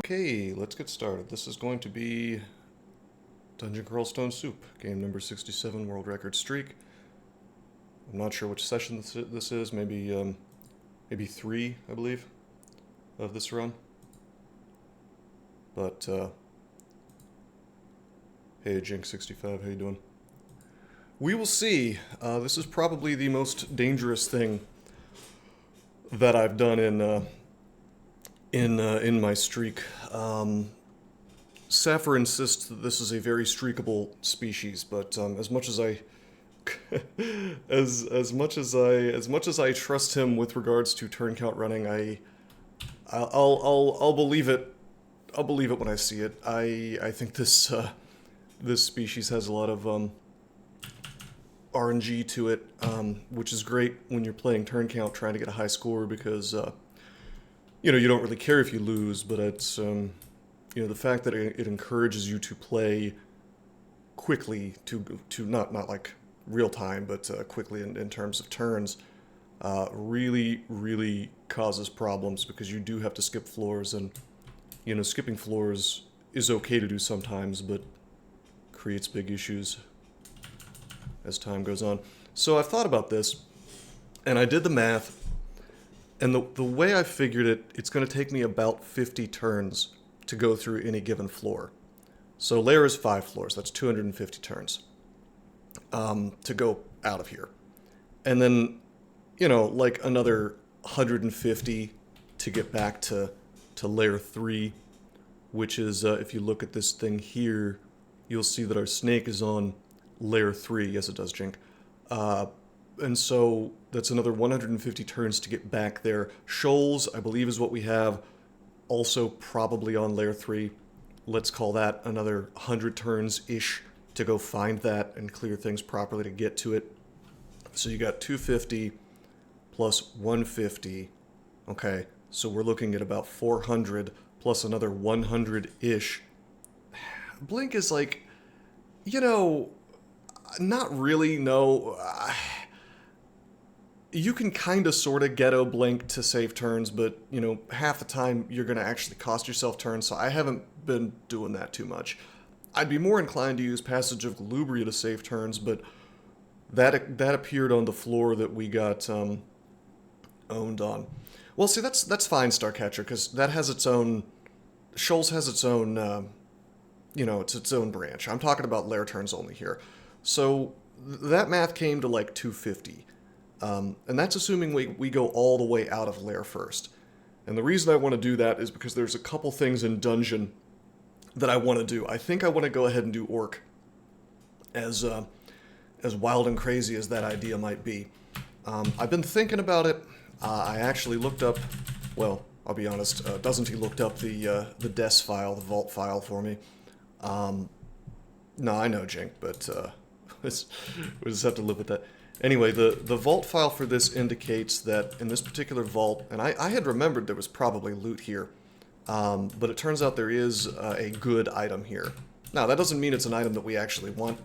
Okay, let's get started. This is going to be Dungeon Crawl Stone Soup, game number 67, world record streak. I'm not sure which session this is. Maybe 3, I believe, of this run. But hey, Jink65, how you doing? We will see. This is probably the most dangerous thing that I've done in my streak. Sapphire insists that this is a very streakable species, but as much as I as much as I trust him with regards to turn count running, I'll believe it. I'll believe it when I see it. I think this this species has a lot of RNG to it, which is great when you're playing turn count trying to get a high score because you know, you don't really care if you lose, but it's you know, the fact that it encourages you to play quickly to not like real time, but quickly in terms of turns, really causes problems because you do have to skip floors, and you know, skipping floors is okay to do sometimes, but creates big issues as time goes on. So I've thought about this, and I did the math, and the way I figured it, it's going to take me about 50 turns to go through any given floor. So lair is 5 floors, that's 250 turns to go out of here. And then, you know, like another 150 to get back to lair 3, which is, if you look at this thing here, you'll see that our snake is on lair 3. Yes, it does, Jink. And so that's another 150 turns to get back there. Shoals, I believe, is what we have. Also probably on lair 3. Let's call that another 100 turns-ish to go find that and clear things properly to get to it. So you got 250 plus 150. Okay, so we're looking at about 400 plus another 100-ish. Blink is like, you know, not really, no. You can kind of sort of ghetto blink to save turns, but, you know, half the time you're going to actually cost yourself turns, so I haven't been doing that too much. I'd be more inclined to use Passage of Galubria to save turns, but that appeared on the floor that we got owned on. Well, see, that's fine, Starcatcher, because that has its own... Shoals has its own, you know, it's its own branch. I'm talking about lair turns only here. So that math came to like 250. And that's assuming we go all the way out of lair first. And the reason I want to do that is because there's a couple things in dungeon that I want to do. I think I want to go ahead and do orc, as wild and crazy as that idea might be. I've been thinking about it. I actually looked up, well, I'll be honest, Doesn't he looked up the des file, the vault file for me. No, I know, Jink, but we just have to live with that. Anyway, the vault file for this indicates that in this particular vault, and I had remembered there was probably loot here, but it turns out there is a good item here. Now, that doesn't mean it's an item that we actually want.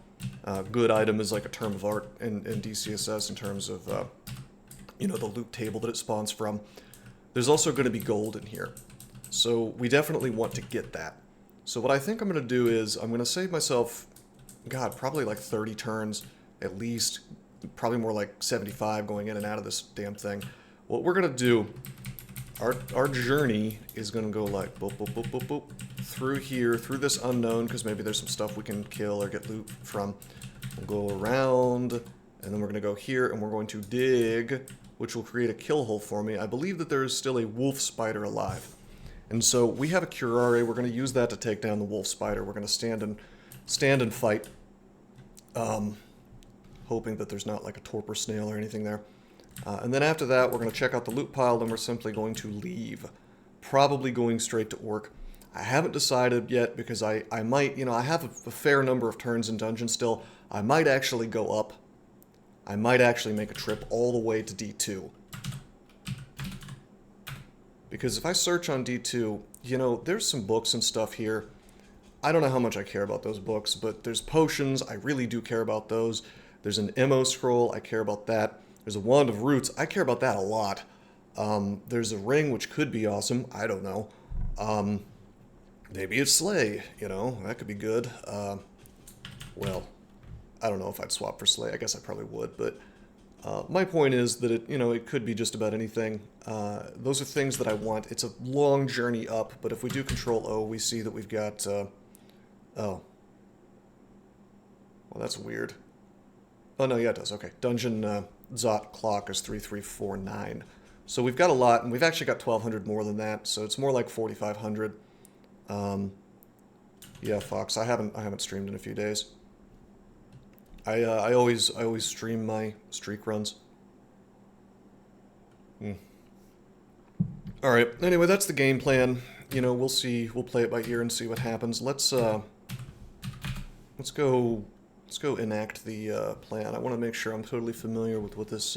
Good item is like a term of art in DCSS in terms of, you know, the loot table that it spawns from. There's also going to be gold in here, so we definitely want to get that. So what I think I'm going to do is I'm going to save myself, God, probably like 30 turns at least. Probably more like 75 going in and out of this damn thing. What we're going to do, our journey is going to go like boop, boop, boop, boop, boop, through here, through this unknown, because maybe there's some stuff we can kill or get loot from. We'll go around, and then we're going to go here, and we're going to dig, which will create a kill hole for me. I believe that there is still a wolf spider alive. And so we have a curare. We're going to use that to take down the wolf spider. We're going to stand and fight. Hoping that there's not like a torpor snail or anything there. And then after that, we're going to check out the loot pile, then we're simply going to leave. Probably going straight to orc. I haven't decided yet because I might, you know, I have a fair number of turns in dungeon still. I might actually go up. I might actually make a trip all the way to D2. Because if I search on D2, you know, there's some books and stuff here. I don't know how much I care about those books, but there's potions. I really do care about those. There's an MO scroll, I care about that. There's a wand of roots, I care about that a lot. There's a ring, which could be awesome, I don't know. Maybe it's Slay, you know, that could be good. Well, I don't know if I'd swap for Slay. I guess I probably would, but my point is that it, you know, it could be just about anything. Those are things that I want. It's a long journey up, but if we do Control O, we see that we've got, oh. Well, that's weird. Oh, no, yeah, it does. Okay. Dungeon Zot clock is 3349. So we've got a lot, and we've actually got 1,200 more than that, so it's more like 4,500. Yeah, Fox, I haven't streamed in a few days. I always stream my streak runs. All right. Anyway, that's the game plan. You know, we'll see. We'll play it by ear and see what happens. Let's go enact the plan. I want to make sure I'm totally familiar with what this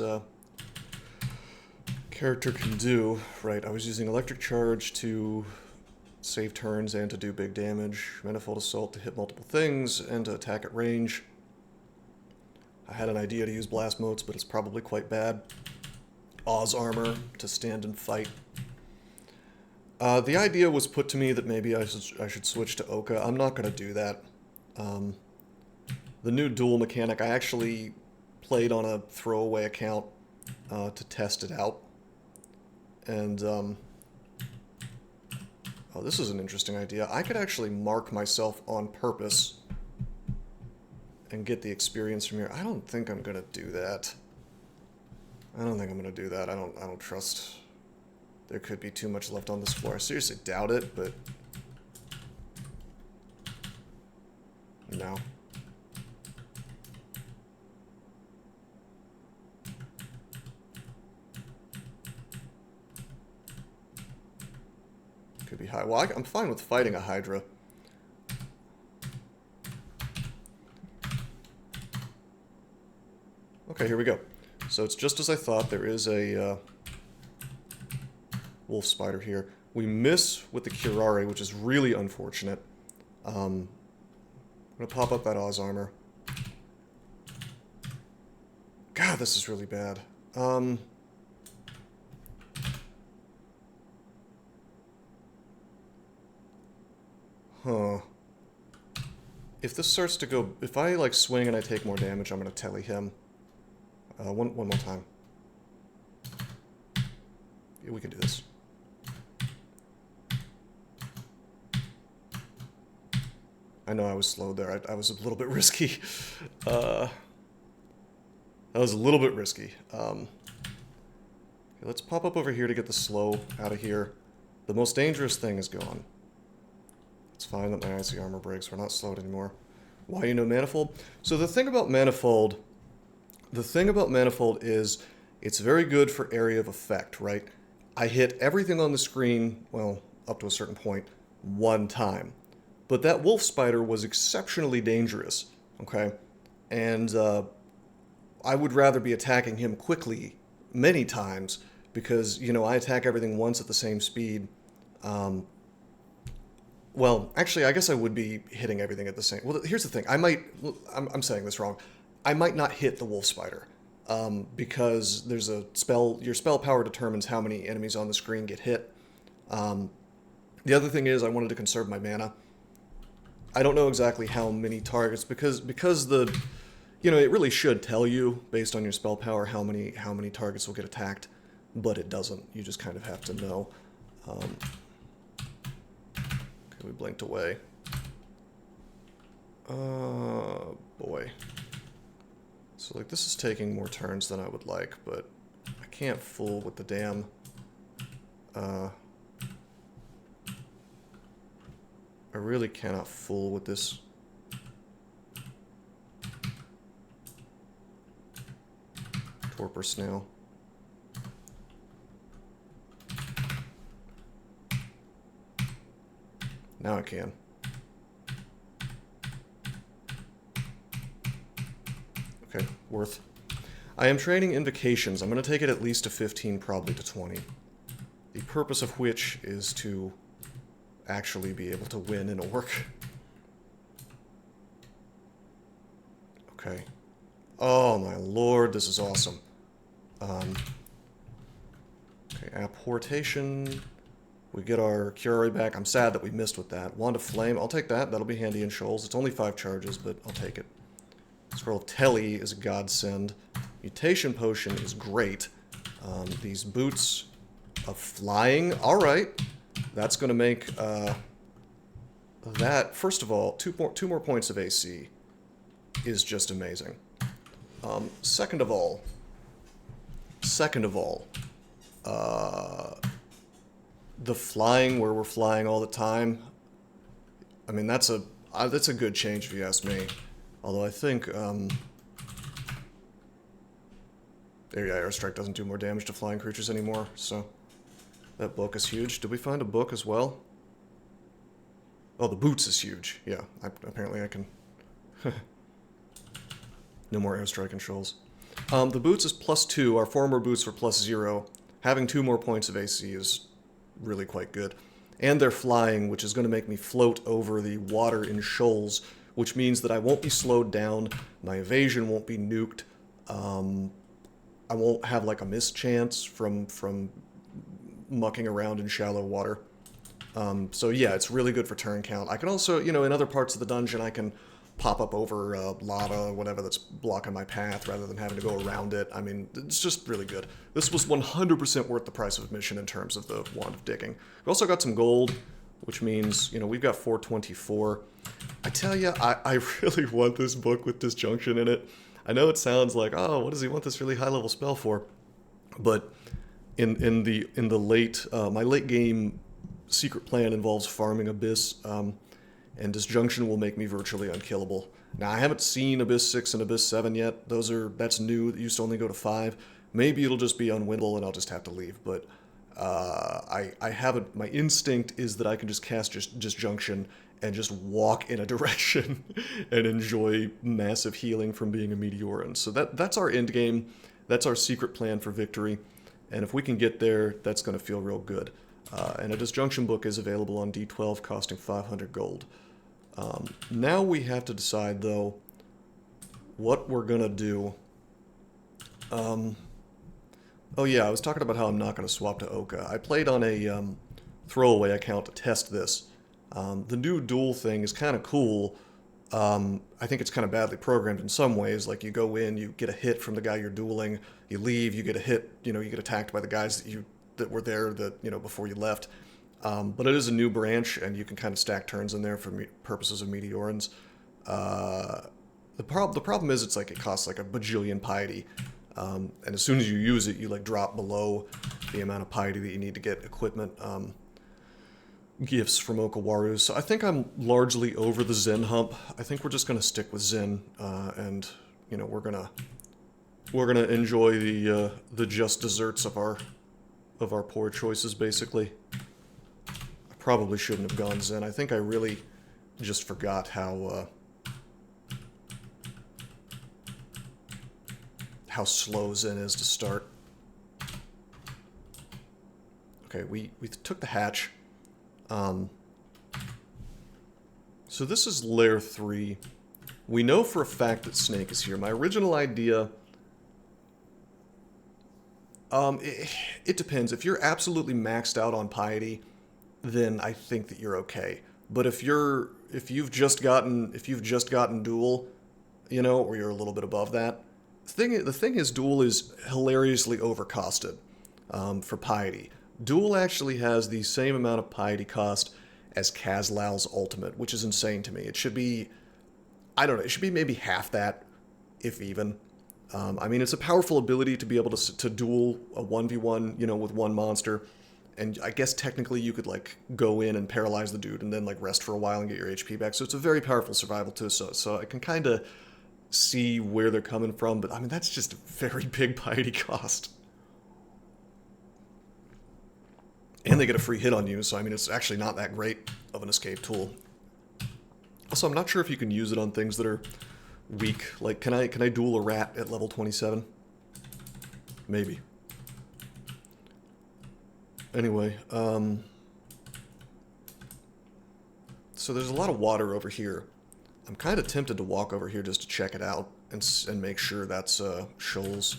character can do. Right. I was using electric charge to save turns and to do big damage. Manifold assault to hit multiple things and to attack at range. I had an idea to use blast motes, but it's probably quite bad. Oz armor to stand and fight. The idea was put to me that maybe I should switch to Oka. I'm not going to do that. The new duel mechanic, I actually played on a throwaway account to test it out. And, oh, this is an interesting idea. I could actually mark myself on purpose and get the experience from here. I don't think I'm going to do that. I don't think I'm going to do that. I don't trust... There could be too much left on this floor. I seriously doubt it, but... No. Could be high. Well, I'm fine with fighting a Hydra. Okay, here we go. So it's just as I thought. There is a wolf spider here. We miss with the Curare, which is really unfortunate. I'm going to pop up that Oz armor. God, this is really bad. Huh. If this starts to go... If I, like, swing and I take more damage, I'm going to telly him. One more time. Yeah, we can do this. I know I was slow there. I was a little bit risky. That was a little bit risky. Okay, let's pop up over here to get the slow out of here. The most dangerous thing is gone. It's fine that my icy armor breaks. We're not slowed anymore. Why you know Manifold? So the thing about Manifold is it's very good for area of effect, right? I hit everything on the screen, well, up to a certain point, one time. But that wolf spider was exceptionally dangerous, okay? And I would rather be attacking him quickly many times because, you know, I attack everything once at the same speed. Well, actually, I guess I would be hitting everything at the same... Well, here's the thing. I'm saying this wrong. I might not hit the wolf spider because there's a spell... Your spell power determines how many enemies on the screen get hit. The other thing is I wanted to conserve my mana. I don't know exactly how many targets, because the, you know, it really should tell you, based on your spell power, how many targets will get attacked, but it doesn't. You just kind of have to know. Okay, we blinked away. Boy. So, like, this is taking more turns than I would like, but I can't fool with the damn, I really cannot fool with this. Torpor snail. Now I can. Okay, worth. I am training invocations. I'm going to take it at least to 15, probably to 20. The purpose of which is to actually be able to win an orc. Okay. Oh my lord, this is awesome. Okay, apportation. We get our Curare back. I'm sad that we missed with that. Wand of Flame, I'll take that. That'll be handy in shoals. It's only 5 charges, but I'll take it. Scroll of Telly is a godsend. Mutation Potion is great. These boots of flying, alright. That's going to make that, first of all, two more points of AC is just amazing. Second of all, the flying where we're flying all the time, I mean, that's a good change if you ask me. Although I think, there, yeah, Airstrike doesn't do more damage to flying creatures anymore, so that book is huge. Did we find a book as well? Oh, the boots is huge. Yeah, apparently I can... No more Airstrike and shoals. The boots is +2. Our former boots were +0. Having 2 more points of AC is really quite good. And they're flying, which is going to make me float over the water in shoals, which means that I won't be slowed down, my evasion won't be nuked, I won't have like a miss chance from mucking around in shallow water. So yeah, it's really good for turn count. I can also, you know, in other parts of the dungeon, I can pop up over lava or whatever that's blocking my path rather than having to go around it. I mean, it's just really good. This was 100% worth the price of admission in terms of the Wand of Digging. We also got some gold, which means, you know, we've got 424. I tell you, I really want this book with Disjunction in it. I know it sounds like, oh, what does he want this really high-level spell for? But in the late, my late game secret plan involves farming Abyss, and Disjunction will make me virtually unkillable. Now, I haven't seen Abyss 6 and Abyss 7 yet. That's new. It used to only go to 5. Maybe it'll just be unwinnable and I'll just have to leave. But I haven't. My instinct is that I can just cast Disjunction and just walk in a direction and enjoy massive healing from being a Meteoran. So that's our end game. That's our secret plan for victory. And if we can get there, that's going to feel real good. And a Disjunction book is available on D12, costing 500 gold. Now we have to decide, though, what we're going to do. Oh yeah, I was talking about how I'm not going to swap to Oka. I played on a throwaway account to test this. The new duel thing is kind of cool. I think it's kind of badly programmed in some ways. Like, you go in, you get a hit from the guy you're dueling, you leave, you get a hit, you know, you get attacked by the guys that were there before you left. But it is a new branch, and you can kind of stack turns in there for purposes of Meteorans. The problem is it's like it costs like a bajillion piety. And as soon as you use it, you like drop below the amount of piety that you need to get equipment gifts from Okawaru. So I think I'm largely over the Zin hump. I think we're just gonna stick with Zin, and you know, we're gonna enjoy the just desserts of our poor choices, basically. I probably shouldn't have gone Zin. I think I really just forgot how slow Zin is to start. Okay, we took the hatch. So this is lair 3. We know for a fact that Snake is here. My original idea... it depends. If you're absolutely maxed out on piety, then I think that you're okay. But if you've just gotten duel, you know, or you're a little bit above that, the thing is, duel is hilariously overcosted for piety. Duel actually has the same amount of piety cost as Kazlal's ultimate, which is insane to me. It should be, I don't know, it should be maybe half that, if even. I mean, it's a powerful ability to be able to duel a 1v1, you know, with one monster. And I guess technically you could, like, go in and paralyze the dude and then, like, rest for a while and get your HP back. So it's a very powerful survival tool. So I can kind of see where they're coming from. But, I mean, that's just a very big piety cost. And they get a free hit on you, so I mean, it's actually not that great of an escape tool. Also, I'm not sure if you can use it on things that are weak. Like, can I duel a rat at level 27? Maybe. Anyway, so there's a lot of water over here. I'm kind of tempted to walk over here just to check it out and make sure that's shoals.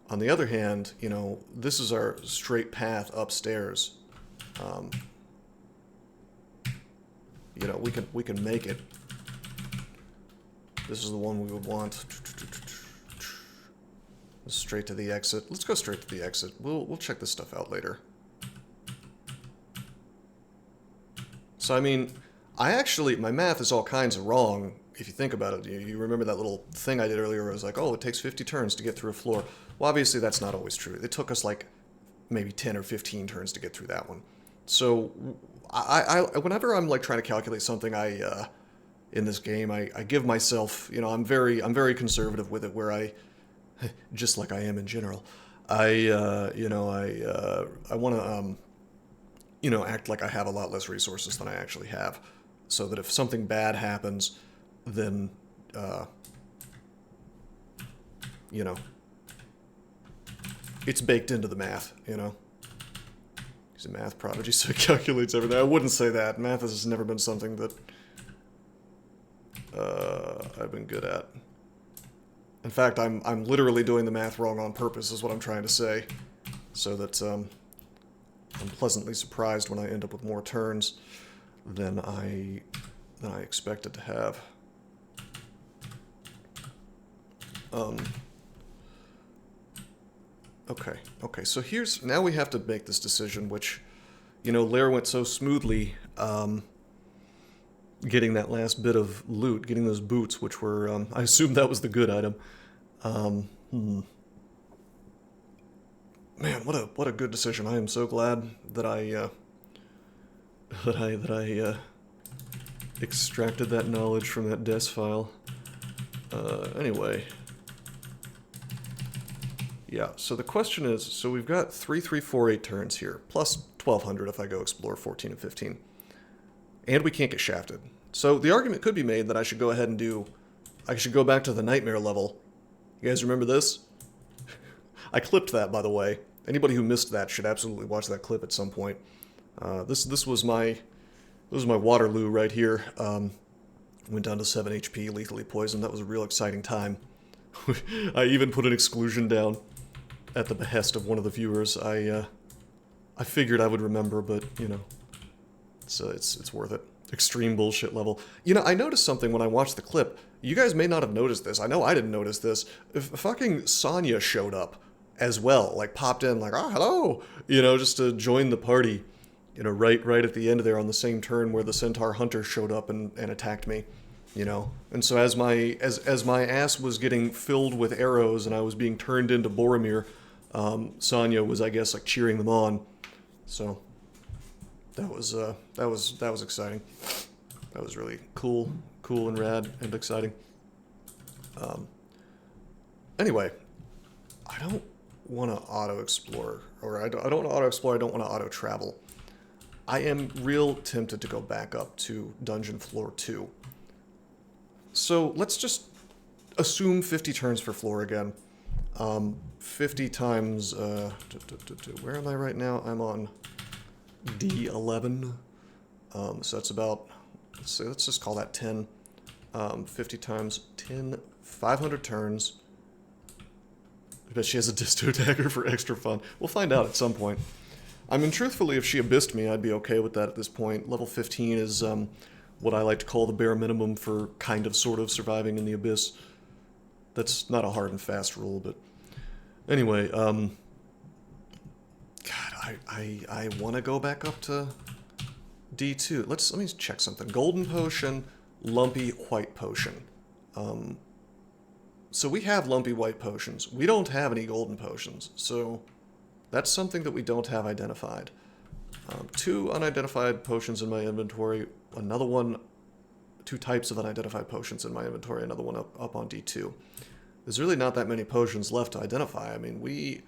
On the other hand, you know, this is our straight path upstairs. You know, we can make it. This is the one we would want. Straight to the exit. Let's go straight to the exit. We'll check this stuff out later. So I mean, my math is all kinds of wrong if you think about it. You remember that little thing I did earlier where I was like, oh, it takes 50 turns to get through a floor. Well, obviously that's not always true. It took us like maybe 10 or 15 turns to get through that one. So whenever I'm like trying to calculate something, in this game, I give myself, you know, I'm very conservative with it, where I, just like I am in general, I want to, you know, act like I have a lot less resources than I actually have, so that if something bad happens, then, you know, it's baked into the math, you know. He's a math prodigy, so he calculates everything. I wouldn't say that. Math has never been something that I've been good at. In fact, I'm literally doing the math wrong on purpose, is what I'm trying to say, so that I'm pleasantly surprised when I end up with more turns than I expected to have. Okay, so now we have to make this decision, which, you know, Lair went so smoothly, getting that last bit of loot, getting those boots, which were, I assume that was the good item. Man, what a good decision. I am so glad that I extracted that knowledge from that DES file. Anyway. Yeah, so the question is, so we've got 3, 3, 4, 8 turns here, plus 1200 if I go explore 14 and 15. And we can't get shafted. So the argument could be made that I should go ahead and I should go back to the nightmare level. You guys remember this? I clipped that, by the way. Anybody who missed that should absolutely watch that clip at some point. This was my Waterloo right here. Went down to 7 HP, lethally poisoned. That was a real exciting time. I even put an exclusion down at the behest of one of the viewers. I figured I would remember, but you know, it's worth it. Extreme bullshit level. You know, I noticed something when I watched the clip. You guys may not have noticed this. I know I didn't notice this. If fucking Sonya showed up as well, like popped in, like, oh, hello, you know, just to join the party. You know, right at the end there on the same turn where the Centaur Hunter showed up and attacked me. You know, and so as my ass was getting filled with arrows and I was being turned into Boromir, Sonya was, I guess, like cheering them on. So that was exciting. That was really cool and rad and exciting. Anyway, I don't want to auto explore, or I don't want to auto explore. I don't want to auto travel. I am real tempted to go back up to Dungeon Floor 2. So let's just assume 50 turns for floor again. 50 times, where am I right now? I'm on D11. So that's about, let's just call that 10. 50 times 10, 500 turns. I bet she has a disto dagger for extra fun. We'll find out at some point. I mean, truthfully, if she abyssed me, I'd be okay with that at this point. Level 15 is, what I like to call the bare minimum for kind of sort of surviving in the abyss. That's not a hard and fast rule, but anyway, God, I want to go back up to D2. Let me check something. Golden potion, lumpy white potion. So we have lumpy white potions. We don't have any golden potions, so that's something that we don't have identified. 2 unidentified potions in my inventory, another one, 2 types of unidentified potions in my inventory, another one up on D2. There's really not that many potions left to identify. I mean,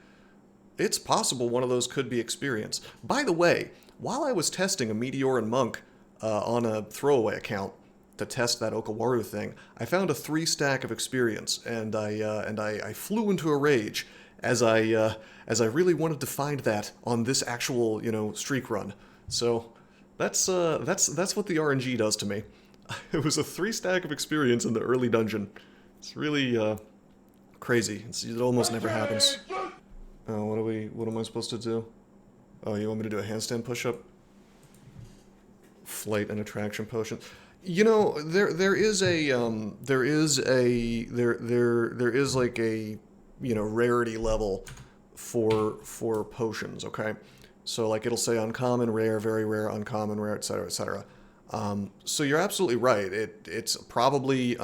it's possible one of those could be experience. By the way, while I was testing a Meteoran monk on a throwaway account to test that Okawaru thing, I found a 3 stack of experience, and I flew into a rage as I really wanted to find that on this actual, you know, streak run. So that's what the RNG does to me. It was a 3 stack of experience in the early dungeon. It's really crazy. It almost never happens. What am I supposed to do? Oh, you want me to do a handstand push-up? Flight and attraction potion. You know, there is like a, you know, rarity level for potions, okay? So like it'll say uncommon, rare, very rare, uncommon, rare, etc., etc. So you're absolutely right. It's probably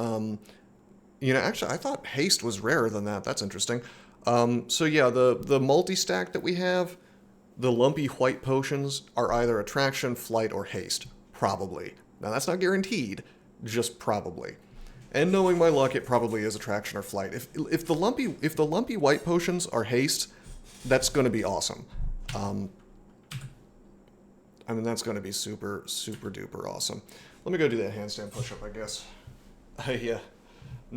you know, actually I thought haste was rarer than that. That's interesting. So yeah, the multi-stack that we have, the lumpy white potions are either attraction, flight, or haste. Probably. Now that's not guaranteed, just probably. And knowing my luck, it probably is attraction or flight. If the lumpy white potions are haste, that's going to be awesome. I mean, that's going to be super duper awesome. Let me go do that handstand push-up, I guess. I'm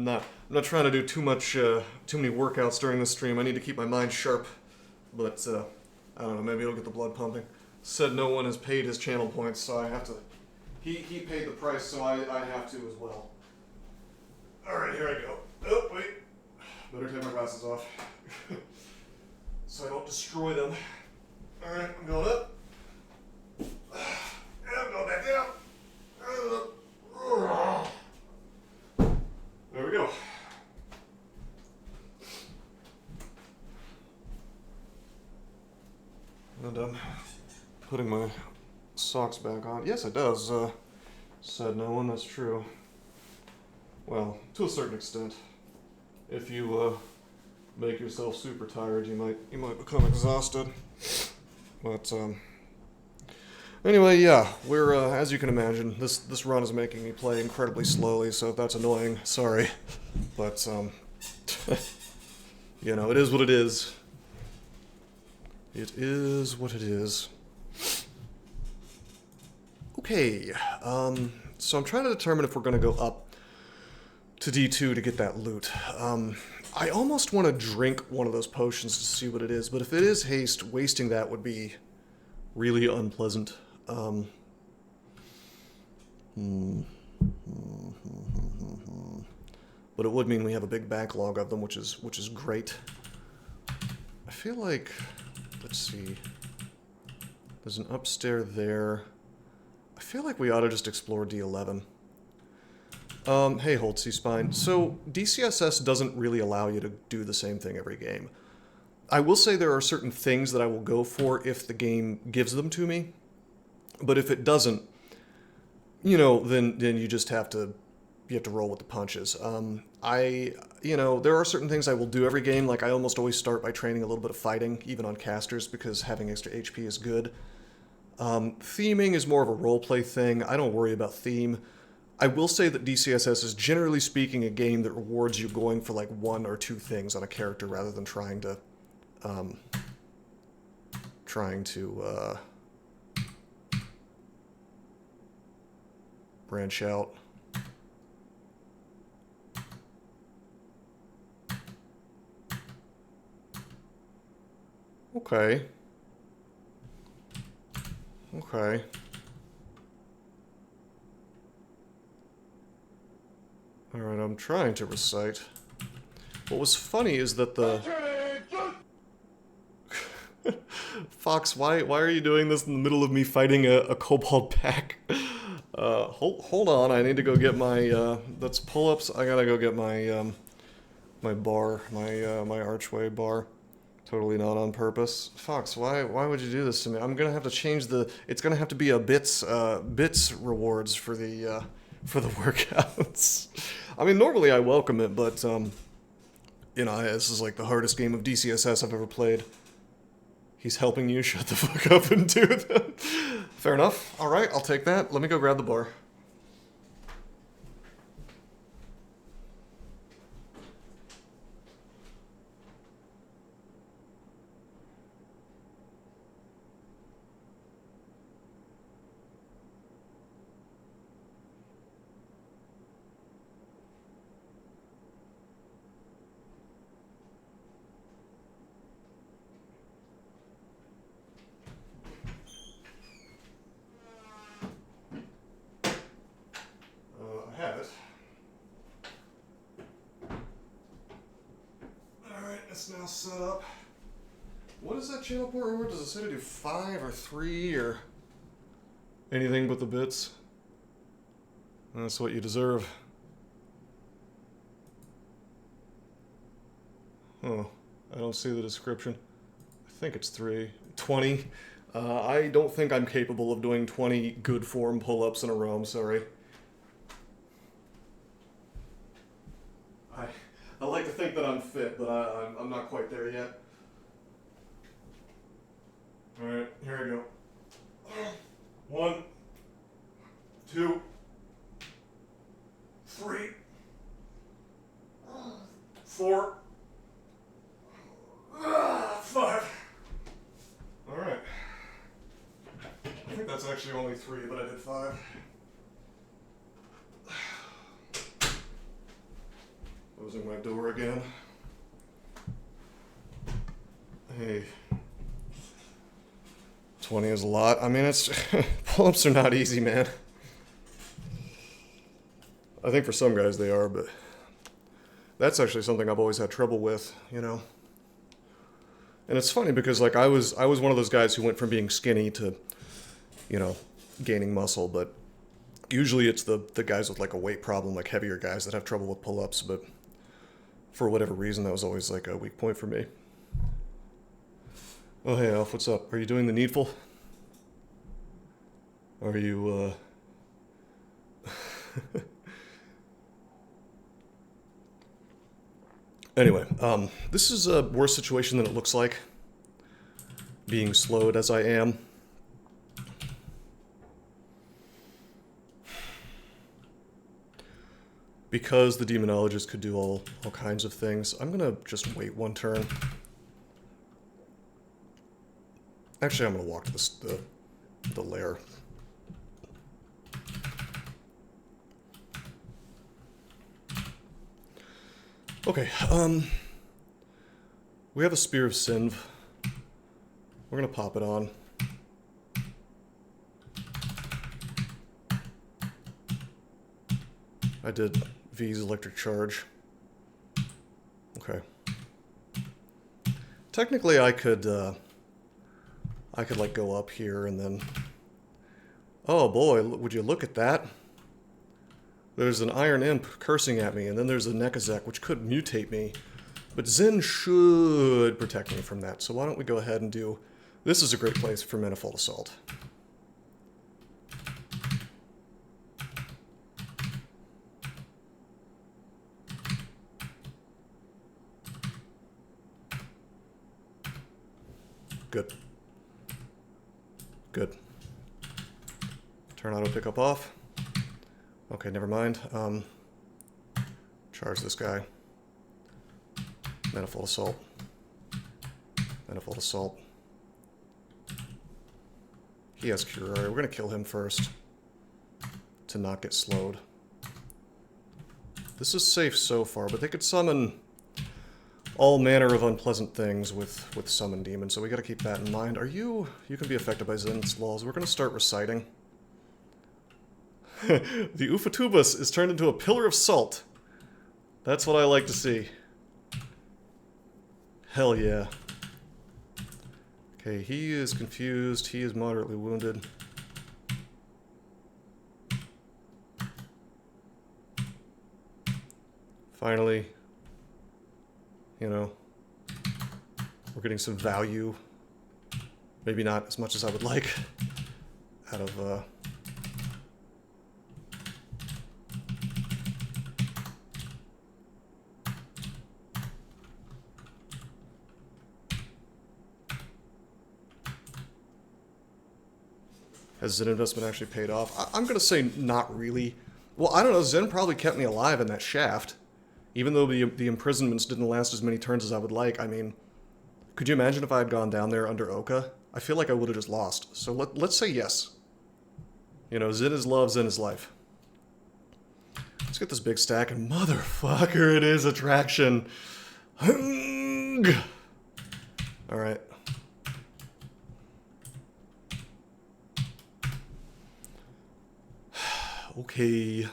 not trying to do too many workouts during this stream. I need to keep my mind sharp, but I don't know. Maybe it'll get the blood pumping. Said no one has paid his channel points, so I have to. He paid the price, so I have to as well. All right, here I go. Oh wait, better take my glasses off so I don't destroy them. All right, I'm going up. And I'm going back down. There we go. And I'm putting my socks back on. Yes, it does. Said no one. That's true. Well, to a certain extent. If you make yourself super tired, you might become exhausted. But anyway, yeah, we're as you can imagine, this run is making me play incredibly slowly. So if that's annoying, sorry. But you know, it is what it is. It is what it is. Okay, so I'm trying to determine if we're going to go up to D2 to get that loot. I almost want to drink one of those potions to see what it is, but if it is haste, wasting that would be really unpleasant. But it would mean we have a big backlog of them, which is great. I feel like, let's see, there's an upstairs there. I feel like we ought to just explore D11. Hey, Holtzy Spine. So, DCSS doesn't really allow you to do the same thing every game. I will say there are certain things that I will go for if the game gives them to me. But if it doesn't, you know, then you just have to roll with the punches. You know, there are certain things I will do every game. Like, I almost always start by training a little bit of fighting, even on casters, because having extra HP is good. Theming is more of a roleplay thing. I don't worry about theme. I will say that DCSS is generally speaking a game that rewards you going for like one or two things on a character rather than trying to branch out. Okay. Okay. Alright, I'm trying to recite. What was funny is that the... Fox, why are you doing this in the middle of me fighting a kobold pack? Hold on, I need to go get my, that's pull-ups. I gotta go get my, my bar, my archway bar. Totally not on purpose. Fox, why would you do this to me? I'm gonna have to change the, it's gonna have to be a bits rewards for the workouts. I mean, normally I welcome it, but, you know, this is like the hardest game of DCSS I've ever played. He's helping you, shut the fuck up and do that. Fair enough. Alright, I'll take that. Let me go grab the bar. I have it. Alright, it's now set up. What is that channel port reward? Does it say to do 5 or 3 or anything but the bits? That's what you deserve. Oh, I don't see the description. I think it's 3. 20. I don't think I'm capable of doing 20 good form pull-ups in a row, I'm sorry. I like to think that I'm fit, but I'm not quite there yet. Alright, here we go. 1, 2, 3, 4, 5. Alright. I think that's actually only 3, but I did 5. Closing my door again. Hey. 20 is a lot. I mean, it's pull-ups are not easy, man. I think for some guys they are, but that's actually something I've always had trouble with, you know. And it's funny because like I was one of those guys who went from being skinny to, you know, gaining muscle, but usually it's the guys with like a weight problem, like heavier guys that have trouble with pull-ups, but for whatever reason that was always like a weak point for me. Oh, hey, Alf, what's up? Are you doing the needful? Are you, Anyway, this is a worse situation than it looks like, being slowed as I am. Because the Demonologist could do all kinds of things, I'm gonna just wait one turn. Actually, I'm gonna walk to the lair. Okay, we have a Spear of Sinv. We're gonna pop it on. I did V's electric charge. Okay. Technically, I could like go up here and then... Oh boy, would you look at that? There's an Iron Imp cursing at me, and then there's a Nekazek, which could mutate me. But Zin should protect me from that, so why don't we go ahead and do... This is a great place for Manifold Assault. Good. Good. Turn auto pickup off. Okay, never mind. Charge this guy. Manifold Assault. Manifold Assault. He has Curare. We're gonna kill him first to not get slowed. This is safe so far, but they could summon all manner of unpleasant things with Summon Demon, so we gotta keep that in mind. You can be affected by Zin's laws. We're gonna start reciting. The Ufatubus is turned into a pillar of salt. That's what I like to see. Hell yeah. Okay, he is confused. He is moderately wounded. Finally, you know, we're getting some value. Maybe not as much as I would like out of, Has Zin investment actually paid off? I'm going to say not really. Well, I don't know. Zin probably kept me alive in that shaft. Even though the imprisonments didn't last as many turns as I would like. I mean, could you imagine if I had gone down there under Oka? I feel like I would have just lost. So let's say yes. You know, Zin is love, Zin is life. Let's get this big stack, and motherfucker, it is attraction. Alright. Okay.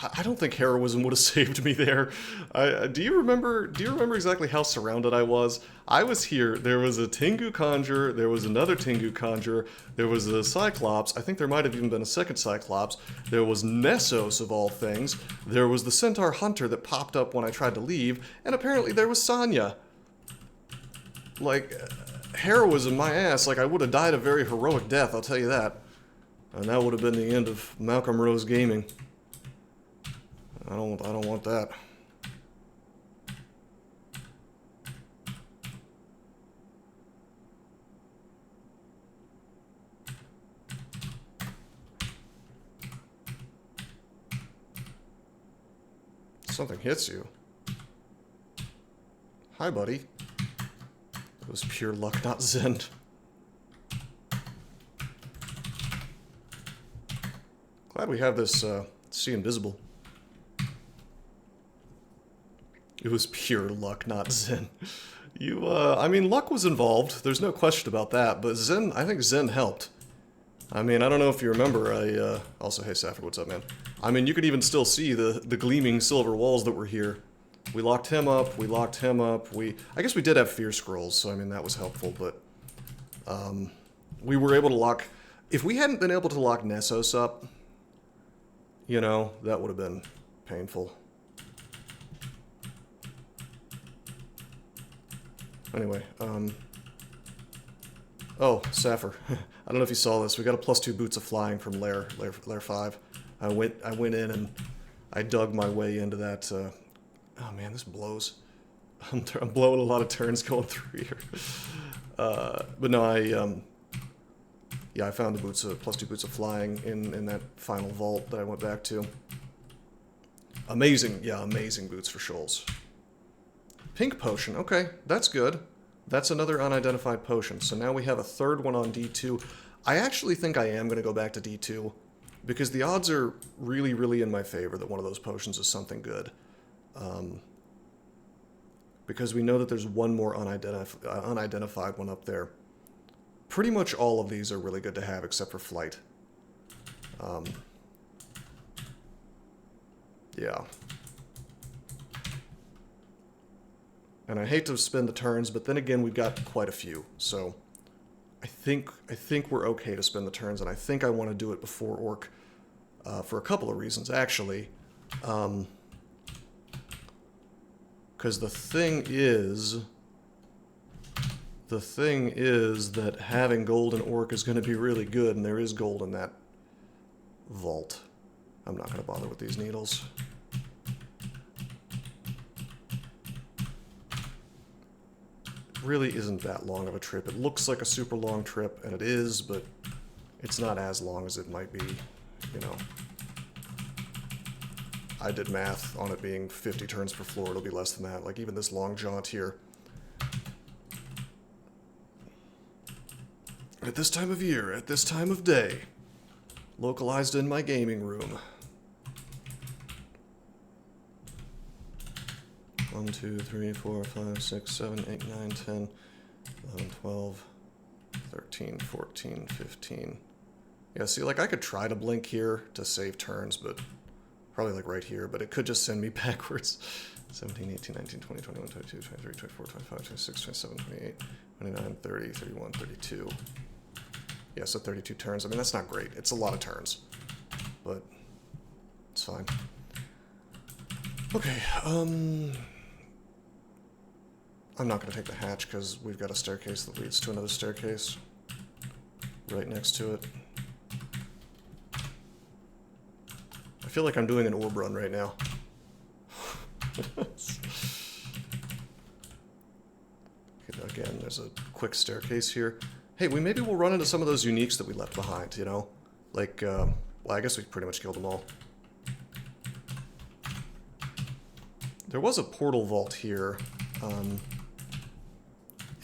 I don't think heroism would have saved me there. Do you remember exactly how surrounded I was? I was here. There was a Tengu Conjurer. There was another Tengu Conjurer. There was a Cyclops. I think there might have even been a second Cyclops. There was Nessos, of all things. There was the Centaur Hunter that popped up when I tried to leave. And apparently there was Sonya. Like, heroism, my ass. Like, I would have died a very heroic death, I'll tell you that. And that would have been the end of Malcolm Rose Gaming. I don't want that. Something hits you. Hi, buddy. It was pure luck, not Zen. Glad we have this, see invisible. It was pure luck, not Zen. I mean, luck was involved. There's no question about that. But Zen, I think Zen helped. I mean, I don't know if you remember, also, hey, Safford, what's up, man? I mean, you could even still see the gleaming silver walls that were here. We locked him up, I guess we did have fear scrolls, so I mean, that was helpful, but, we were able to lock, if we hadn't been able to lock Nessos up, you know, that would have been painful. Anyway, oh, Saffir. I don't know if you saw this. We got a +2 boots of flying from lair 5. I went in and I dug my way into that, oh man, this blows. I'm blowing a lot of turns going through here. But no, yeah, I found the boots, +2 boots of flying in that final vault that I went back to. Amazing, yeah, amazing boots for Shoals. Pink potion, okay, that's good. That's another unidentified potion. So now we have a third one on D2. I actually think I am going to go back to D2 because the odds are really, really in my favor that one of those potions is something good. Because we know that there's one more unidentified one up there. Pretty much all of these are really good to have except for flight. Yeah. And I hate to spend the turns, but then again, we've got quite a few. So I think we're okay to spend the turns, and I think I want to do it before Orc for a couple of reasons, actually. Because the thing is that having gold in Orc is going to be really good, and there is gold in that vault. I'm not going to bother with these needles. Really isn't that long of a trip. It looks like a super long trip, and it is, but it's not as long as it might be, you know. I did math on it being 50 turns per floor. It'll be less than that. Like, even this long jaunt here. At this time of year, at this time of day. Localized in my gaming room. 1, 2, 3, 4, 5, 6, 7, 8, 9, 10, 11, 12, 13, 14, 15. Yeah, see, like, I could try to blink here to save turns, but probably, like, right here, but it could just send me backwards. 17, 18, 19, 20, 21, 22, 23, 24, 25, 26, 27, 28, 29, 30, 31, 32. Yeah, so 32 turns. I mean, that's not great. It's a lot of turns, but it's fine. Okay, I'm not going to take the hatch because we've got a staircase that leads to another staircase right next to it. I feel like I'm doing an orb run right now. Again, there's a quick staircase here. Hey, maybe we'll run into some of those uniques that we left behind, you know? Like, well, I guess we pretty much killed them all. There was a portal vault here.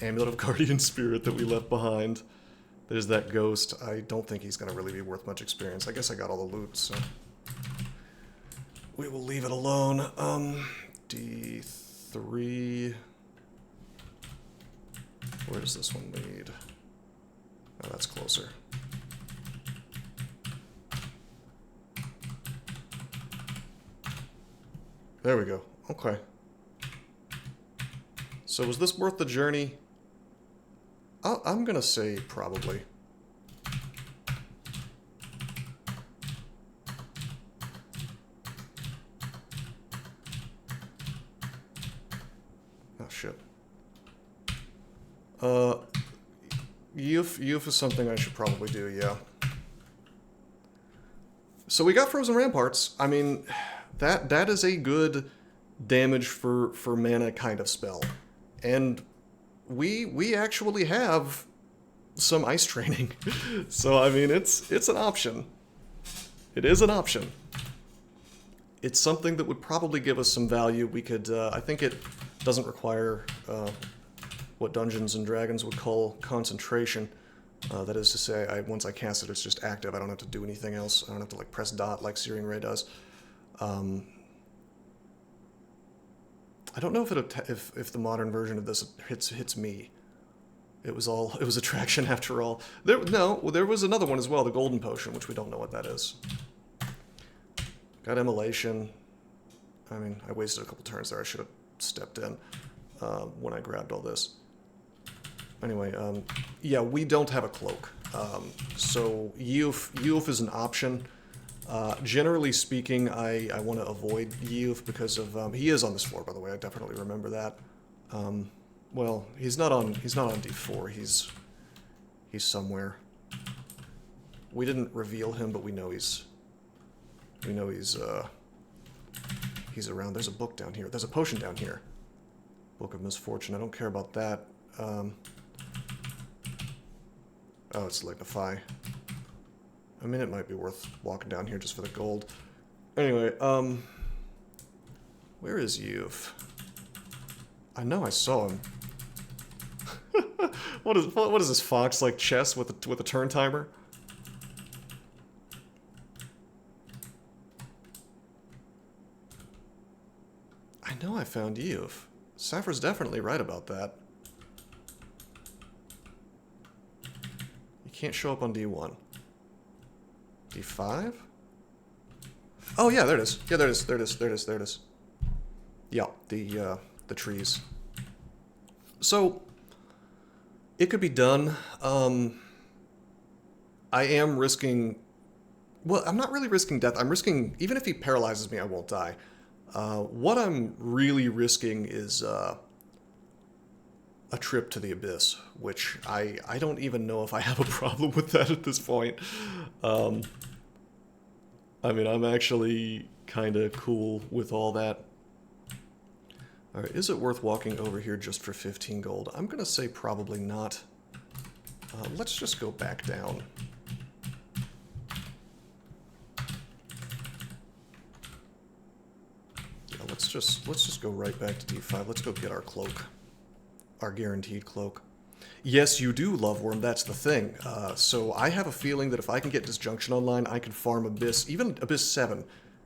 Amulet of Guardian Spirit that we left behind. There's that ghost. I don't think he's going to really be worth much experience. I guess I got all the loot, so we will leave it alone. D3. Where does this one lead? Oh, that's closer. There we go. Okay. So was this worth the journey? I'm gonna say probably. Oh, shit. Youth is something I should probably do, yeah. So we got Frozen Ramparts. I mean, that is a good damage for mana kind of spell. And we actually have some ice training. So I mean, it's an option. It is an option. It's something that would probably give us some value. We could, I think it doesn't require what Dungeons and Dragons would call concentration. That is to say, once I cast it, it's just active. I don't have to do anything else. I don't have to like press dot like Searing Ray does. I don't know if the modern version of this hits me. It was attraction after all. There was another one as well, the Golden Potion, which we don't know what that is. Got Immolation. I mean, I wasted a couple turns there. I should have stepped in when I grabbed all this. Anyway, yeah, we don't have a cloak. So Youth is an option. Generally speaking, I want to avoid Youth because of he is on this floor, by the way. I definitely remember that. Well, he's not on D4. He's somewhere. We didn't reveal him, but we know he's around. There's a book down here. There's a potion down here. Book of Misfortune. I don't care about that. Oh, it's Lignify. I mean, it might be worth walking down here just for the gold. Anyway, where is Youth? I know I saw him. What is this, Fox like chess with a turn timer? I know I found Youth. Sapphire's definitely right about that. You can't show up on D1. D5? Oh yeah, there it is. Yeah, there it is. There it is. There it is. There it is. Yeah, the trees. So it could be done. I am risking. Well, I'm not really risking death. I'm risking, even if he paralyzes me, I won't die. What I'm really risking is a trip to the Abyss, which I don't even know if I have a problem with that at this point. I mean, I'm actually kind of cool with all that. Alright, is it worth walking over here just for 15 gold? I'm gonna say probably not. Let's just go back down. Yeah, let's just go right back to D5. Let's go get our cloak. Our guaranteed cloak. Yes, you do, Loveworm, that's the thing. So I have a feeling that if I can get Disjunction online, I can farm Abyss, even Abyss 7,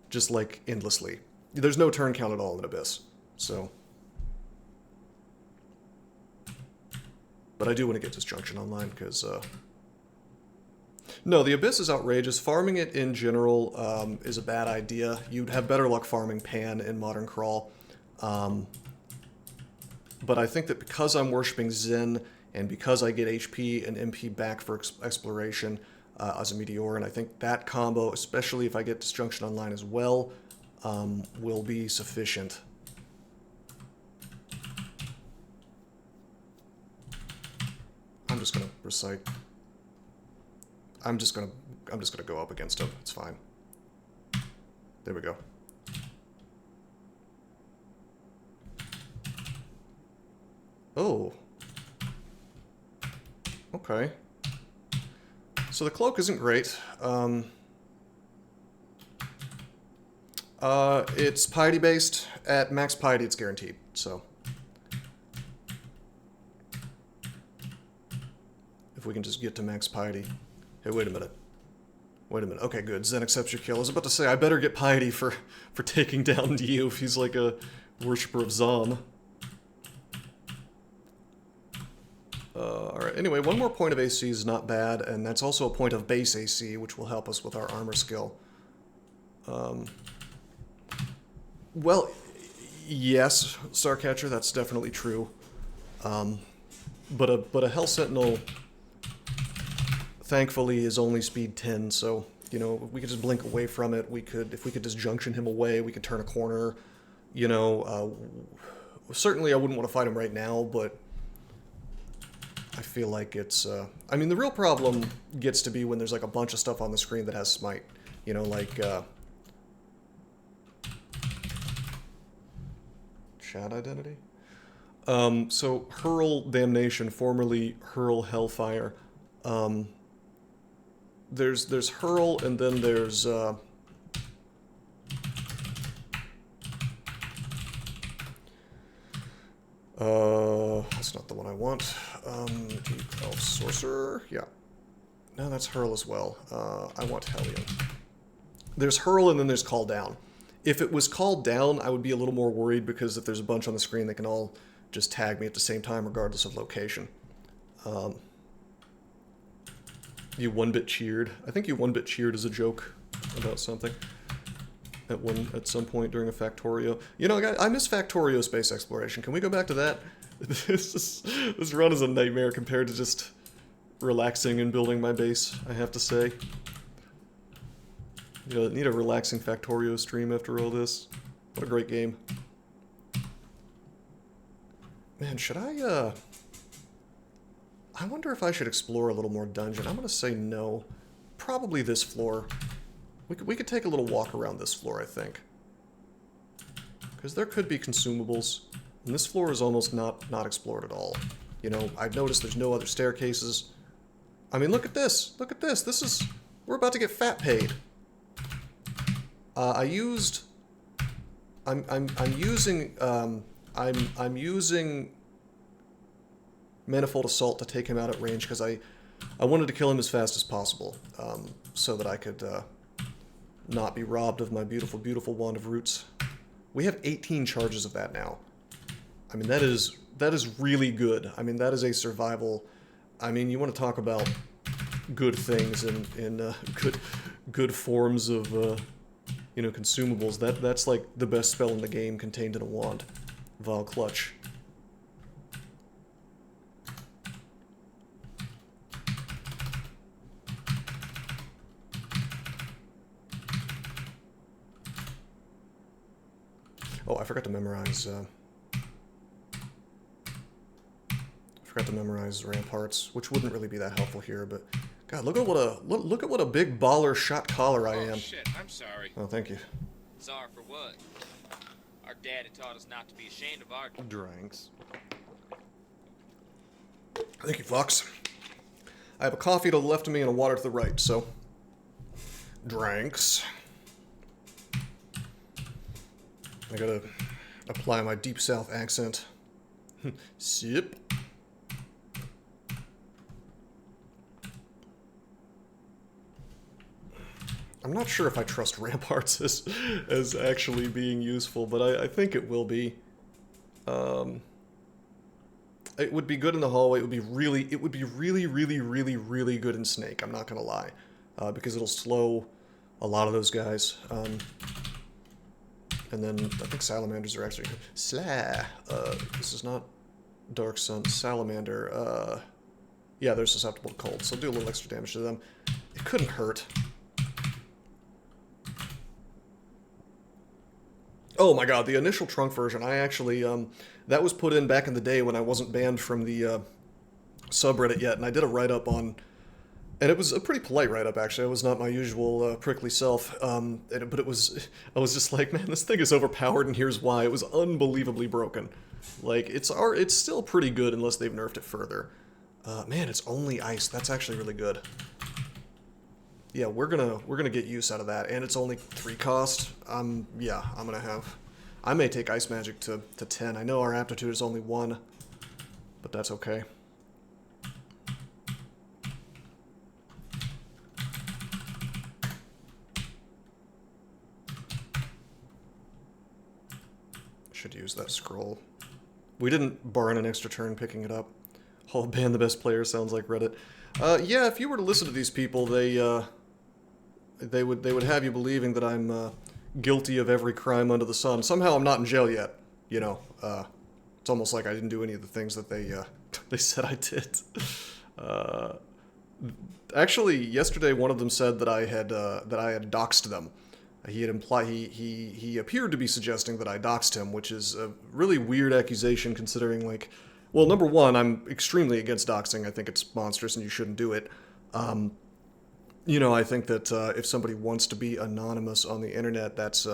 just like endlessly. There's no turn count at all in Abyss, so. But I do want to get Disjunction online, because, no, the Abyss is outrageous. Farming it in general is a bad idea. You'd have better luck farming Pan in Modern Crawl. But I think that because I'm worshipping Zin, and because I get HP and MP back for exploration as a Meteoran, I think that combo, especially if I get Disjunction online as well, will be sufficient. I'm just gonna recite. I'm just gonna go up against him. It's fine. There we go. Oh. Okay. So the cloak isn't great. It's piety based. At max piety, it's guaranteed. So. If we can just get to max piety. Hey, wait a minute. Wait a minute. Okay, good. Zen accepts your kill. I was about to say, I better get piety for taking down you if he's like a worshipper of Zom. Alright, anyway, one more point of AC is not bad, and that's also a point of base AC, which will help us with our armor skill. Well, Yes, Starcatcher, that's definitely true. But a Hell Sentinel, thankfully, is only speed 10, so, you know, we could just blink away from it. If we could disjunction him away, we could turn a corner. You know, certainly I wouldn't want to fight him right now, but I feel like it's, I mean, the real problem gets to be when there's like a bunch of stuff on the screen that has smite. You know, like, chat identity? So Hurl Damnation, formerly Hurl Hellfire. There's Hurl, and then there's, that's not the one I want. Elf Sorcerer, yeah. No, that's Hurl as well. I want Hellion. There's Hurl, and then there's Call Down. If it was Called Down, I would be a little more worried, because if there's a bunch on the screen, they can all just tag me at the same time, regardless of location. You one-bit cheered. I think you one-bit cheered as a joke about something at some point during a Factorio. You know, I miss Factorio space exploration. Can we go back to that? This run is a nightmare compared to just relaxing and building my base, I have to say. You know, need a relaxing Factorio stream after all this. What a great game. Man, should I wonder if I should explore a little more dungeon. I'm gonna say no. Probably this floor. We could take a little walk around this floor, I think. Because there could be consumables. And this floor is almost not explored at all. You know, I've noticed there's no other staircases. I mean, look at this. Look at this. This is... We're about to get fat paid. I'm using Manifold Assault to take him out at range, because I wanted to kill him as fast as possible, so that I could not be robbed of my beautiful, beautiful Wand of Roots. We have 18 charges of that now. I mean, that is really good. I mean, that is a survival. I mean, you want to talk about good things in good forms of you know, consumables. That's like the best spell in the game contained in a wand. Vile Clutch. Oh, I forgot to memorize. Ramparts, which wouldn't really be that helpful here. But God, look at what a big baller shot caller I am. Oh shit! I'm sorry. Oh, thank you. Sorry for what? Our daddy taught us not to be ashamed of our Drinks. Thank you, Fox. I have a coffee to the left of me and a water to the right, so... Drinks. I gotta apply my deep south accent. Sip. I'm not sure if I trust ramparts as actually being useful, but I think it will be. It would be good in the hallway. It would be really, really good in Snake. I'm not gonna lie, because it'll slow a lot of those guys. And then I think salamanders are actually this is not Dark Sun. Salamander. Yeah, they're susceptible to cold, so do a little extra damage to them. It couldn't hurt. Oh my god, the initial trunk version, I actually, that was put in back in the day when I wasn't banned from the subreddit yet, and I did a write-up on, and it was a pretty polite write-up, actually. It was not my usual prickly self, but it was, I was just like, man, this thing is overpowered, and here's why. It was unbelievably broken. Like, it's still pretty good unless they've nerfed it further. Man, it's only ice. That's actually really good. Yeah, we're gonna get use out of that, and it's only 3 cost. Yeah, I may take Ice Magic to 10. I know our aptitude is only 1, but that's okay. Should use that scroll. We didn't burn an extra turn picking it up. Oh, ban the best player sounds like Reddit. Yeah, if you were to listen to these people, they would have you believing that I'm guilty of every crime under the sun. Somehow I'm not in jail yet. you know, it's almost like I didn't do any of the things that they they said I did. Actually, yesterday one of them said that I had doxed them. He had implied he appeared to be suggesting that I doxed him, which is a really weird accusation considering, like, well, number one, I'm extremely against doxing. I think it's monstrous and you shouldn't do it. You know, I think that if somebody wants to be anonymous on the internet, that's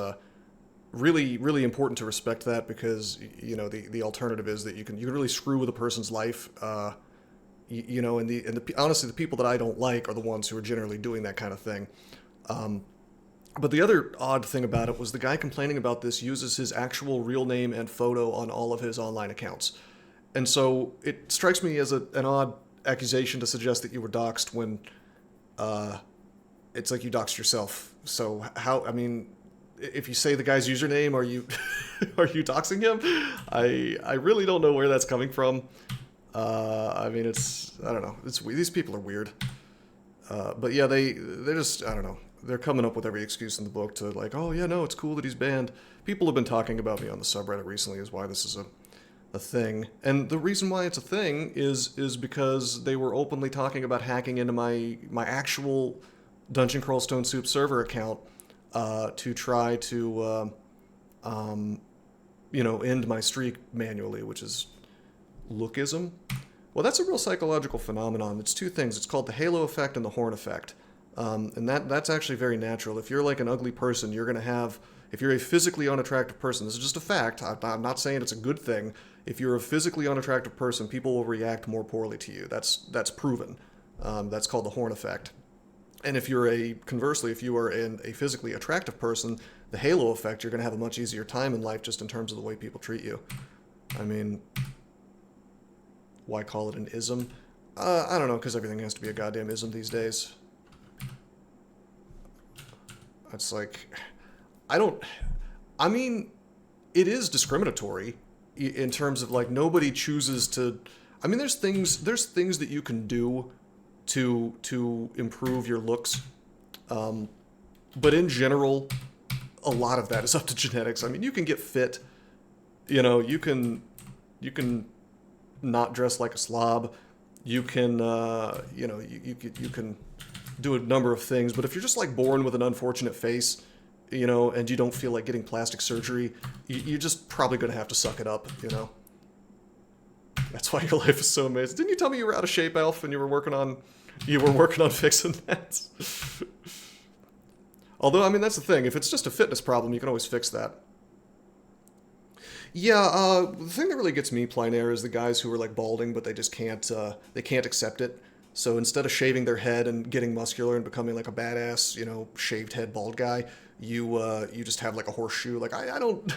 really, really important to respect that, because, you know, the alternative is that you can really screw with a person's life. You know, and honestly, the people that I don't like are the ones who are generally doing that kind of thing. But the other odd thing about it was the guy complaining about this uses his actual real name and photo on all of his online accounts. And so it strikes me as an odd accusation to suggest that you were doxxed when it's like you doxed yourself. So how, I mean, if you say the guy's username, are you are you doxing him? I really don't know where that's coming from. I mean, I don't know. These people are weird. But yeah, they're just, I don't know. They're coming up with every excuse in the book to, like, oh yeah, no, it's cool that he's banned. People have been talking about me on the subreddit recently is why this is a thing. And the reason why it's a thing is because they were openly talking about hacking into my actual Dungeon Crawl Stone Soup server account to try to you know, end my streak manually, which is lookism. Well, that's a real psychological phenomenon. It's two things. It's called the halo effect and the horn effect. And that's actually very natural. If you're like an ugly person, you're going to have, if you're a physically unattractive person, this is just a fact. I'm not saying it's a good thing. If you're a physically unattractive person, people will react more poorly to you. That's proven. That's called the horn effect. And if you're conversely, if you are a physically attractive person, the halo effect, you're going to have a much easier time in life just in terms of the way people treat you. I mean, why call it an ism? I don't know, because everything has to be a goddamn ism these days. It's like, I mean, it is discriminatory in terms of, like, nobody chooses to, I mean, there's things that you can do to improve your looks. But in general, a lot of that is up to genetics. I mean, you can get fit, you know, you can not dress like a slob. You can, you know, you can do a number of things. But if you're just like born with an unfortunate face, you know, and you don't feel like getting plastic surgery, you're just probably going to have to suck it up, you know. That's why your life is so amazing. Didn't you tell me you were out of shape, Elf, and you were working on fixing that? Although, I mean, that's the thing. If it's just a fitness problem, you can always fix that. Yeah, the thing that really gets me, plein air, is the guys who are like balding, but they just can't accept it. So instead of shaving their head and getting muscular and becoming like a badass, you know, shaved head bald guy, you just have like a horseshoe. Like, I don't,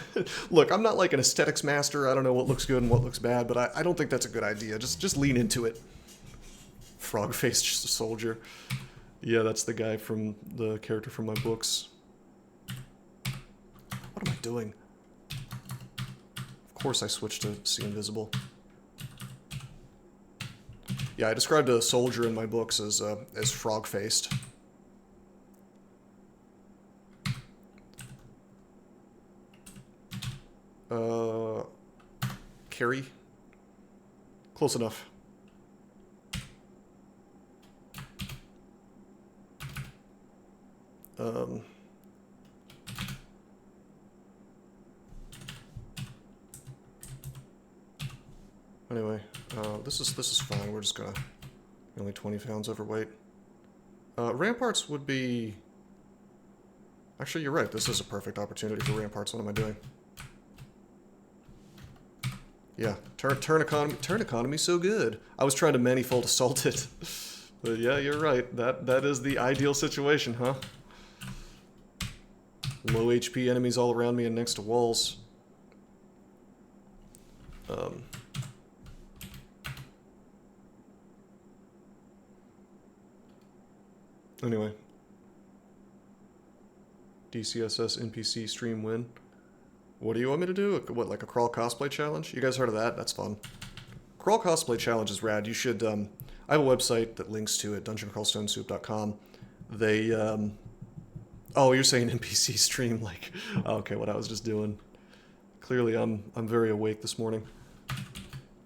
look, I'm not like an aesthetics master. I don't know what looks good and what looks bad, but I don't think that's a good idea. Just lean into it. Frog-faced soldier. Yeah, that's the guy from the character from my books. What am I doing? Of course I switched to See Invisible. Yeah, I described a soldier in my books as frog-faced. Carrie? Close enough. Anyway, this is fine. We're just gonna only 20 pounds overweight. Ramparts would be. Actually, you're right. This is a perfect opportunity for ramparts. What am I doing? Yeah, turn economy so good. I was trying to manifold assault it, but yeah, you're right. That is the ideal situation, huh? Low HP enemies all around me and next to walls. Anyway. DCSS NPC stream win. What do you want me to do? What, like a crawl cosplay challenge? You guys heard of that? That's fun. Crawl cosplay challenge is rad. You should, I have a website that links to it, dungeoncrawlstonesoup.com. They, oh, you're saying NPC stream, like, okay, what I was just doing. Clearly, I'm very awake this morning.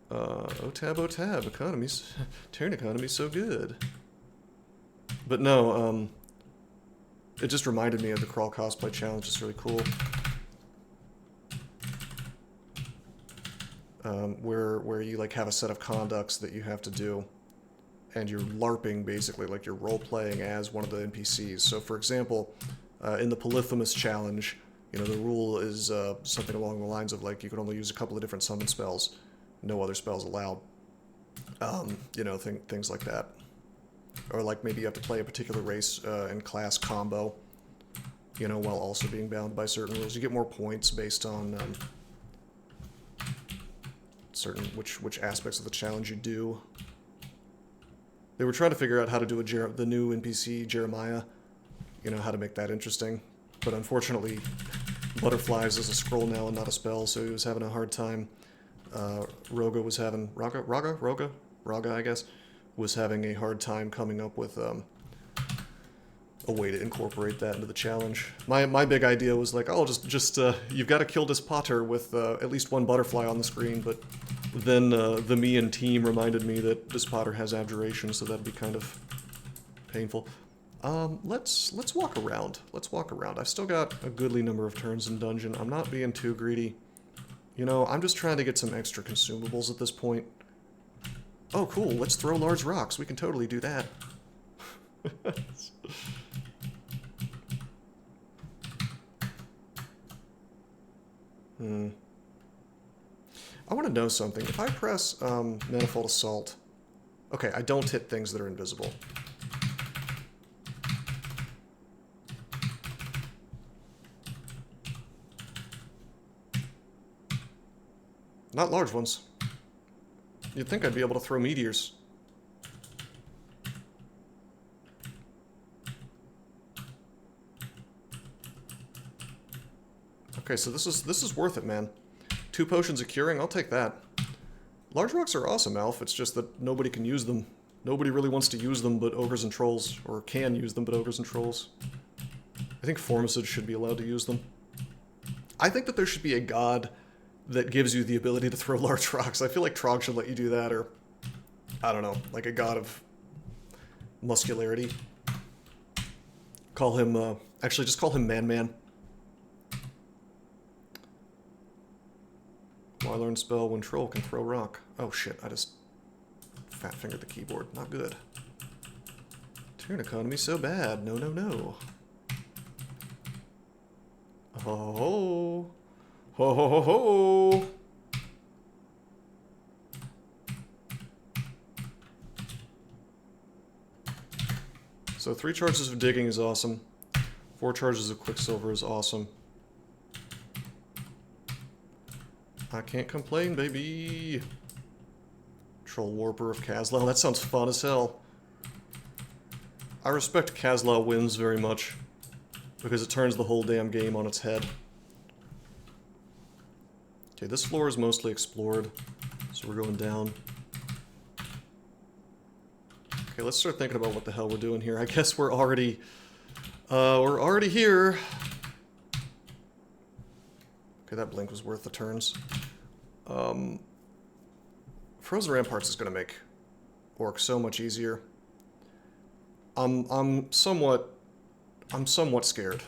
OTAB, economy's... turn economy's so good. But no, it just reminded me of the crawl cosplay challenge. It's really cool. Where you like have a set of conducts that you have to do, and you're LARPing basically, like you're role-playing as one of the NPCs. So for example, in the Polyphemus challenge, you know, the rule is something along the lines of like you can only use a couple of different summon spells, no other spells allowed. You know, things like that. Or like maybe you have to play a particular race and class combo, you know, while also being bound by certain rules. You get more points based on certain which aspects of the challenge you do. They were trying to figure out how to do the new NPC Jeremiah, you know, how to make that interesting. But unfortunately, Butterflies is a scroll now and not a spell, so he was having a hard time. Raga, I guess, was having a hard time coming up with a way to incorporate that into the challenge. My big idea was like, oh, just you've got to kill this Potter with at least one butterfly on the screen, but then the me and team reminded me that this Potter has abjuration, so that'd be kind of painful. Let's walk around. Let's walk around. I've still got a goodly number of turns in dungeon. I'm not being too greedy. You know, I'm just trying to get some extra consumables at this point. Oh, cool. Let's throw large rocks. We can totally do that. I want to know something. If I press Manifold Assault... Okay, I don't hit things that are invisible. Not large ones. You'd think I'd be able to throw meteors. Okay, so this is worth it, man. 2 potions of curing, I'll take that. Large rocks are awesome, Alf. It's just that nobody can use them. Nobody really wants to use them but ogres and trolls, or can use them but ogres and trolls. I think Formicid should be allowed to use them. I think that there should be a god that gives you the ability to throw large rocks. I feel like Trog should let you do that, or I don't know, like a god of muscularity. Call him, actually just call him Man-Man. Well, I learned spell when troll can throw rock. Oh shit, I just fat-fingered the keyboard. Not good. Turn economy so bad. No, no, no. Ho ho ho. Ho ho ho ho. So 3 charges of digging is awesome. 4 charges of quicksilver is awesome. I can't complain, baby. Troll Warper of Kazlau. That sounds fun as hell. I respect Kazlau wins very much, because it turns the whole damn game on its head. Okay, this floor is mostly explored, so we're going down. Okay, let's start thinking about what the hell we're doing here. I guess we're already here. Okay, that blink was worth the turns. Frozen Ramparts is going to make Orc so much easier. I'm somewhat scared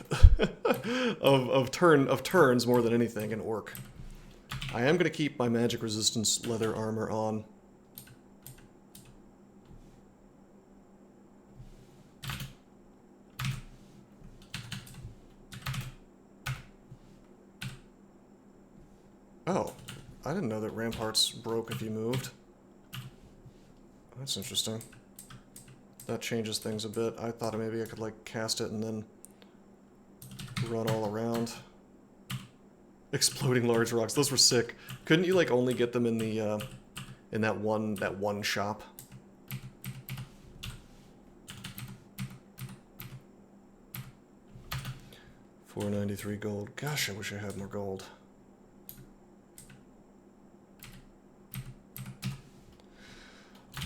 of turns more than anything in Orc. I am going to keep my magic resistance leather armor on. Oh, I didn't know that ramparts broke if you moved. That's interesting. That changes things a bit. I thought maybe I could like cast it and then run all around. Exploding large rocks. Those were sick. Couldn't you like only get them in the in that one shop? $493 gold. Gosh, I wish I had more gold.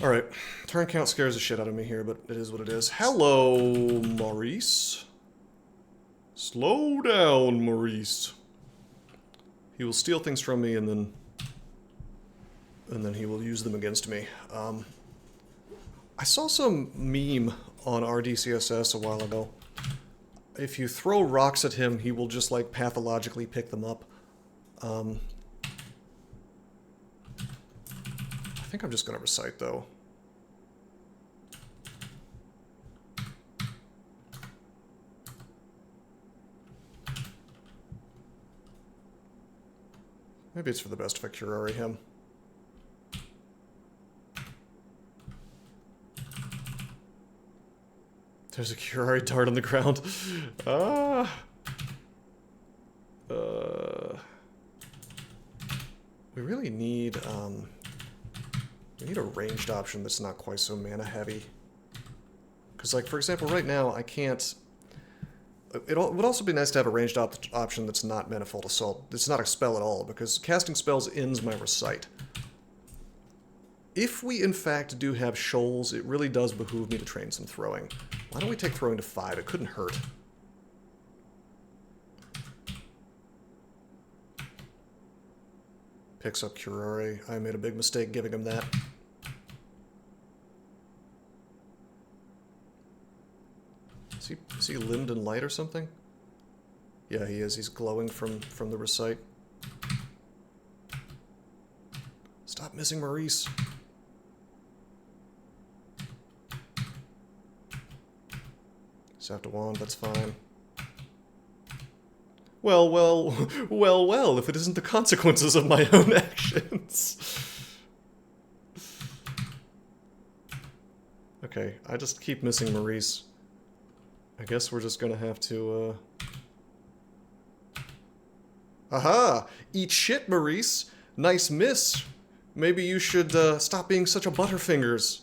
Alright, turn count scares the shit out of me here, but it is what it is. Hello, Maurice. Slow down, Maurice. He will steal things from me, and then he will use them against me. I saw some meme on our DCSS a while ago. If you throw rocks at him, he will just, like, pathologically pick them up. I think I'm just gonna recite, though. Maybe it's for the best if I curare him. There's a curare dart on the ground. We really need, we need a ranged option that's not quite so mana heavy. Because, like, for example, right now, I can't... It would also be nice to have a ranged option that's not Manifold Assault. It's not a spell at all, because casting spells ends my recite. If we, in fact, do have shoals, it really does behoove me to train some throwing. Why don't we take throwing to 5? It couldn't hurt. Picks up Curare. I made a big mistake giving him that. Is he limbed in light or something? Yeah, he is. He's glowing from the recite. Stop missing Maurice. Sap to wand, that's fine. Well, if it isn't the consequences of my own actions. Okay, I just keep missing Maurice. I guess we're just gonna have to, Aha! Eat shit, Maurice! Nice miss! Maybe you should, stop being such a butterfingers.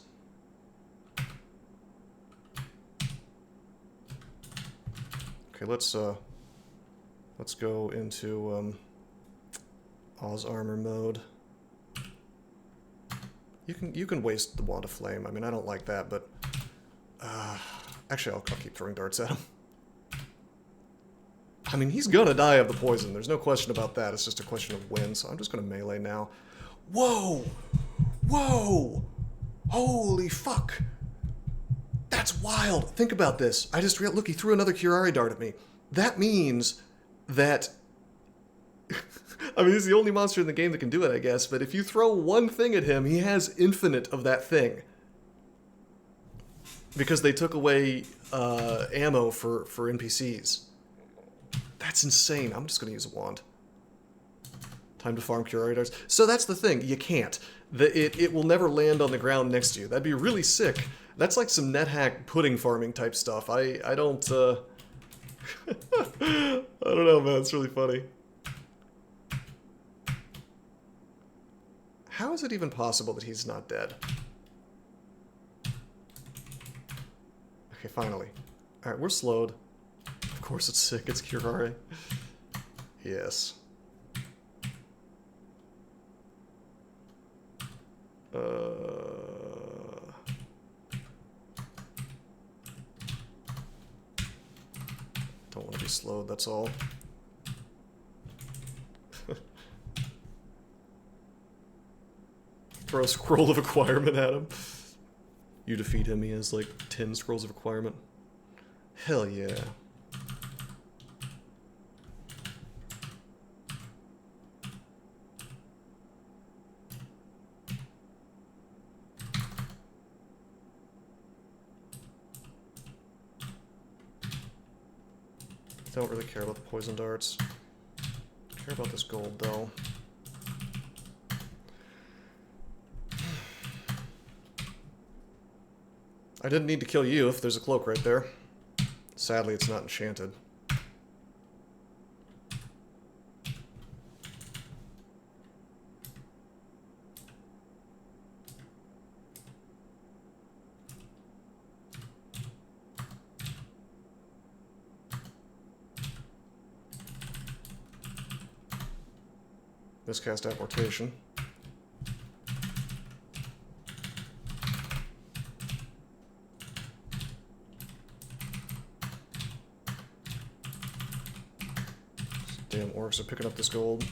Okay, let's go into, Oz armor mode. You can waste the Wand of Flame. I mean, I don't like that, but, actually, I'll keep throwing darts at him. I mean, he's gonna die of the poison. There's no question about that. It's just a question of when, so I'm just gonna melee now. Whoa! Whoa! Holy fuck! That's wild! Think about this. I just look, he threw another Curare dart at me. That means that... I mean, he's the only monster in the game that can do it, I guess, but if you throw one thing at him, he has infinite of that thing. Because they took away ammo for NPCs. That's insane. I'm just going to use a wand. Time to farm Curare darts. So that's the thing. You can't. It will never land on the ground next to you. That'd be really sick. That's like some NetHack pudding farming type stuff. I don't... I don't know, man. It's really funny. How is it even possible that he's not dead? Okay, finally. Alright, we're slowed. Of course it's sick, it's Curare. Yes. Don't want to be slowed, that's all. Throw a scroll of acquirement at him. You defeat him, he has like 10 scrolls of acquirement. Hell yeah. Don't really care about the poison darts. Care about this gold though. I didn't need to kill you if there's a cloak right there. Sadly, it's not enchanted. Miscast apportation. Damn orcs are picking up this gold.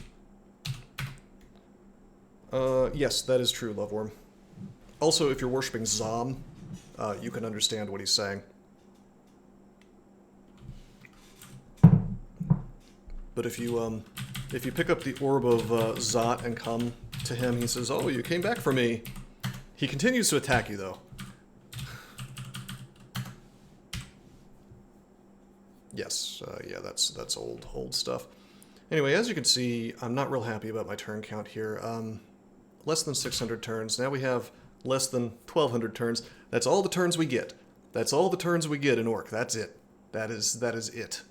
Yes, that is true, Loveworm. Also, if you're worshipping Zom, you can understand what he's saying. But if you pick up the Orb of Zot and come to him, he says, "Oh, you came back for me." He continues to attack you, though. Yes, yeah, that's old stuff. Anyway, as you can see, I'm not real happy about my turn count here. Less than 600 turns. Now we have less than 1,200 turns. That's all the turns we get. That's all the turns we get in Orc. That's it. That is it.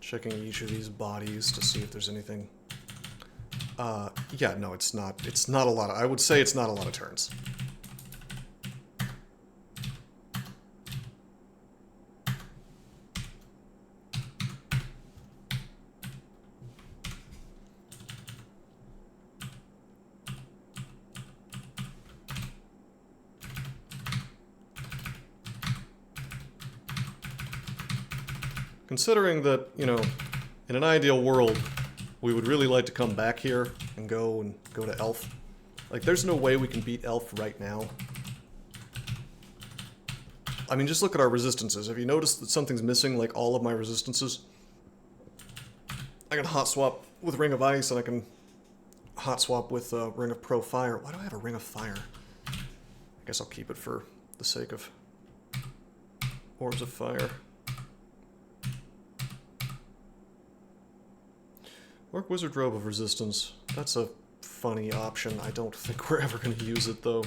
Checking each of these bodies to see if there's anything. Yeah, no, it's not. It's not a lot. I would say it's not a lot of turns. Considering that, you know, in an ideal world, we would really like to come back here and go to Elf. Like, there's no way we can beat Elf right now. I mean, just look at our resistances. Have you noticed that something's missing, like all of my resistances? I can hot swap with Ring of Ice, and I can hot swap with Ring of Pro Fire. Why do I have a Ring of Fire? I guess I'll keep it for the sake of Orbs of Fire. Orc Wizard Robe of Resistance. That's a funny option. I don't think we're ever going to use it, though.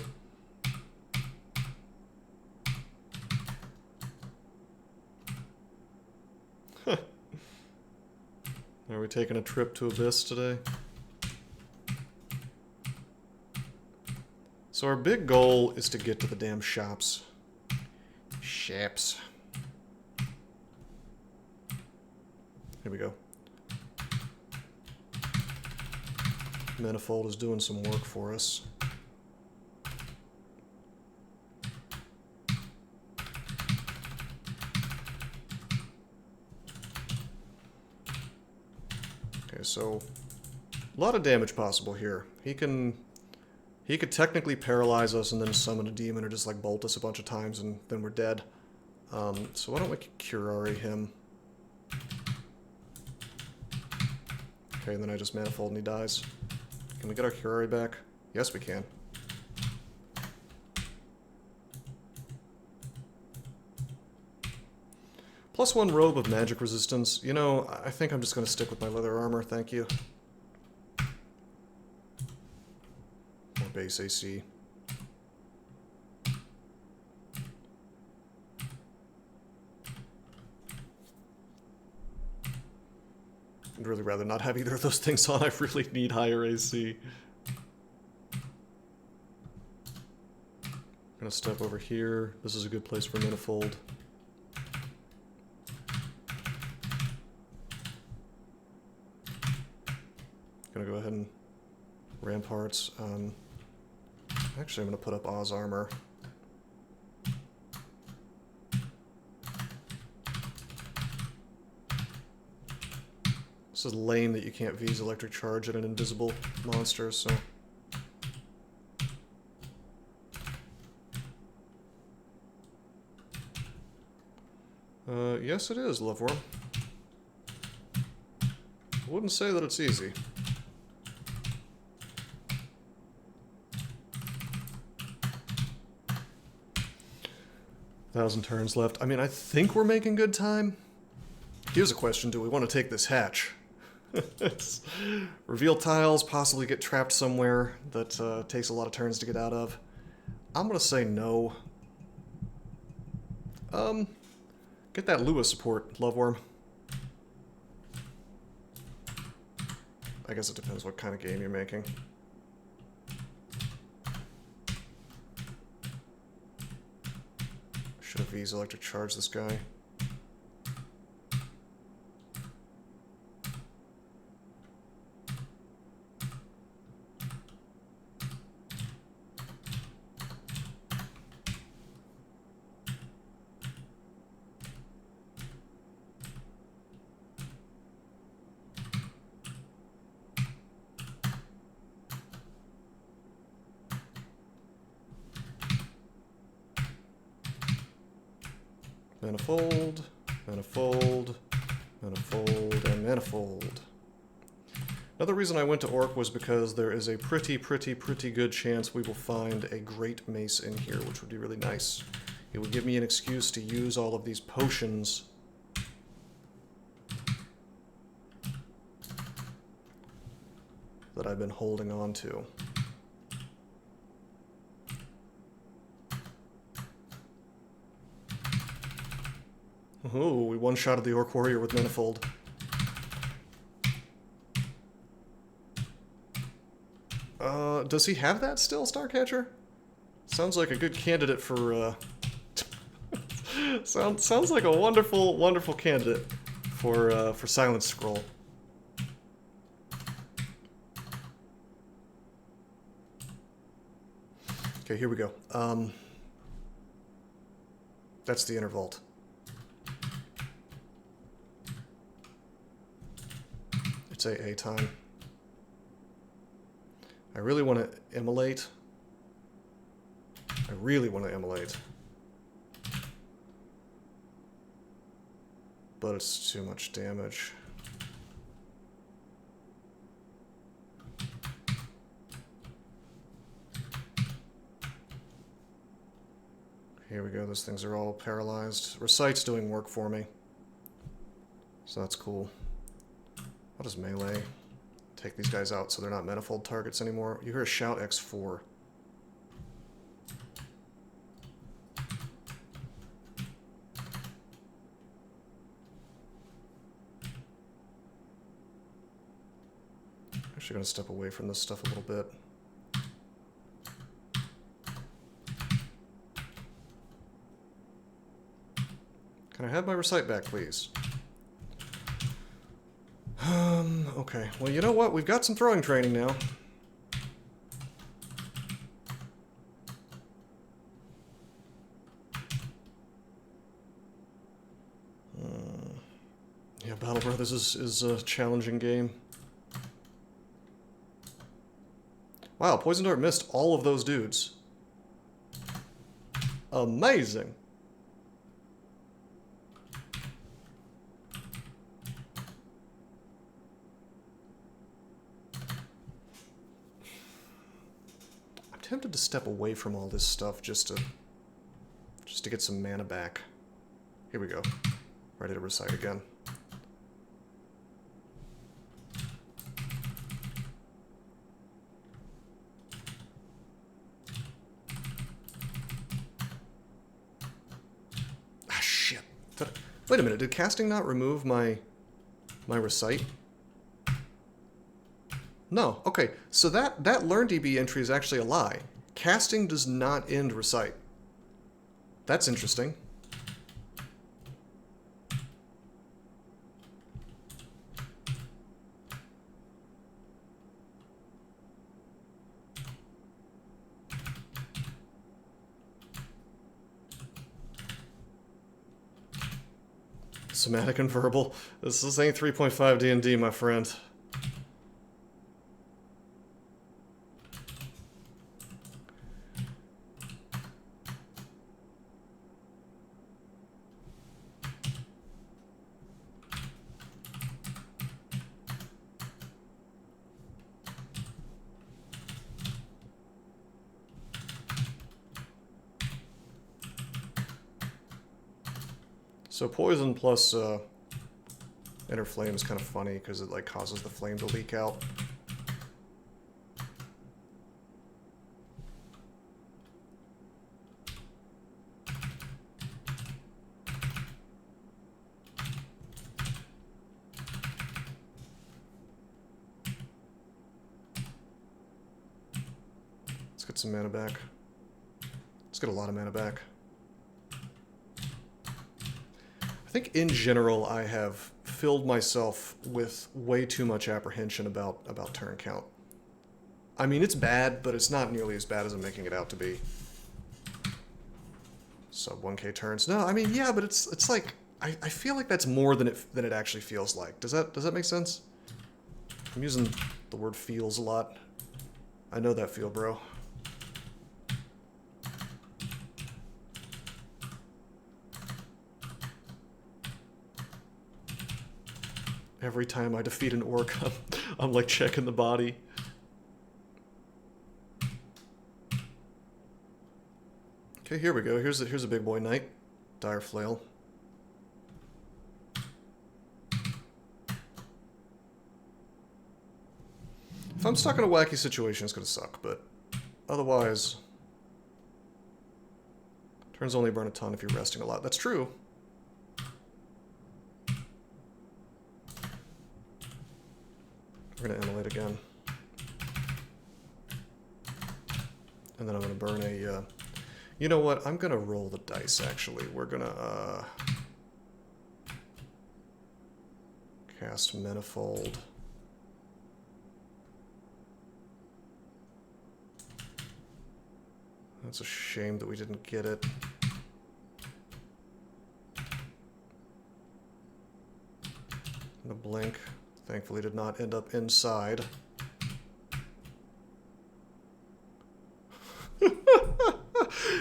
Are we taking a trip to Abyss today? So our big goal is to get to the damn shops. Shops. Here we go. Manifold is doing some work for us. Okay, so a lot of damage possible here. He could technically paralyze us and then summon a demon or just like bolt us a bunch of times and then we're dead. So why don't we Curare him? Okay, and then I just Manifold and he dies. Can we get our Curare back? Yes, we can. +1 robe of magic resistance. You know, I think I'm just going to stick with my leather armor, thank you. Or base AC. I'd really rather not have either of those things on. I really need higher AC. I'm gonna step over here. This is a good place for Manifold. Gonna go ahead and Ramparts. Actually, I'm gonna put up Oz armor. This is lame that you can't V's electric charge at an invisible monster, so... yes it is, Loveworm. I wouldn't say that it's easy. Thousand turns left. I mean, I think we're making good time. Here's a question, do we want to take this hatch? Reveal tiles, possibly get trapped somewhere that takes a lot of turns to get out of. I'm gonna say no. Get that Lua support, Loveworm. I guess it depends what kind of game you're making. Should have V's electric charge this guy. Manifold, manifold, manifold, and manifold. Another reason I went to Orc was because there is a pretty good chance we will find a great mace in here, which would be really nice. It would give me an excuse to use all of these potions that I've been holding on to. Oh, we one-shotted the Orc Warrior with Manifold. Does he have that still, Starcatcher? Sounds like a good candidate for, sounds like a wonderful candidate for Silent Scroll. Okay, here we go. That's the inner vault. It's AA time. I really want to immolate. I really want to immolate. But it's too much damage. Here we go, those things are all paralyzed. Recite's doing work for me. So that's cool. What is melee? Take these guys out so they're not manifold targets anymore. You hear a shout X4. Actually gonna step away from this stuff a little bit. Can I have my recite back, please? Okay. Well, you know what? We've got some throwing training now. Yeah, Battle Brothers is a challenging game. Wow, Poison Dart missed all of those dudes. Amazing. I'm tempted to step away from all this stuff just to get some mana back. Here we go. Ready to recite again. Ah, shit. Wait a minute, did casting not remove my recite? No. Okay, so that LearnDB entry is actually a lie. Casting does not end recite. That's interesting. Somatic and verbal. This ain't 3.5 D&D, my friend. So poison plus inner flame is kind of funny because it like causes the flame to leak out. Let's get some mana back. Let's get a lot of mana back. I think in general I have filled myself with way too much apprehension about turn count. I mean, it's bad, but it's not nearly as bad as I'm making it out to be. Sub 1k turns. No, I mean, yeah, but it's like I feel like that's more than it actually feels like. Does that make sense? I'm using the word feels a lot. I know that feel, bro. Every time I defeat an orc, I'm like checking the body. Okay, here we go. Here's a big boy knight. Dire flail. If I'm stuck in a wacky situation, it's gonna suck, but otherwise... Turns only burn a ton if you're resting a lot. That's true. We're gonna immolate again. And then I'm gonna burn a, you know what? I'm gonna roll the dice, actually. We're gonna, cast Manifold. That's a shame that we didn't get it. The blink, thankfully, did not end up inside.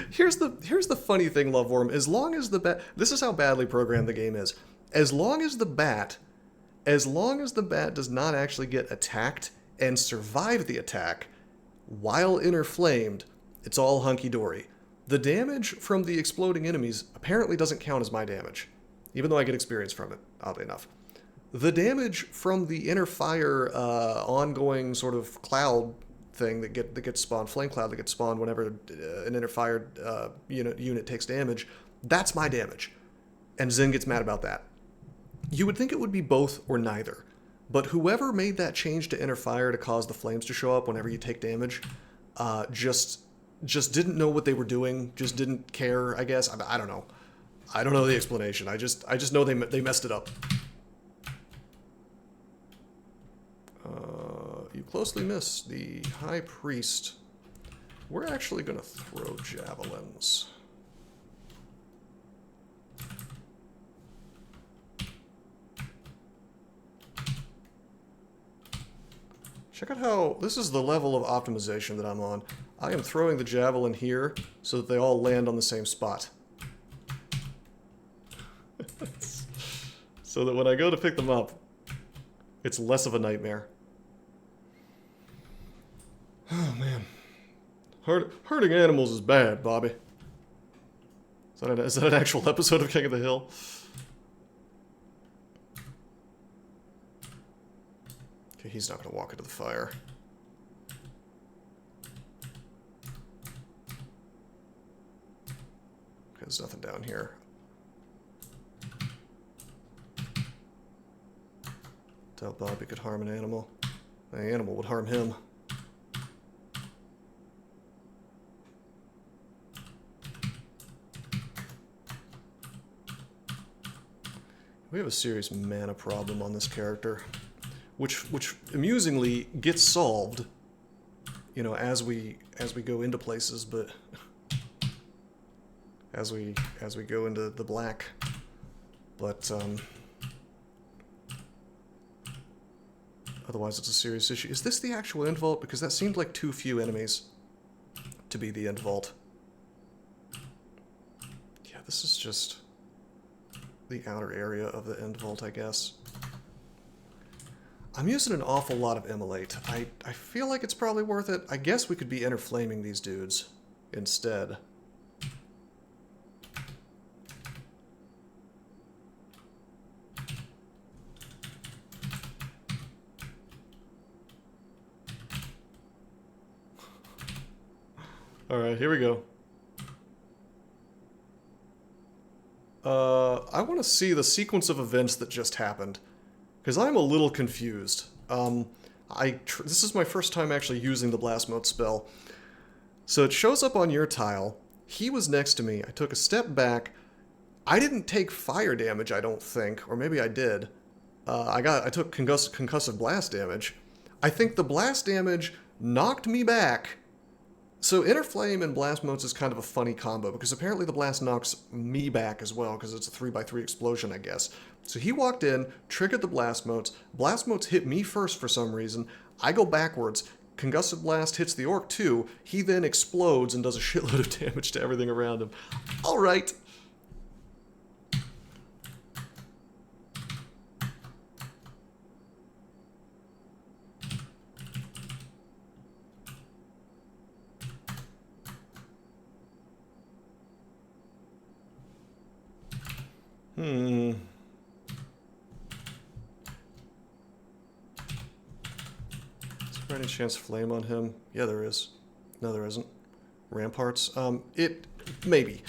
Here's the funny thing, Loveworm. As long as the bat, this is how badly programmed the game is. As long as the bat does not actually get attacked and survive the attack while inner flamed, it's all hunky-dory. The damage from the exploding enemies apparently doesn't count as my damage, even though I get experience from it, oddly enough. The damage from the inner fire ongoing sort of cloud thing that gets spawned, flame cloud that gets spawned whenever an inner fire unit takes damage, that's my damage. And Zin gets mad about that. You would think it would be both or neither, but whoever made that change to inner fire to cause the flames to show up whenever you take damage, just didn't know what they were doing, just didn't care, I guess. I don't know. I don't know the explanation. I just know they messed it up. You closely missed the High Priest. We're actually going to throw javelins. Check out how, this is the level of optimization that I'm on. I am throwing the javelin here so that they all land on the same spot. So that when I go to pick them up, it's less of a nightmare. Oh, man. Hurting animals is bad, Bobby. Is that an actual episode of King of the Hill? Okay, he's not going to walk into the fire. Okay, there's nothing down here. Doubt Bobby could harm an animal. The animal would harm him. We have a serious mana problem on this character, which amusingly gets solved, you know, as we go into places, but as we go into the black, but otherwise it's a serious issue. Is this the actual end vault? Because that seemed like too few enemies to be the end vault. Yeah, this is just the outer area of the end vault, I guess. I'm using an awful lot of immolate. I feel like it's probably worth it. I guess we could be inner flaming these dudes instead. Alright, here we go. I want to see the sequence of events that just happened, because I'm a little confused. This is my first time actually using the Blast Mode spell. So it shows up on your tile. He was next to me. I took a step back. I didn't take fire damage, I don't think, or maybe I did. I took concussive blast damage. I think the blast damage knocked me back. So Inner Flame and Blast Motes is kind of a funny combo, because apparently the blast knocks me back as well, because it's a 3x3 explosion, I guess. So he walked in, triggered the Blast Motes. Blast Motes hit me first for some reason. I go backwards. Concussive Blast hits the Orc too. He then explodes and does a shitload of damage to everything around him. Alright. Hmm. Is there any chance flame on him? Yeah, there is. No, there isn't. Ramparts? Maybe.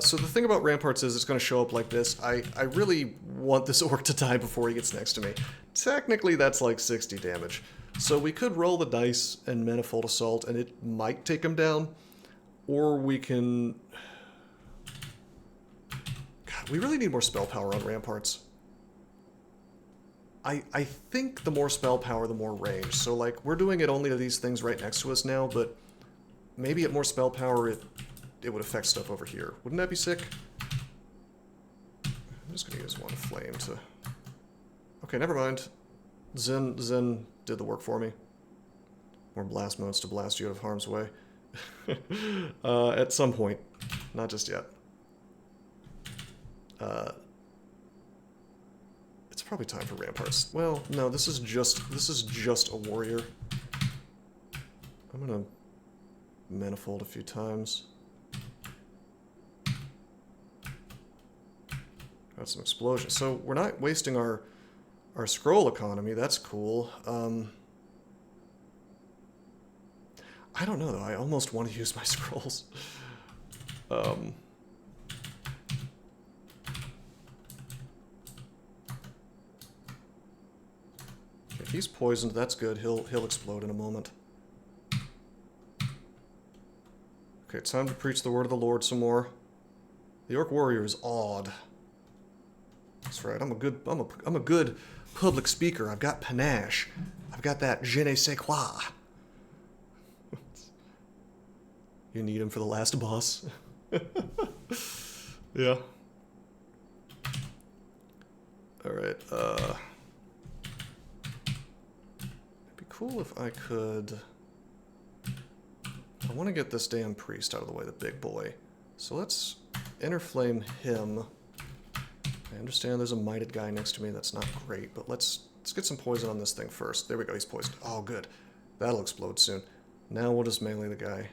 So the thing about Ramparts is it's going to show up like this. I really want this orc to die before he gets next to me. Technically, that's like 60 damage. So we could roll the dice and Manifold Assault, and it might take him down. Or we can... God, we really need more spell power on Ramparts. I think the more spell power, the more range. So, like, we're doing it only to these things right next to us now, but maybe at more spell power, it would affect stuff over here. Wouldn't that be sick? I'm just gonna use one flame to... Okay, never mind. Zin did the work for me. More blast modes to blast you out of harm's way. At some point. Not just yet. It's probably time for Ramparts. Well, no, this is just a warrior. I'm gonna manifold a few times. Got some explosions. So we're not wasting our scroll economy. That's cool. I don't know though. I almost want to use my scrolls. Okay, he's poisoned. That's good. He'll explode in a moment. Okay, it's time to preach the word of the Lord some more. The Orc Warrior is awed. That's right. I'm a good public speaker. I've got panache. I've got that je ne sais quoi. You need him for the last boss. Yeah. Alright, it'd be cool if I could... I want to get this damn priest out of the way, the big boy. So let's interflame him. I understand there's a mited guy next to me, that's not great, but let's get some poison on this thing first. There we go, he's poisoned. Oh, good. That'll explode soon. Now we'll just melee the guy.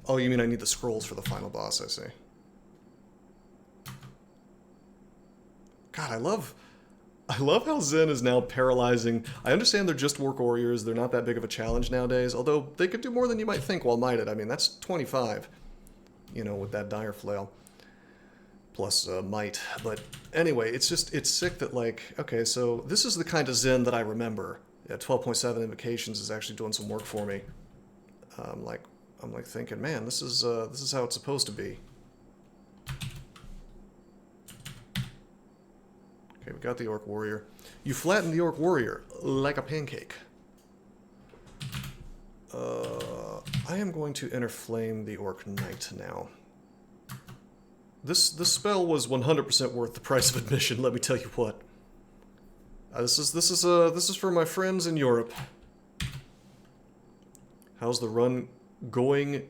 Oh, you mean I need the scrolls for the final boss, I see. God, I love how Zin is now paralyzing. I understand they're just Orc Warriors, they're not that big of a challenge nowadays, although they could do more than you might think while mited. I mean, that's 25, you know, with that dire flail. Plus might. But anyway, it's sick that, like, okay, so this is the kind of Zin that I remember. Yeah, 12.7 invocations is actually doing some work for me. I'm like thinking, man, this is how it's supposed to be. Okay, we got the Orc Warrior. You flatten the Orc Warrior like a pancake. I am going to interflame the Orc Knight now. This spell was 100% worth the price of admission. Let me tell you what. This is for my friends in Europe. How's the run going?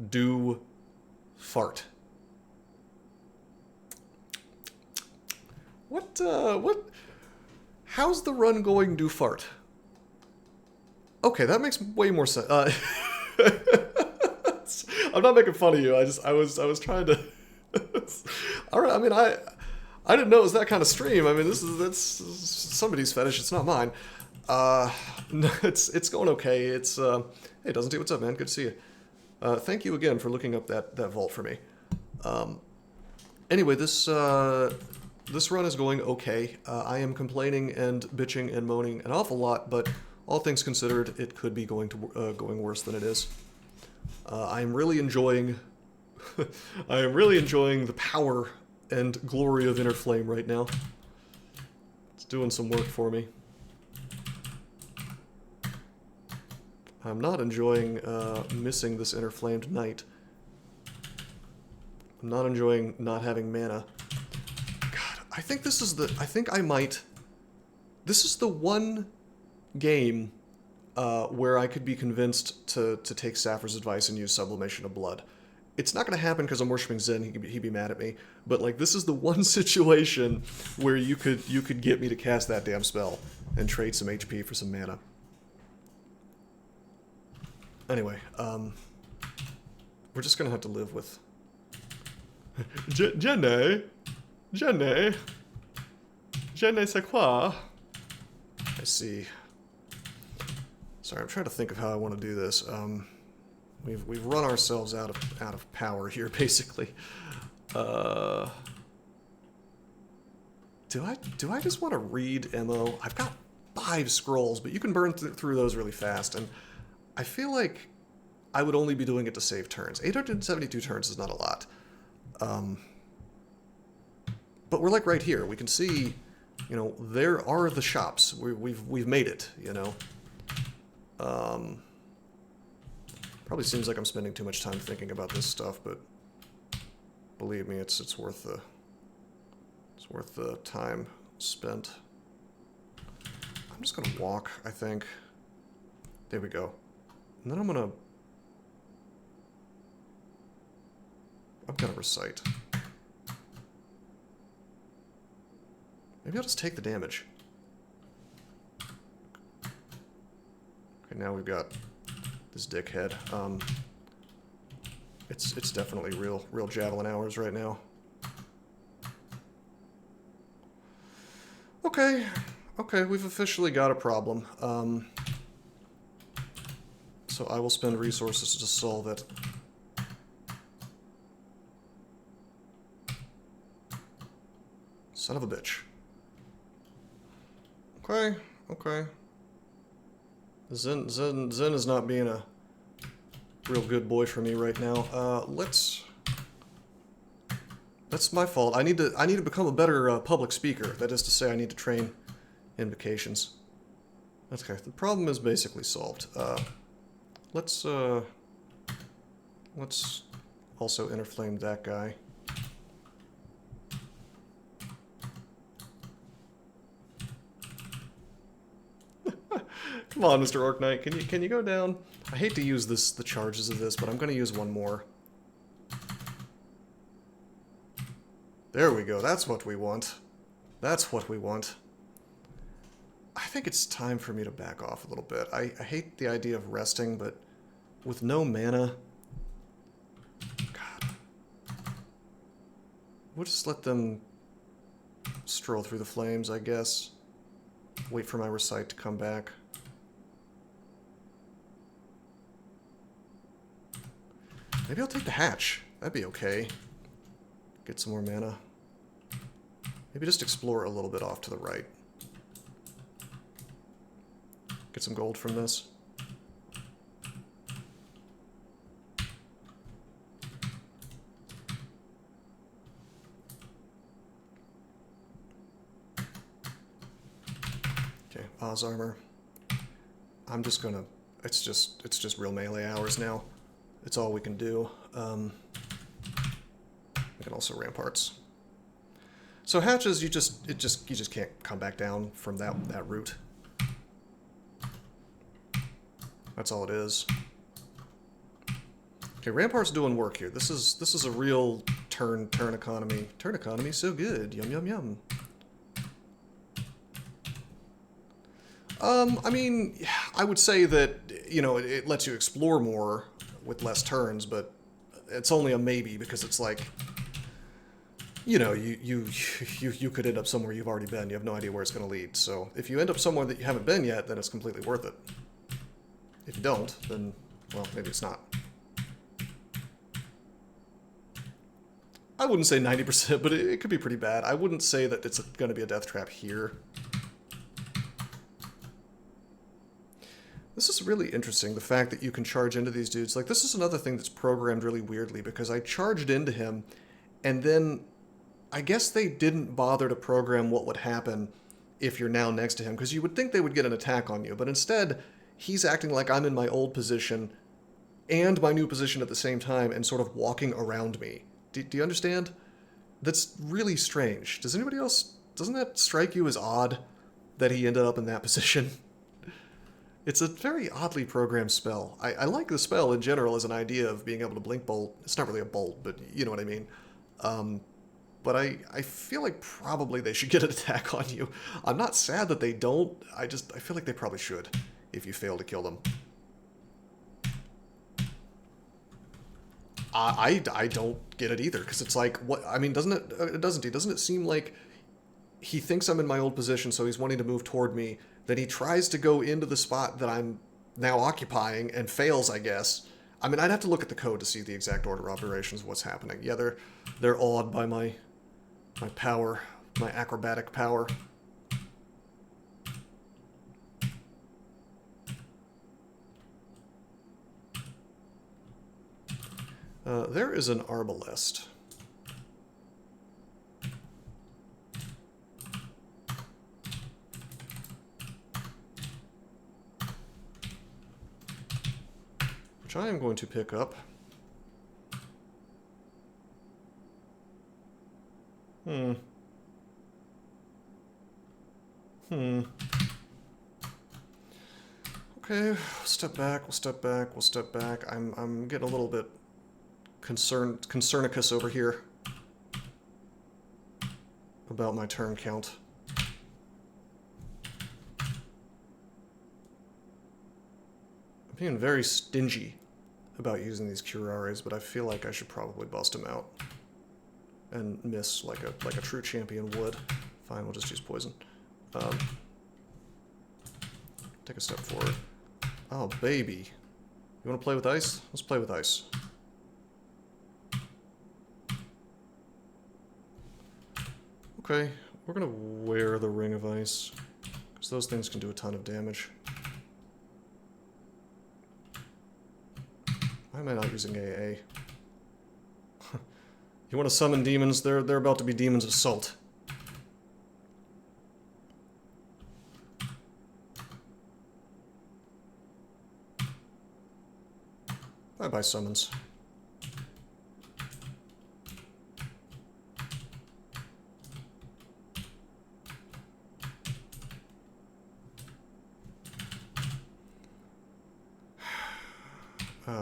Do fart. What? How's the run going? Do fart. Okay, that makes way more sense. I'm not making fun of you. I was trying to. All right. I mean, I didn't know it was that kind of stream. I mean, that's somebody's fetish. It's not mine. No, it's going okay. It's hey, Doesn't T, what's up, man? Good to see you. Thank you again for looking up that vault for me. Anyway, this run is going okay. I am complaining and bitching and moaning an awful lot, but all things considered, it could be going worse than it is. I am really enjoying the power and glory of Inner Flame right now. It's doing some work for me. I'm not enjoying missing this Inner Flamed Knight. I'm not enjoying not having mana. God, I think this is this is the one game where I could be convinced to take Sapphire's advice and use Sublimation of Blood. It's not going to happen because I'm worshipping Zin. He'd be mad at me. But like, this is the one situation where you could get me to cast that damn spell and trade some HP for some mana. Anyway, we're just gonna have to live with Jenny. Je ne sais quoi. I see. Sorry, I'm trying to think of how I want to do this. We've run ourselves out of power here, basically. Do I just want to read MO? I've got 5 scrolls, but you can burn through those really fast, and I feel like I would only be doing it to save turns. 872 turns is not a lot. But we're like right here. We can see, you know, there are the shops. We've made it, you know. Probably seems like I'm spending too much time thinking about this stuff, but believe me, it's worth the time spent. I'm just gonna walk, I think. There we go. And then I'm gonna recite. Maybe I'll just take the damage. Okay, now we've got this dickhead. It's definitely real javelin hours right now. Okay, we've officially got a problem. So I will spend resources to solve it. Son of a bitch. Okay. Zin is not being a real good boy for me right now. That's my fault. I need to become a better public speaker. That is to say, I need to train invocations. Okay, the problem is basically solved. Let's also interflame that guy. Come on, Mr. Orc Knight, can you go down? I hate to use the charges of this, but I'm gonna use one more. There we go, that's what we want. That's what we want. I think it's time for me to back off a little bit. I hate the idea of resting, but with no mana... God. We'll just let them stroll through the flames, I guess. Wait for my recite to come back. Maybe I'll take the hatch. That'd be okay. Get some more mana. Maybe just explore a little bit off to the right. Get some gold from this. Okay, Oz armor. I'm just gonna... It's just real melee hours now. It's all we can do. We can also ramparts. So hatches, you just can't come back down from that route. That's all it is. Okay, ramparts doing work here. This is a real turn economy. Turn economy, so good. Yum yum yum. I mean, I would say that, you know, it lets you explore more with less turns, but it's only a maybe because it's like, you know, you could end up somewhere you've already been. You have no idea where it's going to lead. So if you end up somewhere that you haven't been yet, then it's completely worth it. If you don't, then, well, maybe it's not. I wouldn't say 90%, but it could be pretty bad. I wouldn't say that it's going to be a death trap here. This is really interesting, the fact that you can charge into these dudes. Like, this is another thing that's programmed really weirdly, because I charged into him, and then I guess they didn't bother to program what would happen if you're now next to him, because you would think they would get an attack on you, but instead, he's acting like I'm in my old position and my new position at the same time and sort of walking around me. Do you understand? That's really strange. Does anybody else... Doesn't that strike you as odd that he ended up in that position? It's a very oddly programmed spell. I like the spell in general as an idea of being able to blink bolt. It's not really a bolt, but you know what I mean. But I feel like probably they should get an attack on you. I'm not sad that they don't. I feel like they probably should if you fail to kill them. I don't get it either, because it's like, what, I mean, doesn't it seem like he thinks I'm in my old position, so he's wanting to move toward me, then he tries to go into the spot that I'm now occupying and fails, I guess. I mean, I'd have to look at the code to see the exact order of operations of what's happening. Yeah, they're awed by my power, my acrobatic power. There is an arbalest. Which I am going to pick up. Okay, we'll step back, we'll step back, we'll step back. I'm getting a little bit concernicus over here about my turn count. I'm being very stingy about using these curares, but I feel like I should probably bust them out and miss like a true champion would. Fine, we'll just use poison. Take a step forward. Oh, baby. You want to play with ice? Let's play with ice. Okay, we're going to wear the Ring of Ice, because those things can do a ton of damage. Why am I not using AA? You want to summon demons? They're about to be demons of salt. Bye-bye, summons.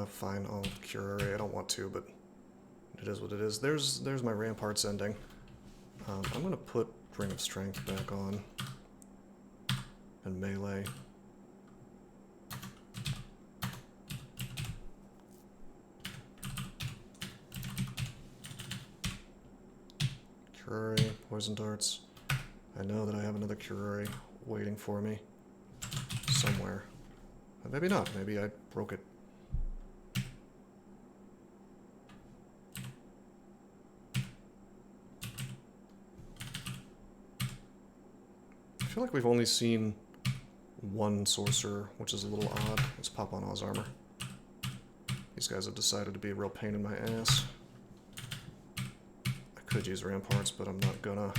Fine, I'll curare. I don't want to, but it is what it is. There's my ramparts ending. I'm gonna put Ring of Strength back on. And melee. Curare, poison darts. I know that I have another curare waiting for me. Somewhere. Maybe not. Maybe I broke it. I feel like we've only seen one sorcerer, which is a little odd. Let's pop on Oz armor. These guys have decided to be a real pain in my ass. I could use ramparts, but I'm not gonna.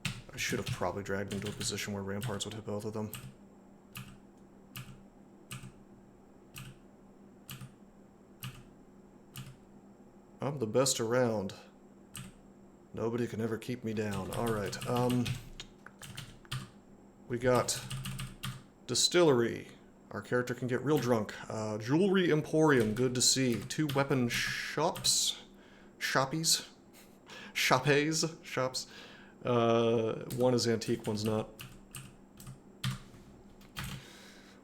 I should have probably dragged them to a position where ramparts would hit both of them. I'm the best around. Nobody can ever keep me down. Alright, we got Distillery. Our character can get real drunk. Jewelry Emporium, good to see. 2 weapon shops? Shoppies? Shops. One is antique, one's not.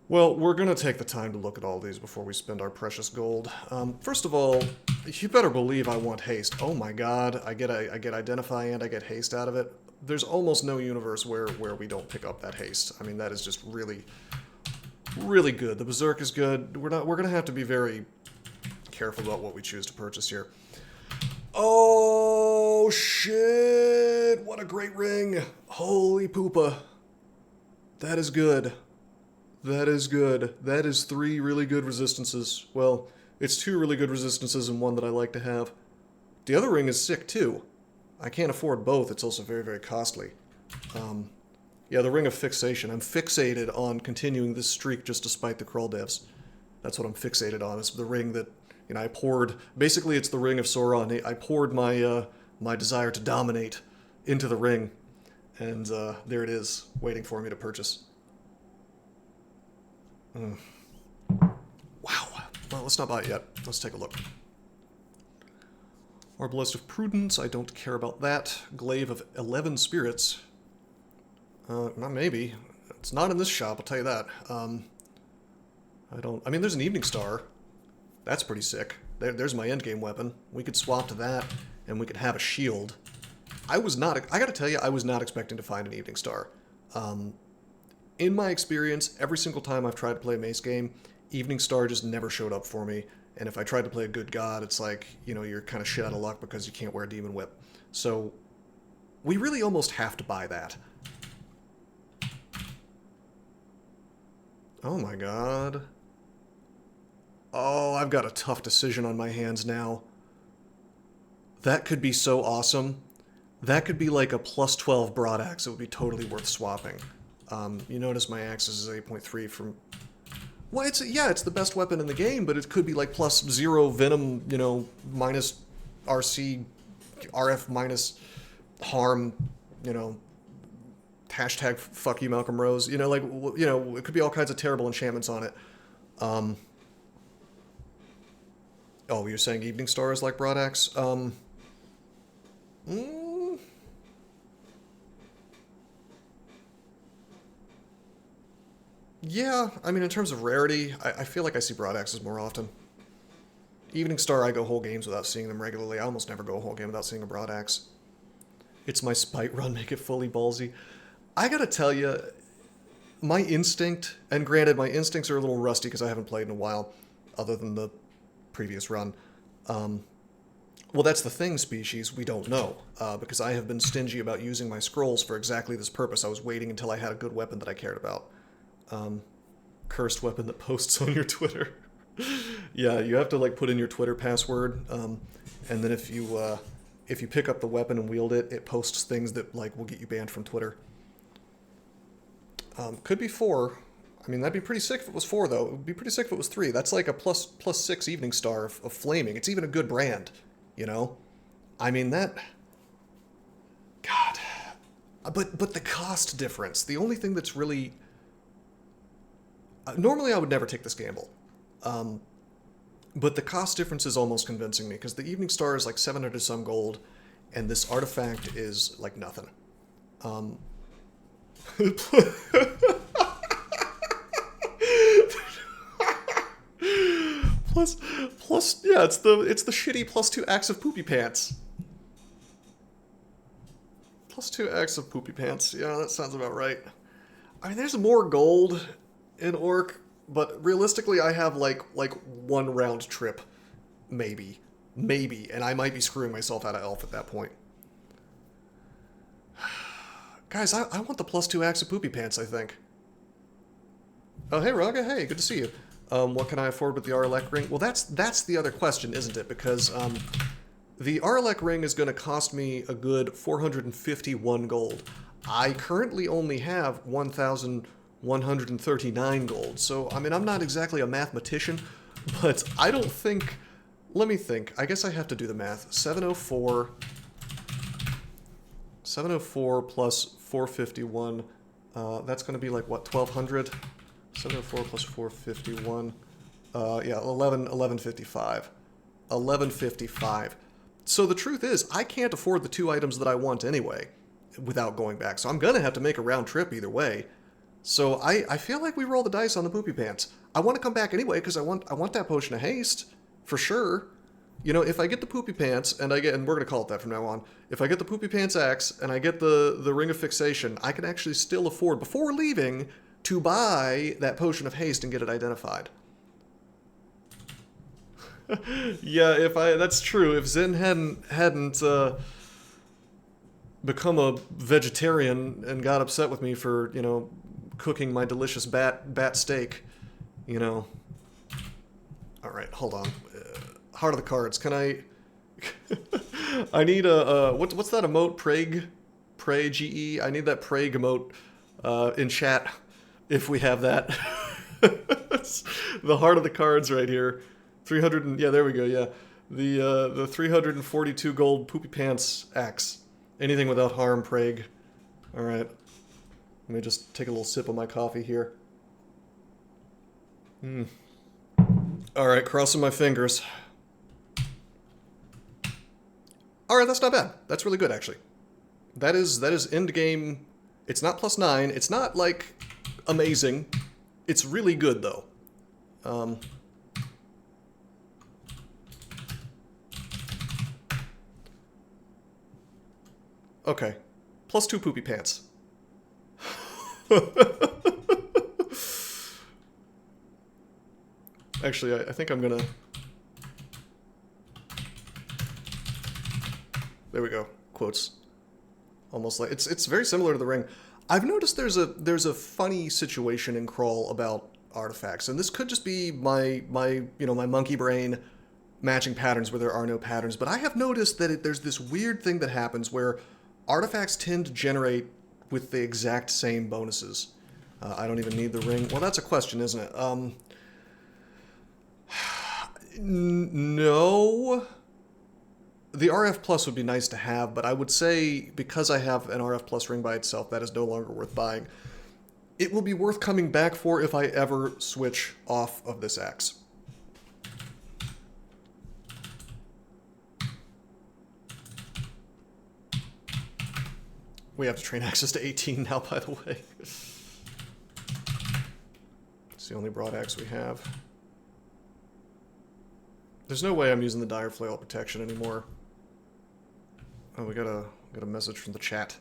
Well, we're gonna take the time to look at all these before we spend our precious gold. First of all, you better believe I want haste. Oh my god, I get identify and I get haste out of it. There's almost no universe where we don't pick up that haste. I mean, that is just really, really good. The Berserk is good. We're gonna have to be very careful about what we choose to purchase here. Oh shit! What a great ring! Holy poopa. That is good. That is good. That is 3 really good resistances. Well, it's 2 really good resistances and 1 that I like to have. The other ring is sick too. I can't afford both. It's also very, very costly. Yeah, the Ring of Fixation. I'm fixated on continuing this streak just despite the Krull devs. That's what I'm fixated on. It's the ring that, you know, I poured. Basically, it's the Ring of Sauron. I poured my my desire to dominate into the ring, and there it is, waiting for me to purchase. Wow. Well, let's not buy it yet. Let's take a look. Arbalest of Prudence, I don't care about that. Glaive of 11 Spirits. Not maybe. It's not in this shop, I'll tell you that. I mean, there's an Evening Star. That's pretty sick. There's my endgame weapon. We could swap to that, and we could have a shield. I gotta tell you, I was not expecting to find an Evening Star. In my experience, every single time I've tried to play a Mace game, Evening Star just never showed up for me. And if I tried to play a good god, it's like, you know, you're kind of shit out of luck because you can't wear a Demon Whip. So, we really almost have to buy that. Oh my god. Oh, I've got a tough decision on my hands now. That could be so awesome. That could be like a plus 12 broadaxe. It would be totally worth swapping. You notice my axe is 8.3 from... Well, it's the best weapon in the game, but it could be like plus 0 venom, you know, minus RC, RF minus harm, you know, hashtag fuck you Malcolm Rose, you know, like, you know, it could be all kinds of terrible enchantments on it. Oh, you're saying Evening Star is like broadaxe? Yeah, I mean, in terms of rarity, I feel like I see broadaxes more often. Evening Star, I go whole games without seeing them regularly. I almost never go a whole game without seeing a broadaxe. It's my spite run, make it fully ballsy. I gotta tell you, my instinct, and granted, my instincts are a little rusty because I haven't played in a while, other than the previous run. Well, that's the thing, species, we don't know, because I have been stingy about using my scrolls for exactly this purpose. I was waiting until I had a good weapon that I cared about. Cursed weapon that posts on your Twitter. Yeah, you have to like put in your Twitter password, and then if you pick up the weapon and wield it, it posts things that like will get you banned from Twitter. Could be 4. I mean, that'd be pretty sick if it was 4, though. It would be pretty sick if it was 3. That's like a plus 6 Evening Star of flaming. It's even a good brand, you know? I mean, that... God. But the cost difference. The only thing that's really... Normally, I would never take this gamble. But the cost difference is almost convincing me, because the Evening Star is like 700 some gold, and this artifact is like nothing. Plus, yeah, it's the shitty plus 2 acts of poopy pants. Plus 2 acts of poopy pants. Yeah, that sounds about right. I mean, there's more gold in Orc, but realistically, I have like 1 round trip, maybe, and I might be screwing myself out of elf at that point. Guys, I want the plus 2 acts of poopy pants, I think. Oh, hey, Raga, hey, good to see you. What can I afford with the Arlek ring? Well, that's the other question, isn't it? Because, the Arlek ring is going to cost me a good 451 gold. I currently only have 1,139 gold, so, I mean, I'm not exactly a mathematician, but I don't think... Let me think. I guess I have to do the math. 704 plus 451, that's going to be like, what, 1,200? 704 plus 451, yeah, 1155. 1155. So the truth is, I can't afford the 2 items that I want anyway, without going back, so I'm going to have to make a round trip either way. So I feel like we roll the dice on the poopy pants. I want to come back anyway, because I want that potion of haste, for sure. You know, if I get the poopy pants, and we're going to call it that from now on, if I get the poopy pants axe, and I get the ring of fixation, I can actually still afford, before leaving, to buy that potion of haste and get it identified. Yeah, that's true. If Zin hadn't become a vegetarian and got upset with me for, you know, cooking my delicious bat steak, you know. All right, hold on. Heart of the cards. Can I? I need a what's that emote? Pray GE. I need that Prague emote in chat if we have that. The heart of the cards right here. 300 yeah, there we go. Yeah, the 342 gold poopy pants axe. Anything without harm, Prague. All right. Let me just take a little sip of my coffee here. All right, crossing my fingers. All right, that's not bad. That's really good, actually. That is endgame. It's not +9. It's not like amazing. It's really good though. Okay. Plus 2 poopy pants. Actually, I think I'm gonna... There we go. Quotes. Almost like... It's very similar to the ring. I've noticed there's a funny situation in Crawl about artifacts, and this could just be my monkey brain matching patterns where there are no patterns, but I have noticed that there's this weird thing that happens where artifacts tend to generate with the exact same bonuses. I don't even need the ring. Well, that's a question, isn't it? No. The RF Plus would be nice to have, but I would say because I have an RF Plus ring by itself, that is no longer worth buying. It will be worth coming back for if I ever switch off of this axe. We have to train axes to 18 now, by the way. It's the only broadaxe we have. There's no way I'm using the dire flail protection anymore. Oh, we got a message from the chat.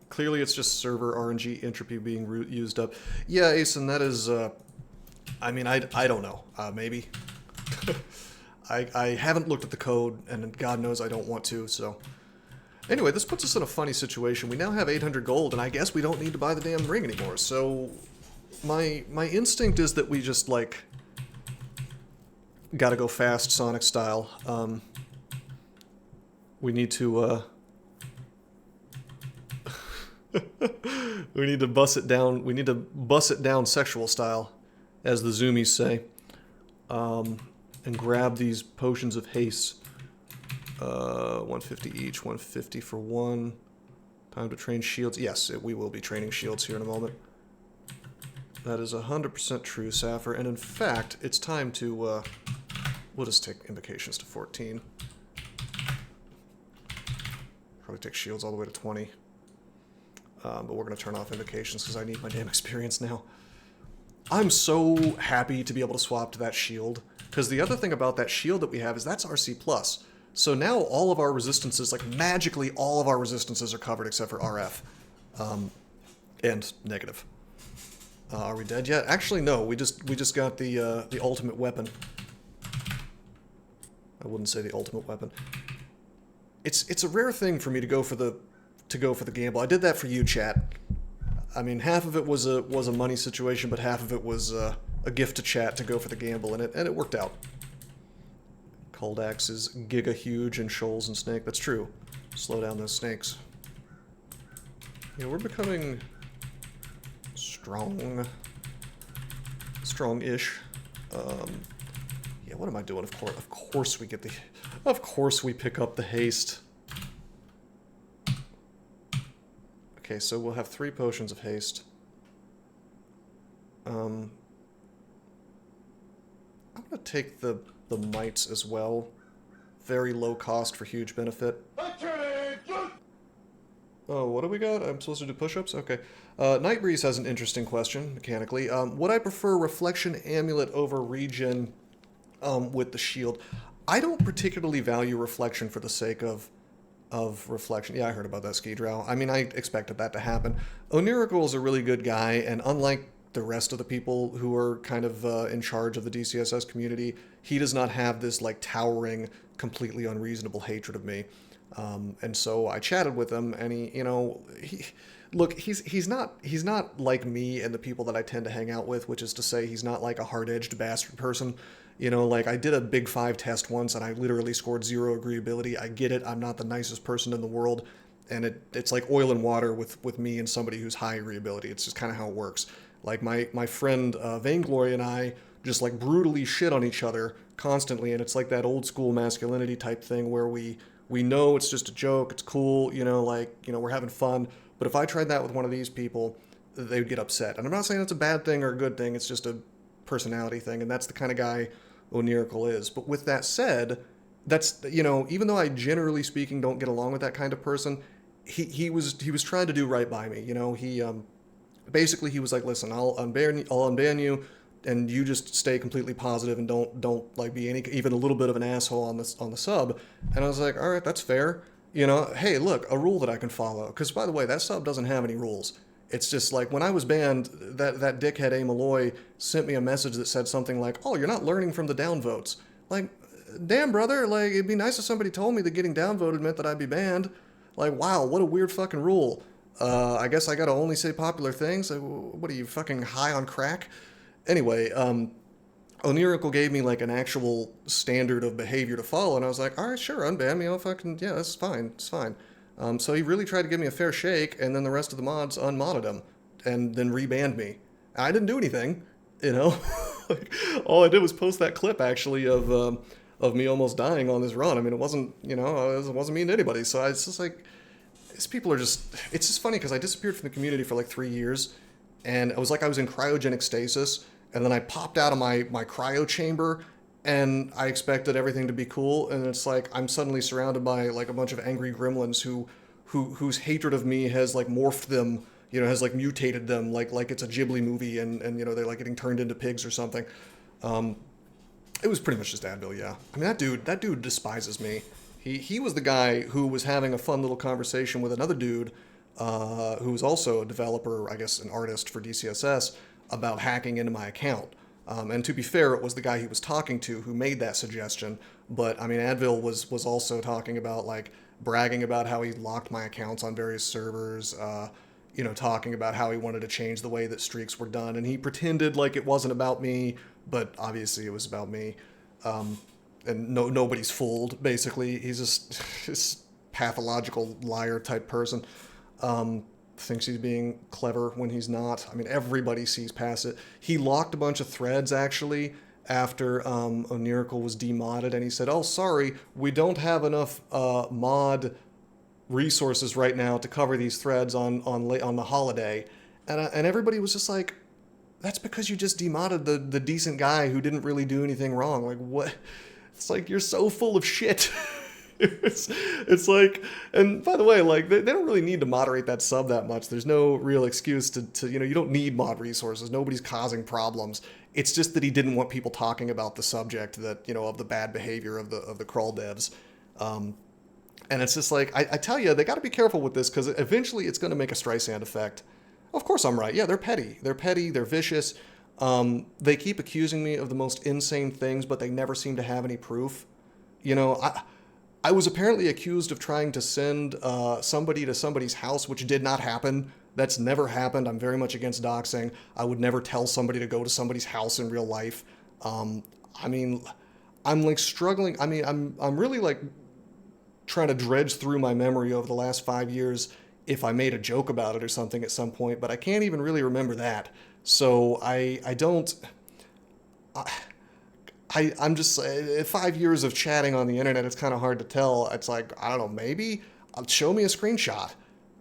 Clearly it's just server RNG entropy being used up. Yeah, Asen, that is, I mean, I don't know. Maybe. I haven't looked at the code, and God knows I don't want to, so... Anyway, this puts us in a funny situation. We now have 800 gold, and I guess we don't need to buy the damn ring anymore, so... My instinct is that we just, like... Gotta go fast, Sonic style. We need to, we need to bust it down. We need to bust it down sexual style, as the zoomies say. And grab these potions of haste. 150 each, 150 for one. Time to train shields. Yes, we will be training shields here in a moment. That is 100% true, Sapphire. And in fact, it's time to, we'll just take invocations to 14. Probably take shields all the way to 20. But we're going to turn off invocations because I need my damn experience now. I'm so happy to be able to swap to that shield. Because the other thing about that shield that we have is that's RC+. So now all of our resistances, like magically all of our resistances are covered except for RF. And negative. Are we dead yet? Actually, no. We just got the ultimate weapon. I wouldn't say the ultimate weapon. It's a rare thing for me to go for the gamble. I did that for you, chat. I mean, half of it was a money situation, but half of it was a gift to chat to go for the gamble, and it worked out. Cold Axe is giga huge in shoals and snake. That's true. Slow down those snakes. Yeah, we're becoming strong-ish. Yeah, what am I doing? Of course we get the... Of course we pick up the haste. Okay, so we'll have 3 potions of haste. I'm gonna take the mites as well. Very low cost for huge benefit. Oh, what do we got? I'm supposed to do push-ups? Okay. Nightbreeze has an interesting question, mechanically. Would I prefer Reflection Amulet over Regen with the shield? I don't particularly value Reflection for the sake of Reflection. Yeah, I heard about that, Ski Drow. I mean, I expected that to happen. Onirical is a really good guy, and unlike the rest of the people who are kind of in charge of the DCSS community, he does not have this, like, towering, completely unreasonable hatred of me. And so I chatted with him, and he's not like me and the people that I tend to hang out with, which is to say he's not like a hard-edged bastard person. You know, like, I did a Big 5 test once, and I literally scored 0 agreeability. I get it. I'm not the nicest person in the world, and it's like oil and water with me and somebody who's high agreeability. It's just kind of how it works. Like, my friend Vainglory and I just, like, brutally shit on each other constantly, and it's like that old-school masculinity type thing where we know it's just a joke, it's cool, we're having fun. But if I tried that with one of these people, they would get upset. And I'm not saying it's a bad thing or a good thing, it's just a personality thing, and that's the kind of guy Onirical is. But with that said, that's, even though I generally speaking don't get along with that kind of person, he was trying to do right by me. He basically he was like, listen, I'll unban you, and you just stay completely positive and don't like be even a little bit of an asshole on the sub. And I was like, all right, that's fair. You know, hey, look, a rule that I can follow. Because, by the way, that sub doesn't have any rules. It's just like when I was banned, that dickhead A. Malloy sent me a message that said something like, oh, you're not learning from the downvotes. Like, damn, brother, like, it'd be nice if somebody told me that getting downvoted meant that I'd be banned. Like, wow, what a weird fucking rule. I guess I gotta only say popular things? What are you, fucking high on crack? Anyway, Onirical gave me like an actual standard of behavior to follow, and I was like, all right, sure, unban me, I'll fucking, yeah, that's fine, it's fine. So he really tried to give me a fair shake, and then the rest of the mods unmodded him, and then rebanned me. I didn't do anything, you know? Like, all I did was post that clip, actually, of me almost dying on this run. I mean, it wasn't, you know, it wasn't mean to anybody, so it's just like, these people are just, it's just funny, because I disappeared from the community for like 3 years, and it was like I was in cryogenic stasis, and then I popped out of my cryo chamber, and I expected everything to be cool, and it's like I'm suddenly surrounded by like a bunch of angry gremlins whose hatred of me has like morphed them, you know, has like mutated them like it's a Ghibli movie, and you know, they're like getting turned into pigs or something. It was pretty much just Advil, yeah. I mean, that dude despises me. He was the guy who was having a fun little conversation with another dude, who was also a developer, I guess an artist for DCSS, about hacking into my account. And to be fair, it was the guy he was talking to who made that suggestion. But I mean, Advil was also talking about like bragging about how he locked my accounts on various servers. You know, talking about how he wanted to change the way that streaks were done, and he pretended like it wasn't about me, but obviously it was about me. And nobody's fooled. Basically, he's just this pathological liar type person. Thinks he's being clever when he's not. I mean, everybody sees past it. He locked a bunch of threads, actually, after Onirical was demodded, and he said, oh, sorry, we don't have enough mod resources right now to cover these threads on the holiday. And everybody was just like, that's because you just demodded the decent guy who didn't really do anything wrong. Like, what? It's like, you're so full of shit. It's like, and by the way, like they don't really need to moderate that sub that much. There's no real excuse to you know, you don't need mod resources. Nobody's causing problems. It's just that he didn't want people talking about the subject that, you know, of the bad behavior of the crawl devs. And it's just like, I tell you, they got to be careful with this, because eventually it's going to make a Streisand effect. Of course I'm right. Yeah, they're petty. They're vicious. They keep accusing me of the most insane things, but they never seem to have any proof. You know, I was apparently accused of trying to send somebody to somebody's house, which did not happen. That's never happened. I'm very much against doxing. I would never tell somebody to go to somebody's house in real life. I mean, I'm like struggling. I mean, I'm really like trying to dredge through my memory over the last 5 years if I made a joke about it or something at some point, but I can't even really remember that. So I don't. I'm just 5 years of chatting on the internet. It's kind of hard to tell. It's like, I don't know, maybe show me a screenshot,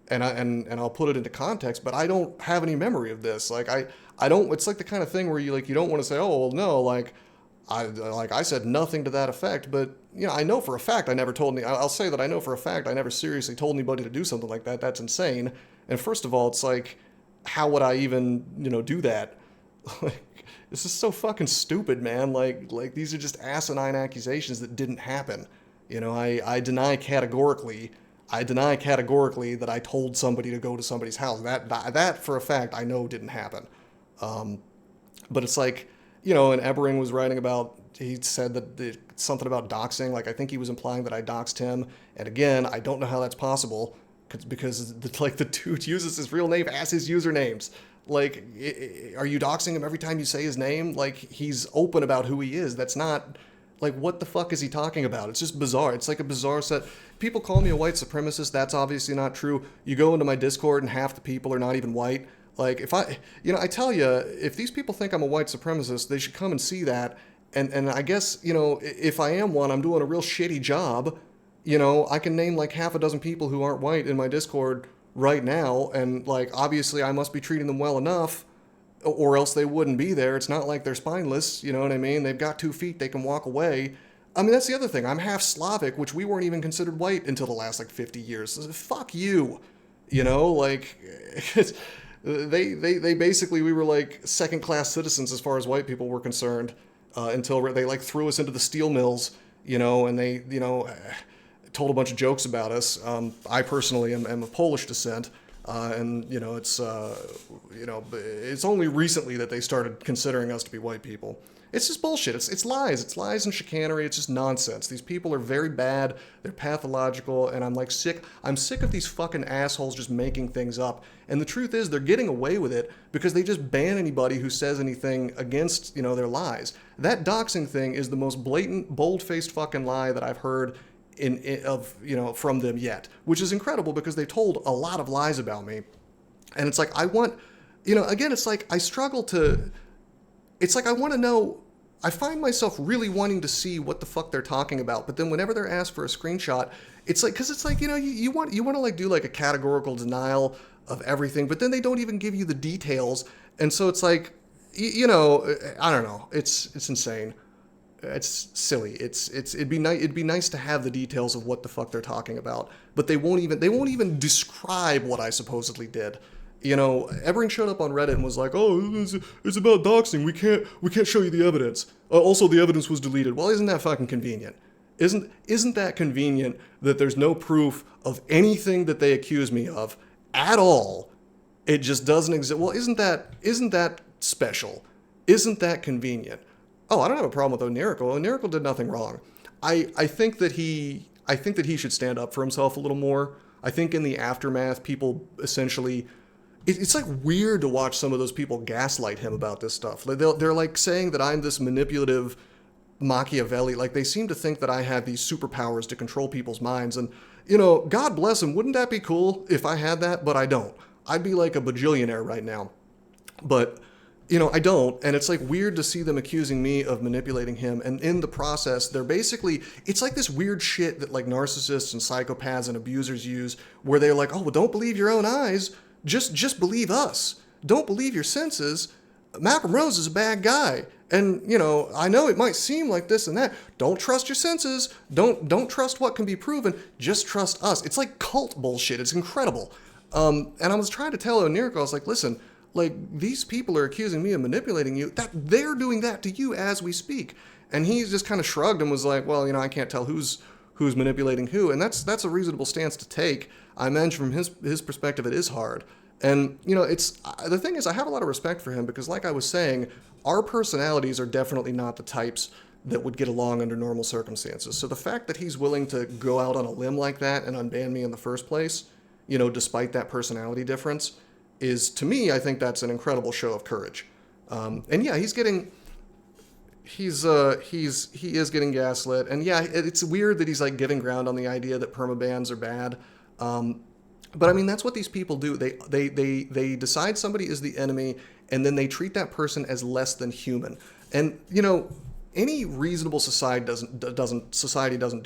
and I'll put it into context. But I don't have any memory of this. Like I don't. It's like the kind of thing where you don't want to say, oh well, no, like I said nothing to that effect. But you know, I know for a fact I never told any. I'll say that I know for a fact I never seriously told anybody to do something like that. That's insane. And first of all, it's like, how would I even do that? Like, this is so fucking stupid, man. Like these are just asinine accusations that didn't happen. You know, I deny categorically that I told somebody to go to somebody's house. That for a fact I know didn't happen. But it's like, and Ebering was writing about, he said that something about doxing. Like, I think he was implying that I doxed him. And again, I don't know how that's possible, because the dude uses his real name as his usernames. Like, are you doxing him every time you say his name? Like, he's open about who he is. That's not, like, what the fuck is he talking about? It's just bizarre. It's like a bizarre set. People call me a white supremacist. That's obviously not true. You go into my Discord and half the people are not even white. Like, if I tell you, if these people think I'm a white supremacist, they should come and see that. And I guess, if I am one, I'm doing a real shitty job. I can name like half a dozen people who aren't white in my Discord right now, and like, obviously I must be treating them well enough, or else they wouldn't be there. It's not like they're spineless, you know what I mean? They've got 2 feet, they can walk away. I mean, that's the other thing. I'm half Slavic, which we weren't even considered white until the last like 50 years. Fuck you. Like, they basically, we were like second-class citizens as far as white people were concerned, until they like threw us into the steel mills, and they, told a bunch of jokes about us. I personally am of Polish descent, and you know it's only recently that they started considering us to be white people. It's just bullshit. It's lies. It's lies and chicanery. It's just nonsense. These people are very bad. They're pathological, and I'm like sick. I'm sick of these fucking assholes just making things up. And the truth is, they're getting away with it because they just ban anybody who says anything against, you know, their lies. That doxing thing is the most blatant, bold-faced fucking lie that I've heard from them yet, which is incredible because they told a lot of lies about me. And it's like I want, again, it's like I struggle to. It's like I want to know, I find myself really wanting to see what the fuck they're talking about, but then whenever they're asked for a screenshot, it's like, because it's like, you want to like do like a categorical denial of everything, but then they don't even give you the details, and so it's like, I don't know, it's insane. It's silly. It'd be nice to have the details of what the fuck they're talking about, but they won't even describe what I supposedly did. Evering showed up on Reddit and was like, "Oh, it's about doxing. We can't show you the evidence. Also, the evidence was deleted." Well, isn't that fucking convenient? Isn't that convenient that there's no proof of anything that they accuse me of at all? It just doesn't exist. Well, isn't that special? Isn't that convenient? Oh, I don't have a problem with Onirical. Onirical did nothing wrong. I think that he should stand up for himself a little more. I think in the aftermath, people essentially. It's like weird to watch some of those people gaslight him about this stuff. They're like saying that I'm this manipulative Machiavelli. Like they seem to think that I have these superpowers to control people's minds. And, God bless him. Wouldn't that be cool if I had that? But I don't. I'd be like a bajillionaire right now. But, I don't. And it's like weird to see them accusing me of manipulating him. And in the process, they're basically, it's like this weird shit that like narcissists and psychopaths and abusers use where they're like, oh, well, don't believe your own eyes. Just believe us. Don't believe your senses. Malcolm Rose is a bad guy. And, I know it might seem like this and that. Don't trust your senses. Don't trust what can be proven. Just trust us. It's like cult bullshit. It's incredible. And I was trying to tell Onirico, I was like, listen, like these people are accusing me of manipulating you. That they're doing that to you as we speak. And he just kind of shrugged and was like, well, I can't tell who's manipulating who. And that's a reasonable stance to take. I imagine from his perspective, it is hard. And, it's the thing is, I have a lot of respect for him because, like I was saying, our personalities are definitely not the types that would get along under normal circumstances. So the fact that he's willing to go out on a limb like that and unban me in the first place, despite that personality difference, is, to me, I think that's an incredible show of courage. And yeah, he is getting gaslit. And yeah, it's weird that he's like giving ground on the idea that permabans are bad. But I mean, that's what these people do. They decide somebody is the enemy, and then they treat that person as less than human. And any reasonable society doesn't do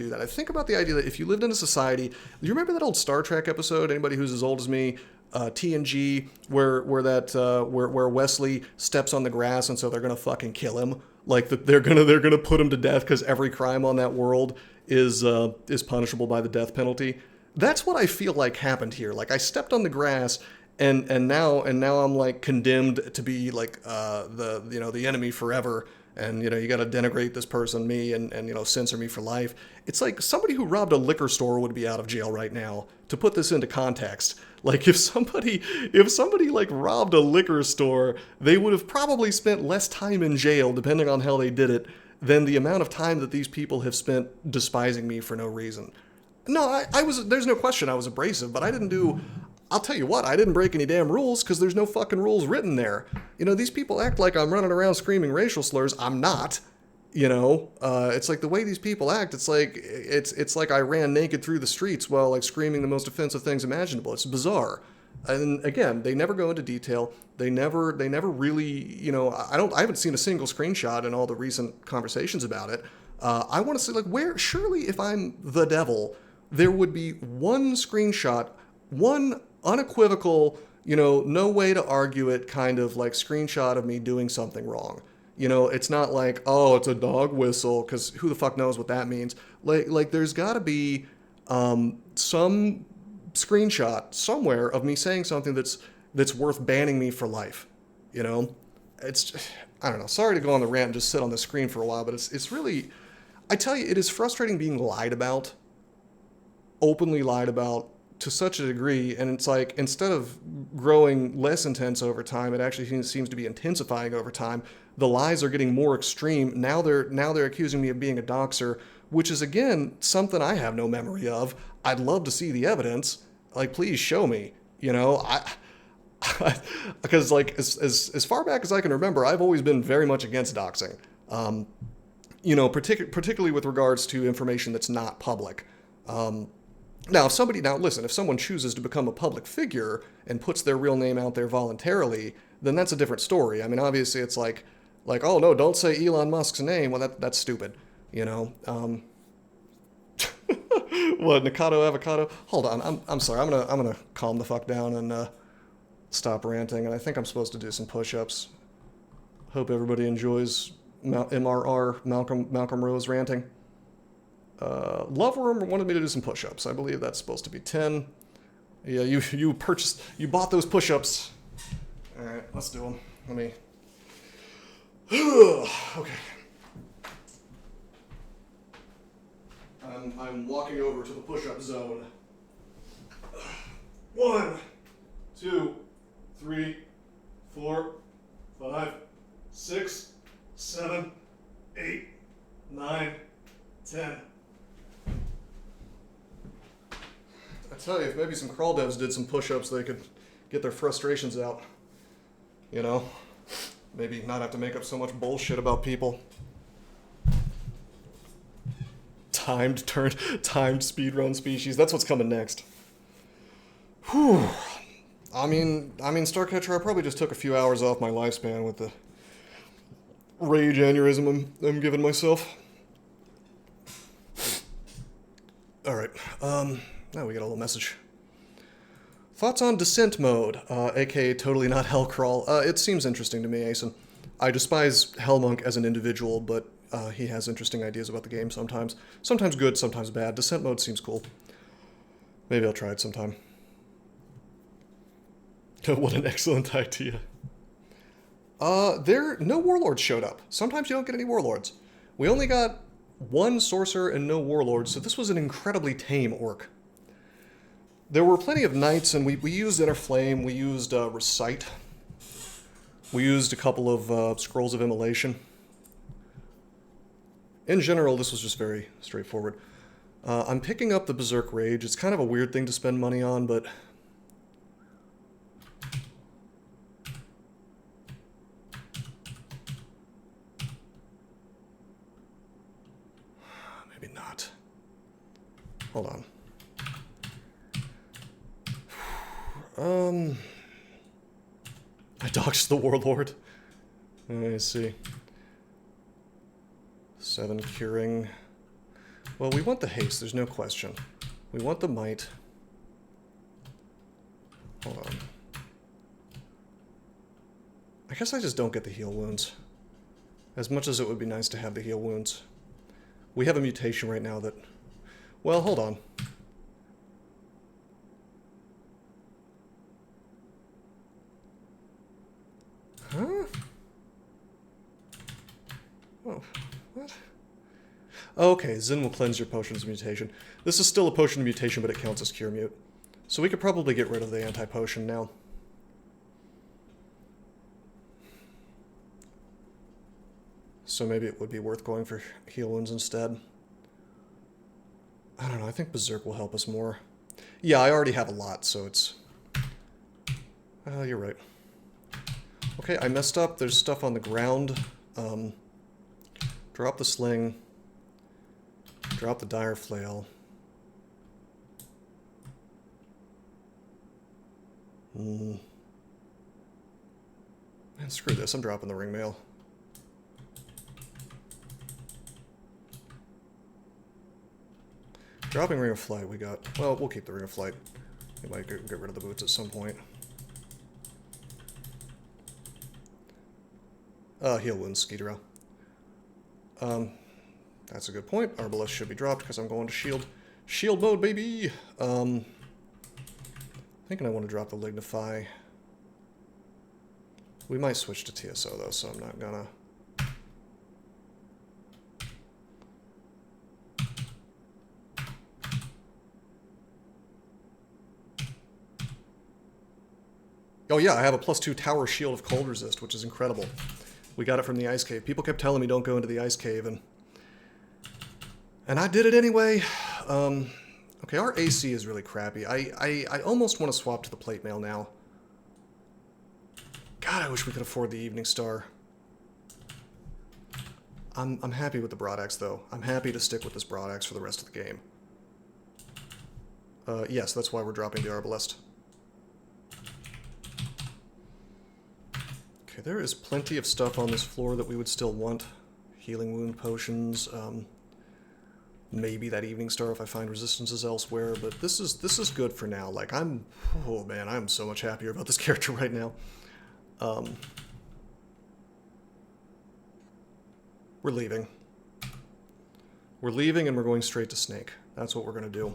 that. I think about the idea that if you lived in a society, do you remember that old Star Trek episode? Anybody who's as old as me, TNG, where Wesley steps on the grass, and so they're gonna fucking kill him. Like they're gonna put him to death because every crime on that world is punishable by the death penalty. That's what I feel like happened here. Like I stepped on the grass, and now I'm like condemned to be like the enemy forever. And you got to denigrate this person, me, and censor me for life. It's like somebody who robbed a liquor store would be out of jail right now. To put this into context, like if somebody like robbed a liquor store, they would have probably spent less time in jail, depending on how they did it, than the amount of time that these people have spent despising me for no reason. No, I was, there's no question I was abrasive, but I'll tell you what, I didn't break any damn rules because there's no fucking rules written there. These people act like I'm running around screaming racial slurs. I'm not. It's like the way these people act, it's like I ran naked through the streets while like screaming the most offensive things imaginable. It's bizarre. And again, they never go into detail. They never really, I haven't seen a single screenshot in all the recent conversations about it. I want to see like surely if I'm the devil, there would be one screenshot, one unequivocal, no way to argue it kind of like screenshot of me doing something wrong. It's not like, oh, it's a dog whistle, because who the fuck knows what that means. Like there's got to be some screenshot somewhere of me saying something that's worth banning me for life. It's, I don't know. Sorry to go on the rant and just sit on the screen for a while, but it's really, I tell you, it is frustrating being lied about. openly lied about to such a degree, and it's like, instead of growing less intense over time, it actually seems to be intensifying over time. The lies are getting more extreme. Now they're accusing me of being a doxer, which is, again, something I have no memory of. I'd love to see the evidence. Like, please show me. You know, because like as far back as I can remember, I've always been very much against doxing. You know, particularly with regards to information that's not public. Now, if someone chooses to become a public figure and puts their real name out there voluntarily, then that's a different story. I mean, obviously, it's like, oh no, don't say Elon Musk's name. Well, that's stupid, you know. What, Nikado Avocado? Hold on, I'm sorry. I'm gonna calm the fuck down and stop ranting. And I think I'm supposed to do some push-ups. Hope everybody enjoys MRR Malcolm Rose ranting. Loveworm wanted me to do some push-ups. I believe that's supposed to be 10. Yeah, you bought those push-ups. All right, let's do them. Let me. Okay. I'm walking over to the push-up zone. 1, 2, 3, 4, 5, 6, 7, 8, 9, 10. I tell you, if maybe some crawl devs did some push-ups, they could get their frustrations out. You know? Maybe not have to make up so much bullshit about people. Timed speedrun species. That's what's coming next. Whew. I mean, Starcatcher, I probably just took a few hours off my lifespan with the rage aneurysm I'm giving myself. Alright, now we get a little message. Thoughts on Descent mode, aka totally not Hellcrawl. It seems interesting to me, Asen. I despise Hellmonk as an individual, but he has interesting ideas about the game sometimes. Sometimes good, sometimes bad. Descent mode seems cool. Maybe I'll try it sometime. What an excellent idea. No warlords showed up. Sometimes you don't get any warlords. We only got one sorcerer and no warlords, so this was an incredibly tame orc. There were plenty of knights, and we used Inner Flame, we used Recite. We used a couple of Scrolls of Immolation. In general, this was just very straightforward. I'm picking up the Berserk Rage. It's kind of a weird thing to spend money on, but... maybe not. Hold on. I dodged the Warlord. Let me see. 7 curing. Well, we want the haste, there's no question. We want the might. Hold on. I guess I just don't get the heal wounds. As much as it would be nice to have the heal wounds. We have a mutation right now that... well, hold on. Huh? Oh, what? Okay, Zin will cleanse your potions of mutation. This is still a potion of mutation, but it counts as cure mute. So we could probably get rid of the anti-potion now. So maybe it would be worth going for heal wounds instead. I don't know, I think Berserk will help us more. Yeah, I already have a lot, so it's... you're right. Okay, I messed up. There's stuff on the ground. Drop the sling. Drop the dire flail. Man, screw this. I'm dropping the ring mail. Dropping Ring of Flight, we got... well, we'll keep the Ring of Flight. We might get rid of the boots at some point. Heal wounds, Skidrow. That's a good point. Arbalest should be dropped because I'm going to shield. Shield mode, baby! Thinking I want to drop the Lignify. We might switch to TSO though, so I'm not gonna... Oh yeah, I have a +2 tower shield of cold resist, which is incredible. We got it from the ice cave. People kept telling me don't go into the ice cave, and I did it anyway. Okay, our AC is really crappy. I almost want to swap to the plate mail now. God, I wish we could afford the Evening Star. I'm happy with the Broadaxe, though. I'm happy to stick with this Broadaxe for the rest of the game. Yes, that's why we're dropping the Arbalest. Okay, there is plenty of stuff on this floor that we would still want. Healing wound potions, maybe that Evening Star if I find resistances elsewhere, but this is good for now. Like, oh man, I'm so much happier about this character right now. We're leaving. We're leaving and we're going straight to Snake. That's what we're going to do.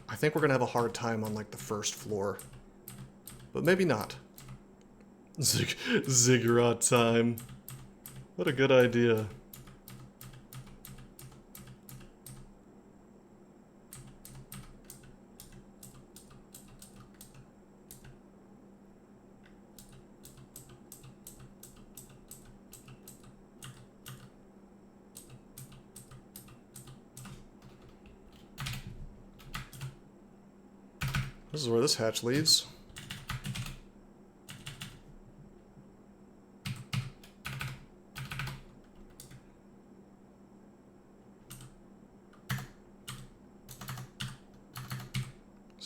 I think we're going to have a hard time on, like, the first floor. But maybe not. Ziggurat time. What a good idea. This is where this hatch leads.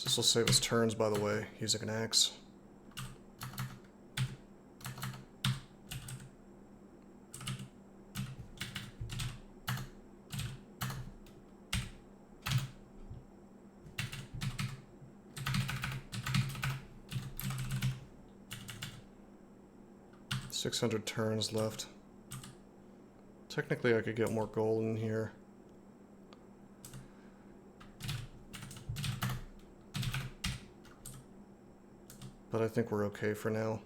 This will save us turns, by the way, using an axe. $600 turns left. Technically, I could get more gold in here. But I think we're okay for now.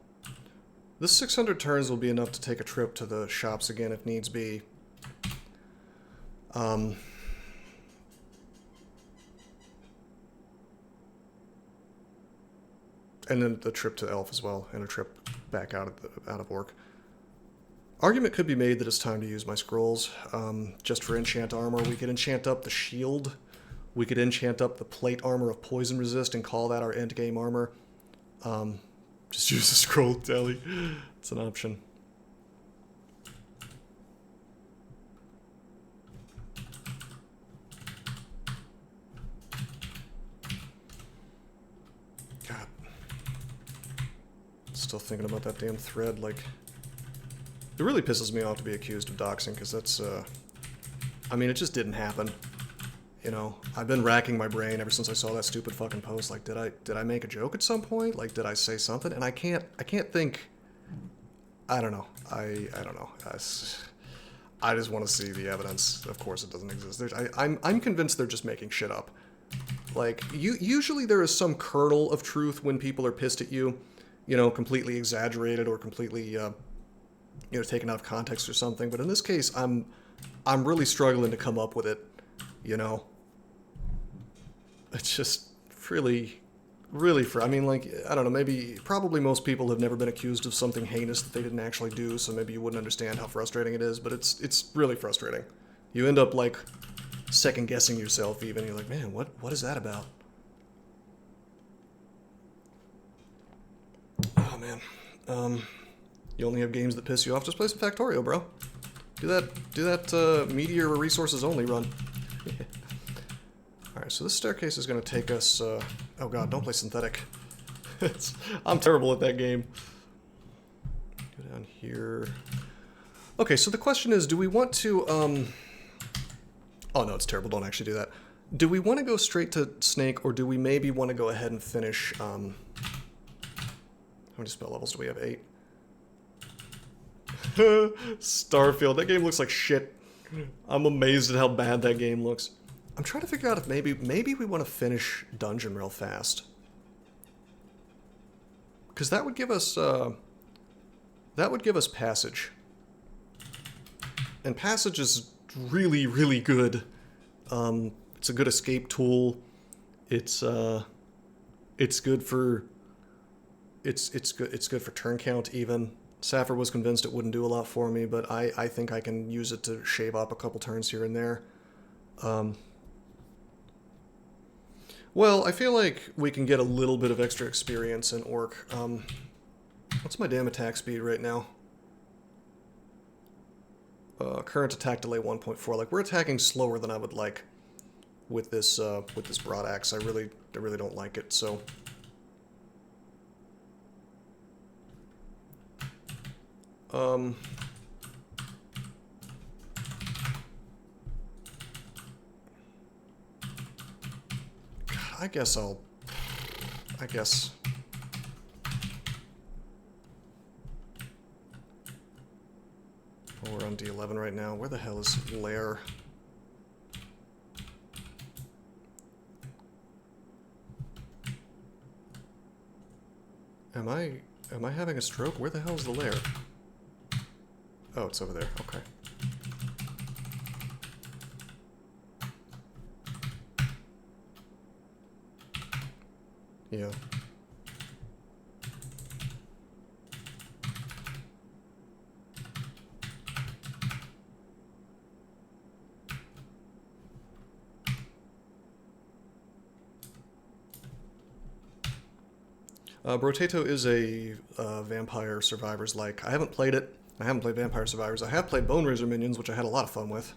This 600 turns will be enough to take a trip to the shops again if needs be. And then the trip to Elf as well, and a trip back out of Orc. Argument could be made that it's time to use my scrolls, just for enchant armor. We could enchant up the shield. We could enchant up the plate armor of poison resist and call that our endgame armor. Just use the scroll tally. It's an option. God. Still thinking about that damn thread, like... It really pisses me off to be accused of doxing, because that's, I mean, it just didn't happen. You know, I've been racking my brain ever since I saw that stupid fucking post. Like, did I make a joke at some point? Like, did I say something? And I can't think. I don't know. I don't know. I just want to see the evidence. Of course, it doesn't exist. I'm convinced they're just making shit up. Like, usually there is some kernel of truth when people are pissed at you. You know, completely exaggerated or completely, you know, taken out of context or something. But in this case, I'm really struggling to come up with it. You know. It's just really, I mean, like, I don't know, probably most people have never been accused of something heinous that they didn't actually do, so maybe you wouldn't understand how frustrating it is, but it's really frustrating. You end up, like, second-guessing yourself even. You're like, man, what is that about? Oh, man. You only have games that piss you off? Just play some Factorio, bro. Do that MeWr resources only run. Alright, so this staircase is going to take us, oh god, don't play synthetic. I'm terrible at that game. Go down here. Okay, so the question is, do we want to, oh no, it's terrible, don't actually do that. Do we want to go straight to Snake, or do we maybe want to go ahead and finish, how many spell levels do we have? 8. Starfield, that game looks like shit. I'm amazed at how bad that game looks. I'm trying to figure out if maybe we want to finish Dungeon real fast. Because that would give us Passage. And Passage is really, really good. It's a good escape tool. It's It's good for it's good for turn count even. Saffir was convinced it wouldn't do a lot for me, but I think I can use it to shave up a couple turns here and there. Well, I feel like we can get a little bit of extra experience in Orc. What's my damn attack speed right now? Current attack delay 1.4. Like, we're attacking slower than I would like with this broad axe. I really don't like it. So, God, I guess. Oh, we're on D11 right now. Where the hell is Lair? Am I having a stroke? Where the hell is the Lair? Oh, it's over there. Okay. Yeah. Brotato is a Vampire Survivors like. I haven't played it. I haven't played Vampire Survivors. I have played Bone Razor Minions, which I had a lot of fun with.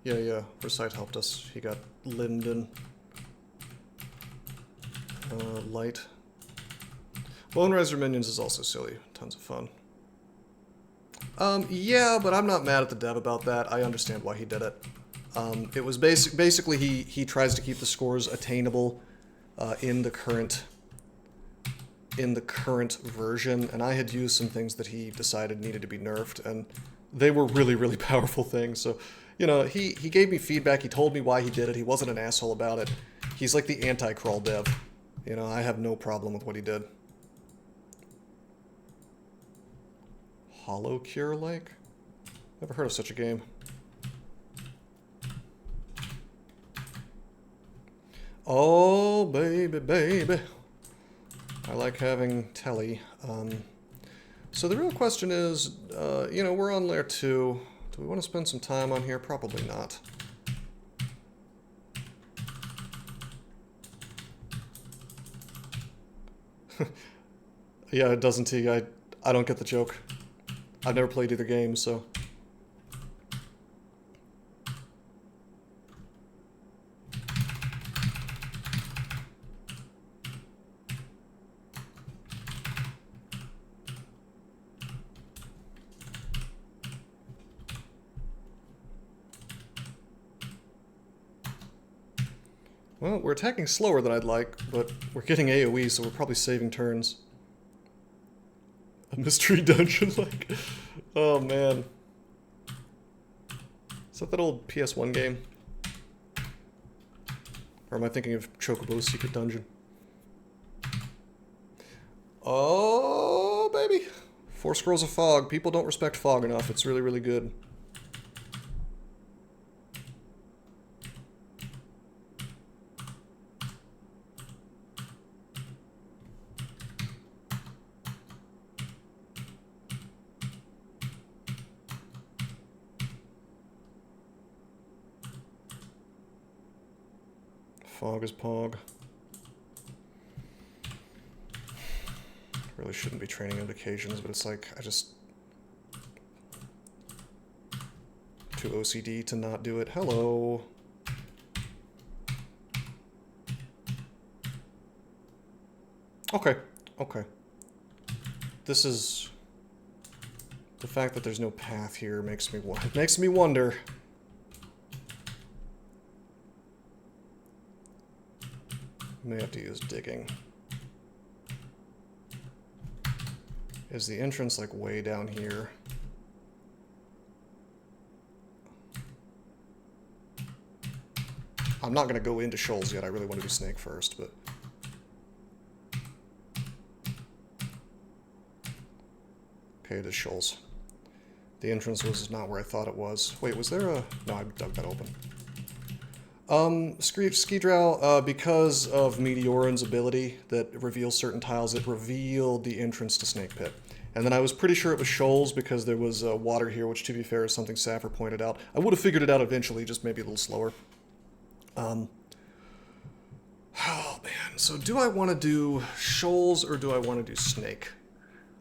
Yeah, Recite helped us. He got Linden. Light. Bone Razor Minions is also silly. Tons of fun. Yeah, but I'm not mad at the dev about that. I understand why he did it. It was basically he tries to keep the scores attainable in the current version, and I had used some things that he decided needed to be nerfed, and they were really powerful things. So, you know, he gave me feedback. He told me why he did it. He wasn't an asshole about it. He's like the anti-crawl dev. You know, I have no problem with what he did. Hollow Cure like? Never heard of such a game. Oh, baby. I like having telly. So the real question is, you know, we're on layer 2. Do we want to spend some time on here? Probably not. Yeah, it doesn't he? I don't get the joke. I've never played either game, so... Well, we're attacking slower than I'd like, but we're getting AoE, so we're probably saving turns. A mystery dungeon, like... Oh, man. Is that old PS1 game? Or am I thinking of Chocobo's Secret Dungeon? Oh, baby! 4 Scrolls of Fog. People don't respect fog enough. It's really good. Fog is pog. Really shouldn't be training invocations, but it's like, I just... Too OCD to not do it. Hello! Okay. This is... The fact that there's no path here makes me wonder. May have to use digging. Is the entrance like way down here? I'm not gonna go into shoals yet. I really want to do snake first, but... Okay, it is shoals. The entrance was not where I thought it was. Wait, was there a... No, I dug that open. Ski Drow, because of Meteoran's ability that reveals certain tiles, it revealed the entrance to Snake Pit. And then I was pretty sure it was shoals because there was water here, which to be fair is something Saffir pointed out. I would have figured it out eventually, just maybe a little slower. Oh man, so do I want to do shoals or do I want to do snake?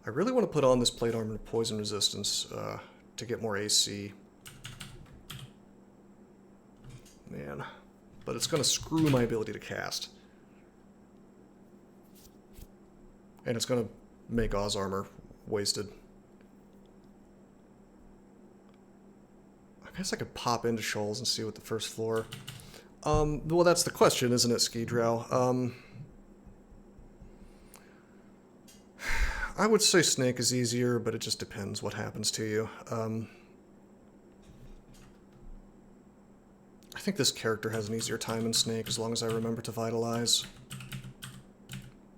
I really want to put on this plate armor and poison resistance to get more AC. Man, but it's going to screw my ability to cast. And it's going to make Oz armor wasted. I guess I could pop into shoals and see what the first floor... well, that's the question, isn't it, Ski Drow? I would say snake is easier, but it just depends what happens to you. I think this character has an easier time in snake as long as I remember to vitalize.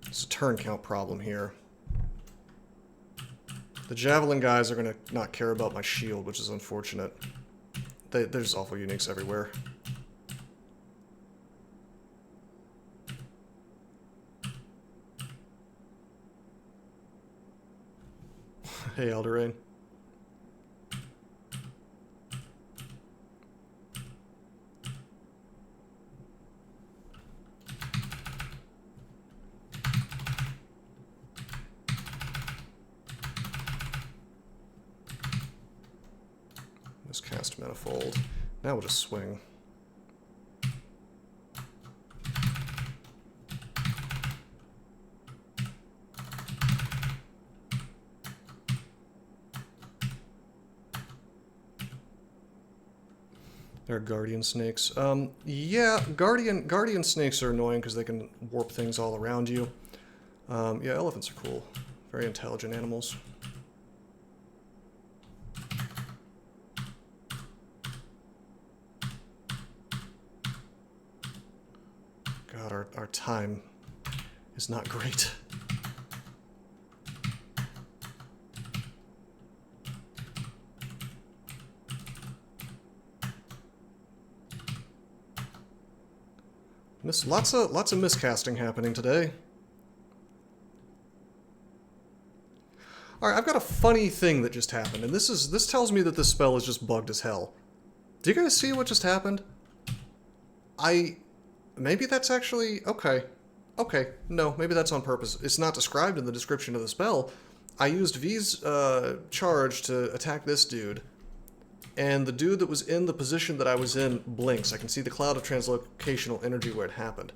It's a turn count problem here. The javelin guys are going to not care about my shield, which is unfortunate. There's awful uniques everywhere. Hey, Eldorain. Let's cast Manifold. Now we'll just swing. There are guardian snakes. Yeah, guardian snakes are annoying because they can warp things all around you. Yeah, elephants are cool. Very intelligent animals. God, our time is not great. Lots of miscasting happening today. Alright, I've got a funny thing that just happened, and this tells me that this spell is just bugged as hell. Do you guys see what just happened? Maybe that's actually... Okay. Okay, no, maybe that's on purpose. It's not described in the description of the spell. I used V's charge to attack this dude, and the dude that was in the position that I was in blinks. I can see the cloud of translocational energy where it happened.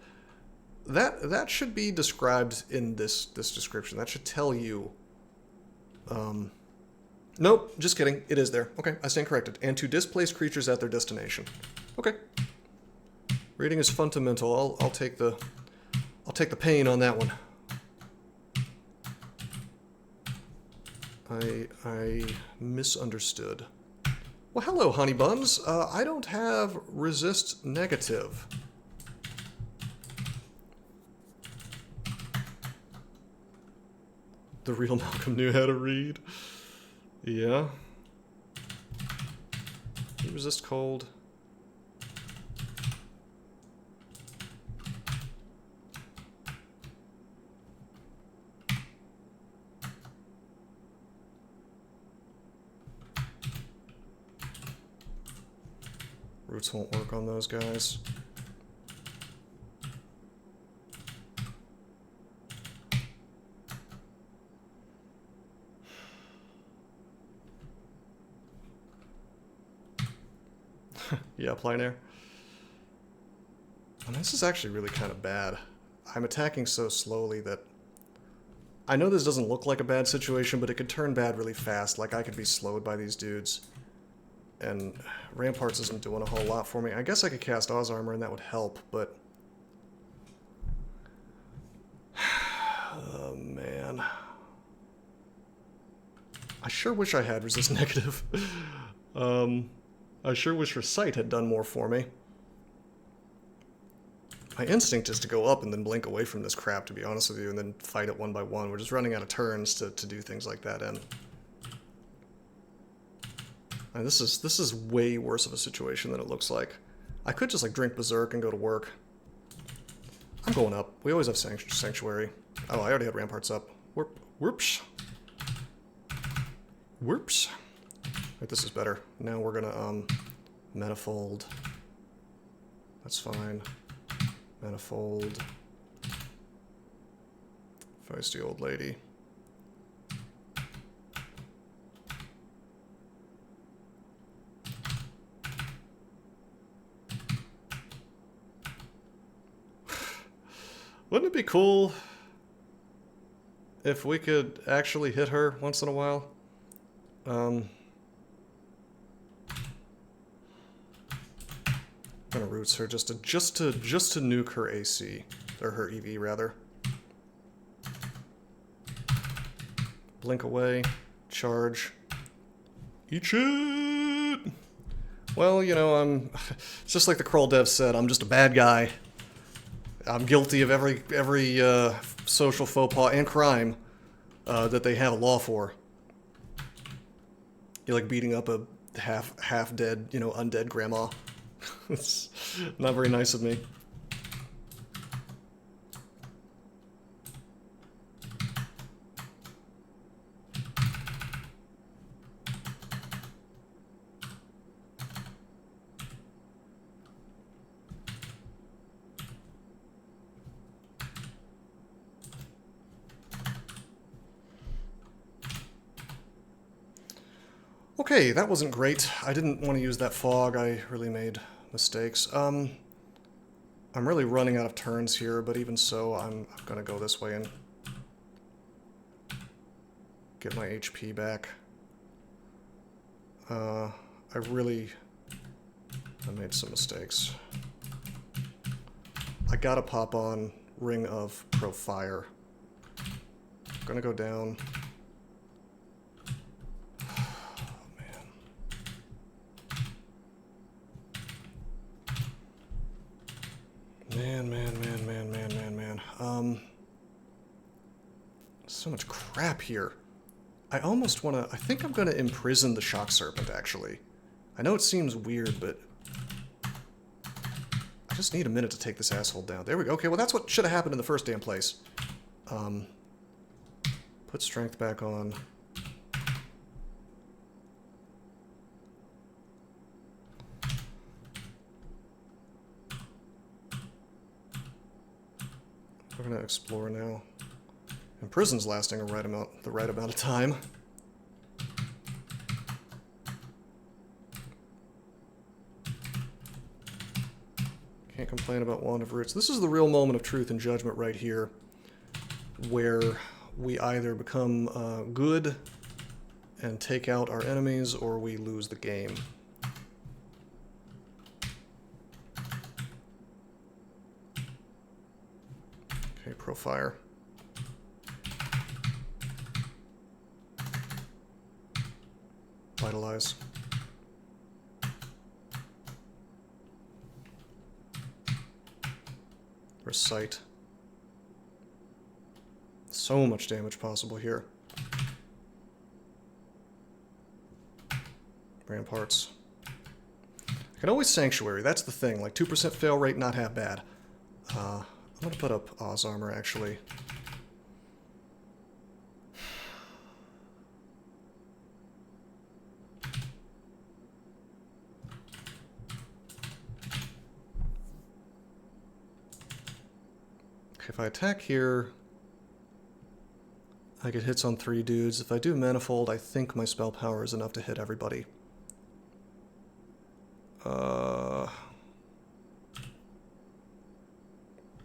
That should be described in this description. That should tell you... Nope, just kidding. It is there. Okay, I stand corrected. And to displace creatures at their destination. Okay. Reading is fundamental. I'll take the pain on that one. I misunderstood. Well, hello, honey buns. I don't have resist negative. The real Malcolm knew how to read. Yeah. You resist cold. Roots won't work on those guys. Yeah, plein air. And this is actually really kind of bad. I'm attacking so slowly that... I know this doesn't look like a bad situation, but it could turn bad really fast. Like, I could be slowed by these dudes. And Ramparts isn't doing a whole lot for me. I guess I could cast Oz Armor and that would help, but... Oh, man. I sure wish I had Resist Negative. I sure wish Recite had done more for me. My instinct is to go up and then blink away from this crap, to be honest with you, and then fight it one by one. We're just running out of turns to do things like that in. This is way worse of a situation than it looks like. I could just like drink Berserk and go to work. I'm going up. We always have Sanctuary. Oh, I already had Ramparts up. Whoops. Whoops. Right, this is better. Now we're gonna manifold. That's fine. Manifold. Feisty old lady. Wouldn't it be cool if we could actually hit her once in a while? I'm gonna roots her just to nuke her AC, or her EV rather. Blink away, charge, eat shit. Well, you know, it's just like the Krull dev said. I'm just a bad guy. I'm guilty of every social faux pas and crime that they have a law for. You're like beating up a half dead, you know, undead grandma. It's not very nice of me. Okay, that wasn't great. I didn't want to use that fog. I really made mistakes. I'm really running out of turns here, but even so, I'm gonna go this way and get my HP back. I made some mistakes. I gotta pop on Ring of Profire. I'm gonna go down. Man. So much crap here. I almost want to... I think I'm going to imprison the Shock Serpent, actually. I know it seems weird, but... I just need a minute to take this asshole down. There we go. Okay, well that's what should have happened in the first damn place. Put strength back on. We're gonna explore now. And prison's lasting the right amount of time. Can't complain about Wand of Roots. This is the real moment of truth and judgment right here, where we either become good and take out our enemies, or we lose the game. Okay, Profire. Vitalize. Recite. So much damage possible here. Ramparts. I can always Sanctuary, that's the thing. Like 2% fail rate, not half bad. I'm gonna put up Oz armor actually. Okay, if I attack here, I get hits on 3 dudes. If I do Manifold, I think my spell power is enough to hit everybody.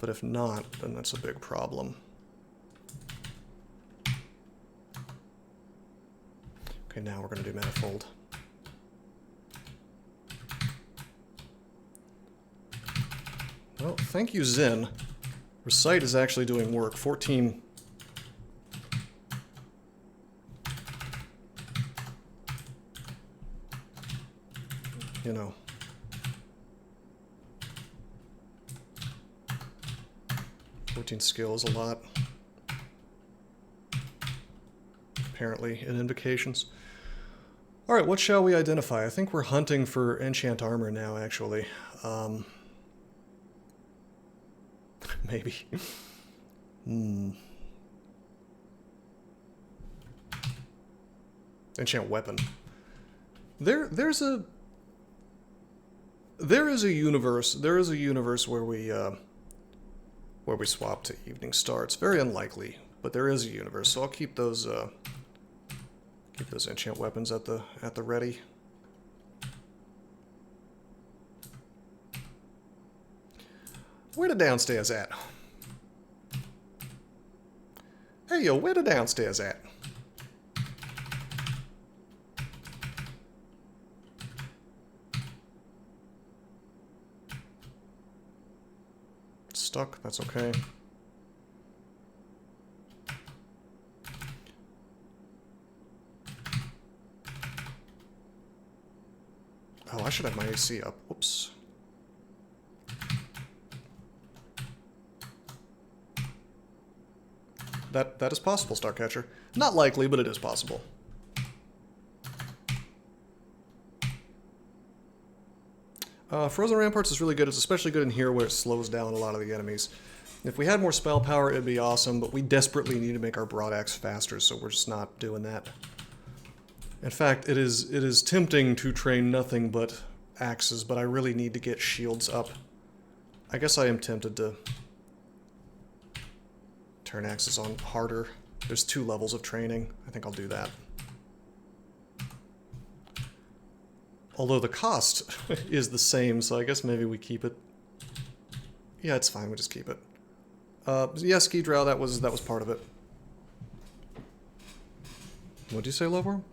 But if not, then that's a big problem. Okay, now we're going to do Manifold. Well, thank you, Zin. Recite is actually doing work. 14... You know. Skill is a lot. Apparently, in Invocations. Alright, what shall we identify? I think we're hunting for enchant armor now, actually. Maybe. Enchant weapon. There is a universe where we swap to evening star. It's very unlikely, but there is a universe, so I'll keep those enchant weapons at the ready. Where the downstairs at? Hey yo, where the downstairs at? It's stuck, that's okay. Oh, I should have my AC up. Whoops. That is possible, Starcatcher. Not likely, but it is possible. Frozen Ramparts is really good. It's especially good in here where it slows down a lot of the enemies. If we had more spell power, it'd be awesome, but we desperately need to make our broadaxe faster, so we're just not doing that. In fact, it is tempting to train nothing but axes, but I really need to get shields up. I guess I am tempted to turn axes on harder. There's 2 levels of training. I think I'll do that. Although the cost is the same, so I guess maybe we keep it. Yeah, it's fine. We just keep it. Yeah, ski drow. That was part of it. What'd you say, Loveworm?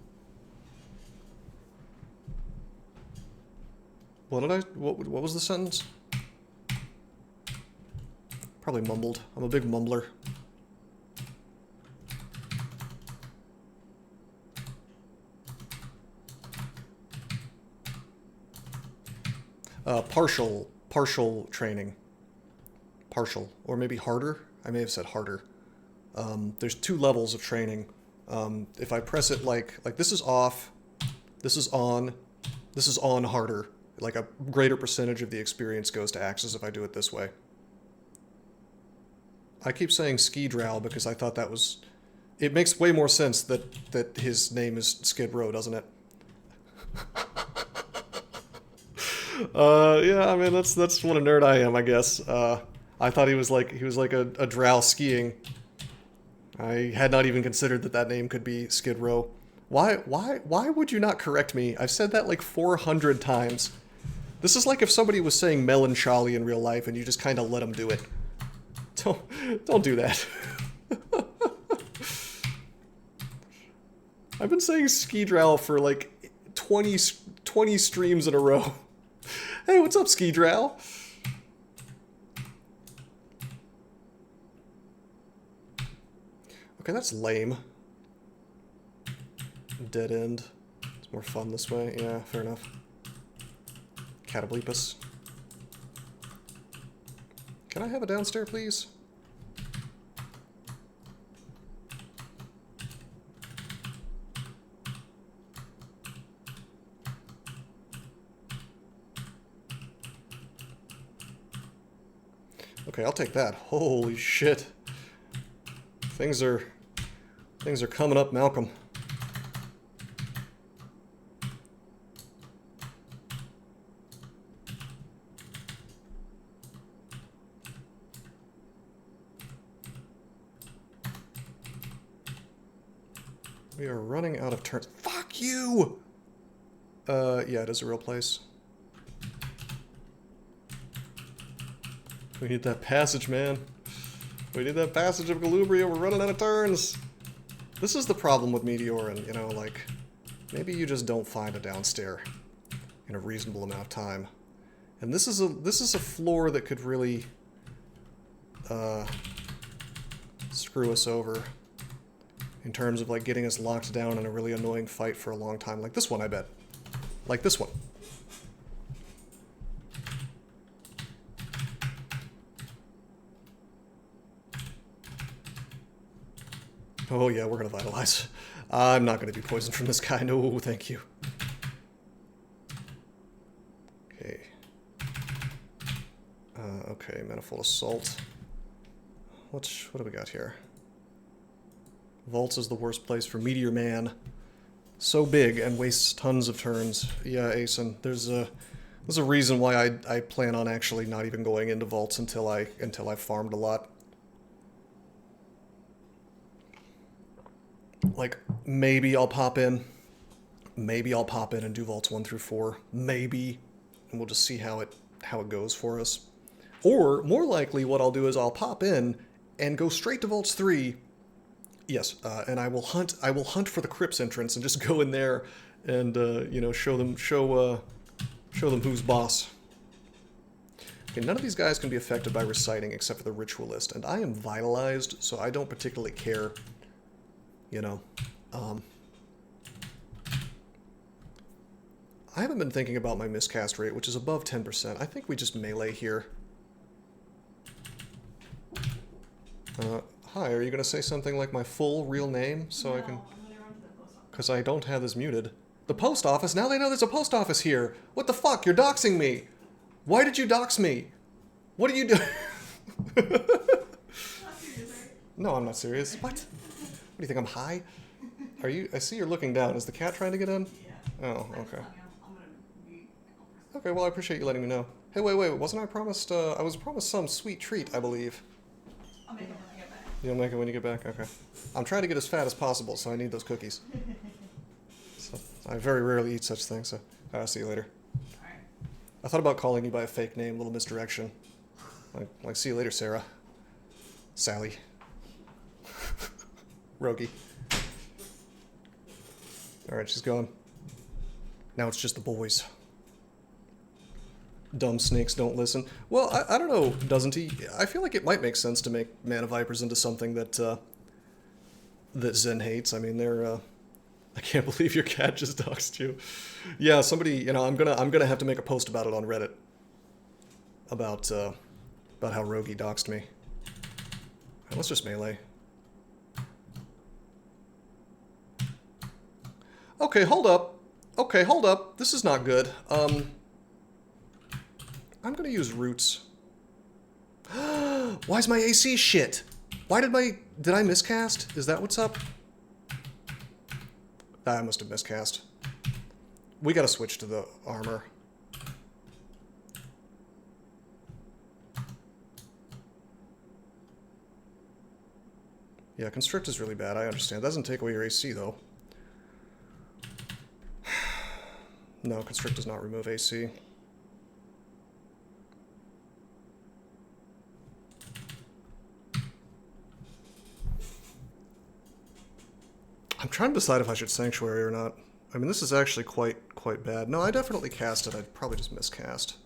What was the sentence? Probably mumbled. I'm a big mumbler. Partial training. Partial. Or maybe harder? I may have said harder. There's 2 levels of training. If I press it like this is off, this is on harder. Like a greater percentage of the experience goes to axes if I do it this way. I keep saying ski drow because I thought that was... It makes way more sense that his name is Skid Row, doesn't it? Yeah, I mean that's what a nerd I am, I guess. I thought he was like a drow skiing. I had not even considered that name could be Skid Row. Why would you not correct me? I've said that like 400 times. This is like if somebody was saying melancholy in real life and you just kind of let them do it. Don't do that. I've been saying ski drow for like 20 streams in a row. Hey, what's up, ski drow? Okay, that's lame. Dead end. It's more fun this way. Yeah, fair enough. Catablepus. Can I have a downstairs, please? Okay, I'll take that. Holy shit. Things are coming up, Malcolm. We are running out of turns. Fuck you! Yeah, it is a real place. We need that passage, man. We need that passage of Galubria. We're running out of turns. This is the problem with Meteoran, you know, like, maybe you just don't find a downstair in a reasonable amount of time. And this is a floor that could really screw us over in terms of like getting us locked down in a really annoying fight for a long time. Like this one, I bet. Like this one. Oh yeah, we're gonna vitalize. I'm not gonna be poisoned from this guy. No, thank you. Okay, Manifold Assault. What do we got here? Vaults is the worst place for Meteor Man. So big and wastes tons of turns. Yeah, Asen, there's a reason why I plan on actually not even going into vaults until I've farmed a lot. Like, maybe I'll pop in. Maybe I'll pop in and do vaults 1 through 4. Maybe. And we'll just see how it goes for us. Or, more likely, what I'll do is I'll pop in and go straight to vaults 3. Yes, and I will hunt for the crypts entrance and just go in there and, you know, show them who's boss. Okay, none of these guys can be affected by reciting except for the ritualist, and I am vitalized, so I don't particularly care. You know, I haven't been thinking about my miscast rate, which is above 10%. I think we just melee here. Hi, are you going to say something like my full real name so I can... I'm gonna run to the post office. Because I don't have this muted. The post office? Now they know there's a post office here! What the fuck? You're doxing me! Why did you dox me? What are you doing? Not serious, right? No, I'm not serious. What? What do you think, I'm high? Are you... I see you're looking down. Is the cat trying to get in? Yeah. Oh, I just okay. thought, you know, I'm gonna be Okay, well, I appreciate you letting me know. Hey, wait, wasn't I promised, I was promised some sweet treat, I believe. I'll make it when I get back. You'll make it when you get back? Okay. I'm trying to get as fat as possible, so I need those cookies. So, I very rarely eat such things, so I'll see you later. Alright. I thought about calling you by a fake name, a little misdirection. Like see you later, Sarah. Sally. Rogie. Alright, she's gone. Now it's just the boys. Dumb snakes don't listen. Well, I don't know, doesn't he? I feel like it might make sense to make Mana Vipers into something that, that Zen hates. I mean, they're, I can't believe your cat just doxed you. Yeah, somebody, you know, I'm gonna have to make a post about it on Reddit. About how Rogie doxed me. Right, let's just melee. Okay, hold up. Okay, hold up. This is not good. I'm gonna use roots. Why is my AC shit? Why did I miscast? Is that what's up? I must have miscast. We gotta switch to the armor. Yeah, Constrict is really bad, I understand. Doesn't take away your AC, though. No, Constrict does not remove AC. I'm trying to decide if I should Sanctuary or not. I mean, this is actually quite bad. No, I definitely cast it. I'd probably just miscast.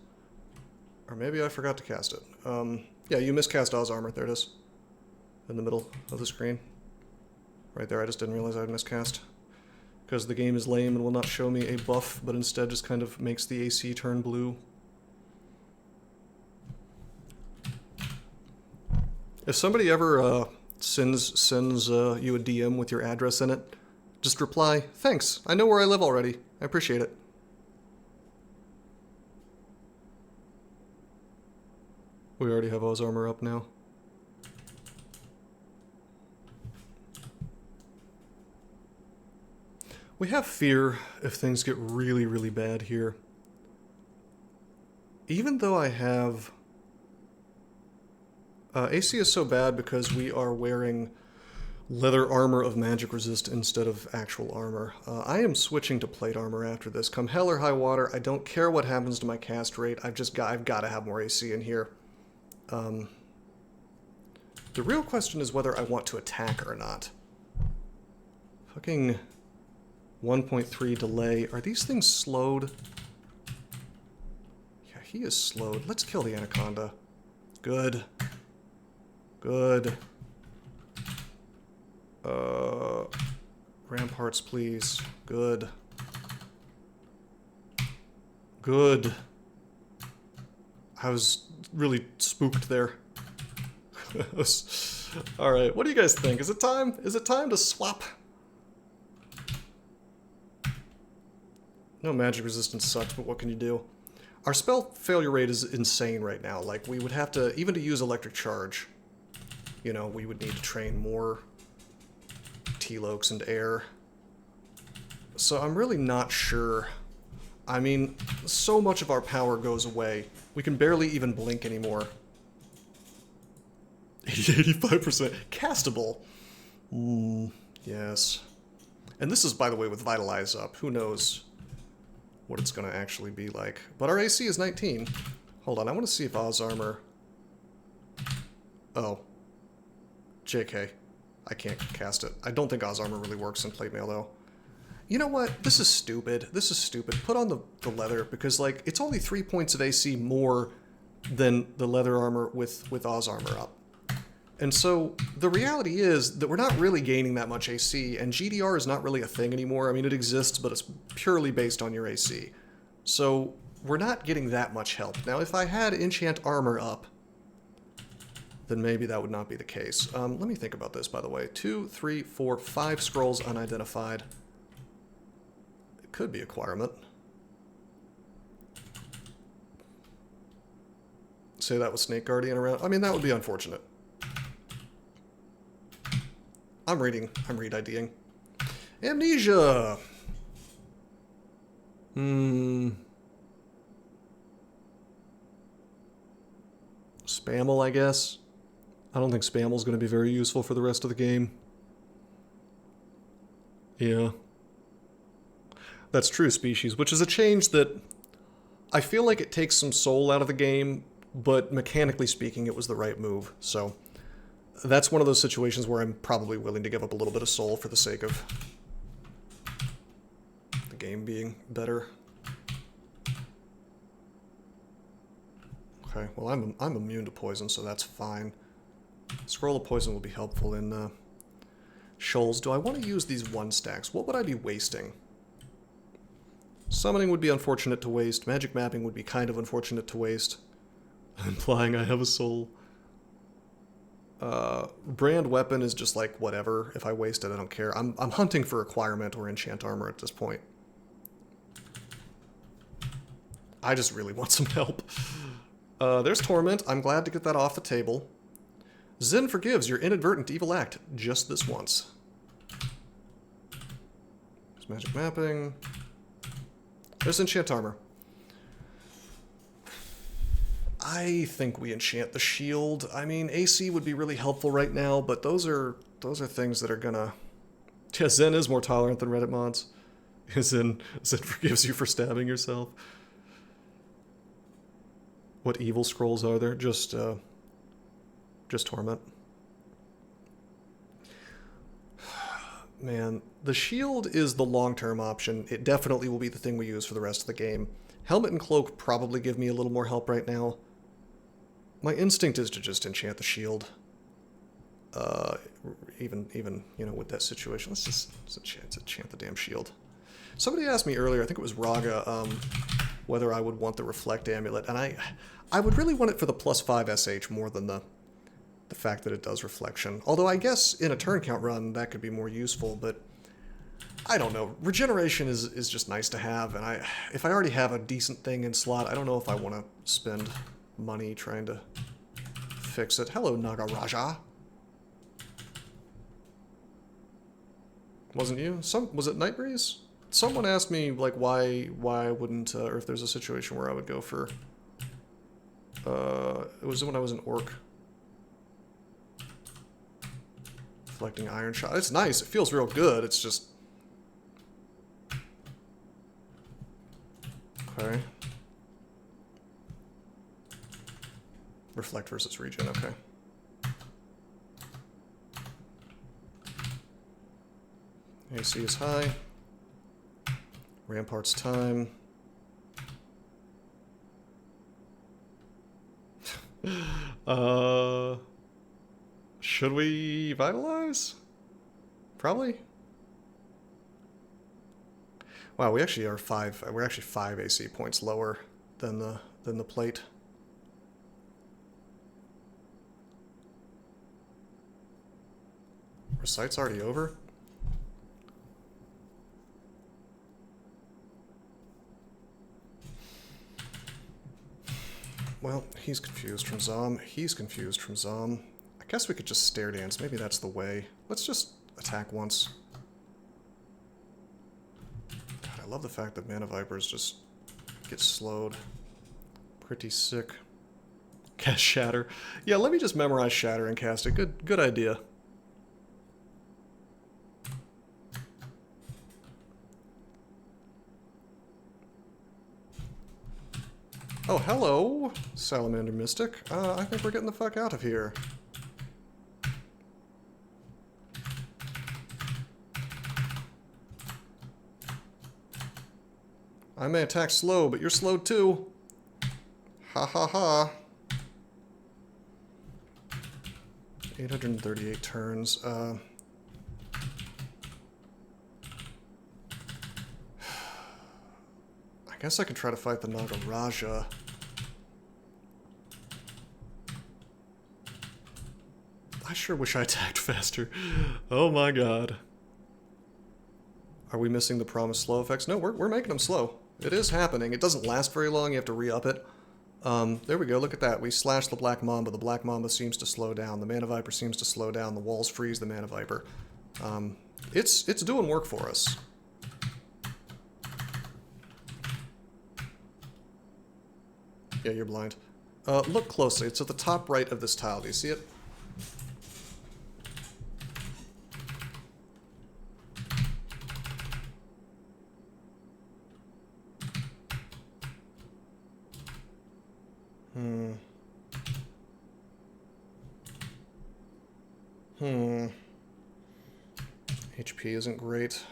Or maybe I forgot to cast it. Yeah, you miscast Oz Armor. There it is. In the middle of the screen. Right there, I just didn't realize I had miscast. Because the game is lame and will not show me a buff, but instead just kind of makes the AC turn blue. If somebody ever sends you a DM with your address in it, just reply, "Thanks, I know where I live already. I appreciate it." We already have Oz Armor up now. We have Fear if things get really, really bad here. Even though I have... AC is so bad because we are wearing leather armor of magic resist instead of actual armor. I am switching to plate armor after this. Come hell or high water, I don't care what happens to my cast rate. I've got to have more AC in here. The real question is whether I want to attack or not. Fucking 1.3 delay. Are these things slowed? Yeah, he is slowed. Let's kill the anaconda. Good. Good. Ramparts, please. Good. Good. I was really spooked there. Alright, what do you guys think? Is it time? Is it time to swap? No magic resistance sucks, but what can you do? Our spell failure rate is insane right now. Like, we would have to, even to use electric charge, you know, we would need to train more T-Lokes and air. So I'm really not sure. I mean, so much of our power goes away. We can barely even blink anymore. 85% castable. Yes. And this is, by the way, with Vitalize up. Who knows what it's going to actually be like. But our AC is 19. Hold on, I want to see if Oz Armor... Oh. JK. I can't cast it. I don't think Oz Armor really works in Plate Mail, though. You know what? This is stupid. This is stupid. Put on the leather, because, like, it's only 3 points of AC more than the leather armor with Oz Armor up. And so, the reality is that we're not really gaining that much AC, and GDR is not really a thing anymore. I mean, it exists, but it's purely based on your AC. So, we're not getting that much help. Now, if I had Enchant Armor up, then maybe that would not be the case. Let me think about this, by the way. 2, 3, 4, 5 scrolls unidentified. It could be Acquirement. Say that with Snake Guardian around. I mean, that would be unfortunate. I'm re-IDing. Amnesia! Spammel, I guess. I don't think Spammel's going to be very useful for the rest of the game. Yeah. That's true, Species, which is a change that I feel like it takes some soul out of the game, but mechanically speaking, it was the right move, so... That's one of those situations where I'm probably willing to give up a little bit of soul for the sake of the game being better. Okay, well I'm immune to poison, so that's fine. Scroll of Poison will be helpful in Shoals. Do I want to use these 1 stacks? What would I be wasting? Summoning would be unfortunate to waste. Magic Mapping would be kind of unfortunate to waste. Implying I have a soul. Brand Weapon is just like, whatever. If I waste it, I don't care. I'm hunting for Acquirement or Enchant Armor at this point. I just really want some help. There's Torment. I'm glad to get that off the table. Zin forgives your inadvertent evil act just this once. There's Magic Mapping. There's Enchant Armor. I think we enchant the shield. I mean, AC would be really helpful right now, but those are things that are gonna... Yeah, Zen is more tolerant than Reddit mods. Zen forgives you for stabbing yourself. What evil scrolls are there? Just Torment. Man, the shield is the long-term option. It definitely will be the thing we use for the rest of the game. Helmet and Cloak probably give me a little more help right now. My instinct is to just enchant the shield. Even you know, with that situation. Let's enchant the damn shield. Somebody asked me earlier, I think it was Raga, whether I would want the Reflect Amulet, and I would really want it for the +5 SH more than the fact that it does Reflection. Although I guess in a turn count run that could be more useful, but I don't know. Regeneration is just nice to have, and if I already have a decent thing in slot, I don't know if I want to spend money trying to fix it. Hello, Nagaraja. Wasn't you? Was it Nightbreeze? Someone asked me, like, why I wouldn't, or if there's a situation where I would go for, it was when I was an Orc. Reflecting Iron Shot. It's nice. It feels real good. It's just... Okay. Reflect versus Regen, okay. AC is high. Rampart's time. Should we vitalize? Probably. Wow, we actually are we're actually 5 AC points lower than the plate. Recite's already over? well, he's confused from Zom. He's confused from Zom. I guess we could just stare dance. Maybe that's the way. Let's just attack once. God, I love the fact that Mana Vipers just get slowed. Pretty sick. Cast Shatter. Yeah, let me just memorize Shatter and cast it. Good idea. Oh, hello, Salamander Mystic. I think we're getting the fuck out of here. I may attack slow, but you're slowed too. Ha ha ha. 838 turns. I guess I can try to fight the Nagaraja. I sure wish I attacked faster. Oh my god. Are we missing the promised slow effects? No, we're making them slow. It is happening. It doesn't last very long. You have to re-up it. There we go. Look at that. We slash the Black Mamba. The Black Mamba seems to slow down. The Mana Viper seems to slow down. The walls freeze the Mana Viper. It's doing work for us. Yeah, you're blind. Look closely. It's at the top right of this tile. Do you see it? HP isn't great.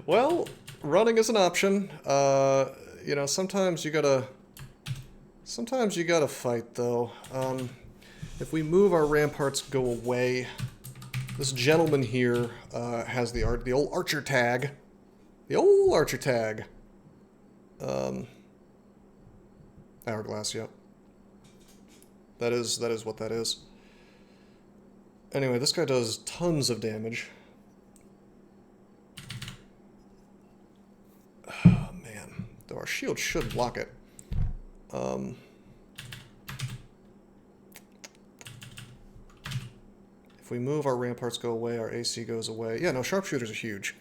Well, running is an option. You know, sometimes you gotta fight, though. If we move, our ramparts go away. This gentleman here has the old archer tag. The old archer tag. Hourglass, yep. That is what that is. Anyway, this guy does tons of damage. Oh, man. Though our shield should block it. If we move, our ramparts go away, our AC goes away. Yeah, no, sharpshooters are huge.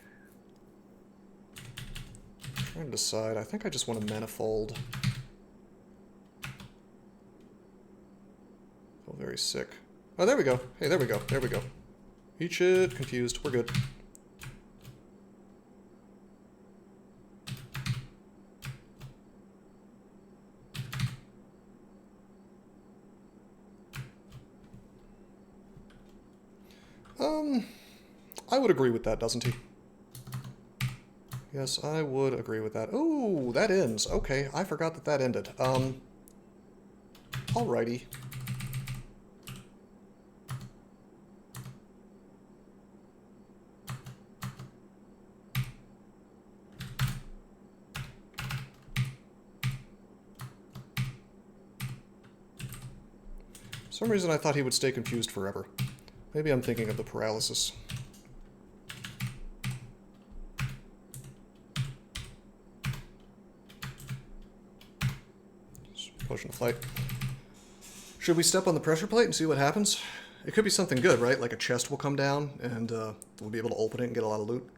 Trying to decide. I think I just want a manifold. Oh, very sick. Oh, there we go. Hey, there we go. There we go. Eat shit. Confused. We're good. I would agree with that, doesn't he? Yes, I would agree with that. Ooh, that ends. Okay, I forgot that that ended. Alrighty. For some reason I thought he would stay confused forever. Maybe I'm thinking of the paralysis. Potion of flight. Should we step on the pressure plate and see what happens? It could be something good, right? Like a chest will come down and we'll be able to open it and get a lot of loot.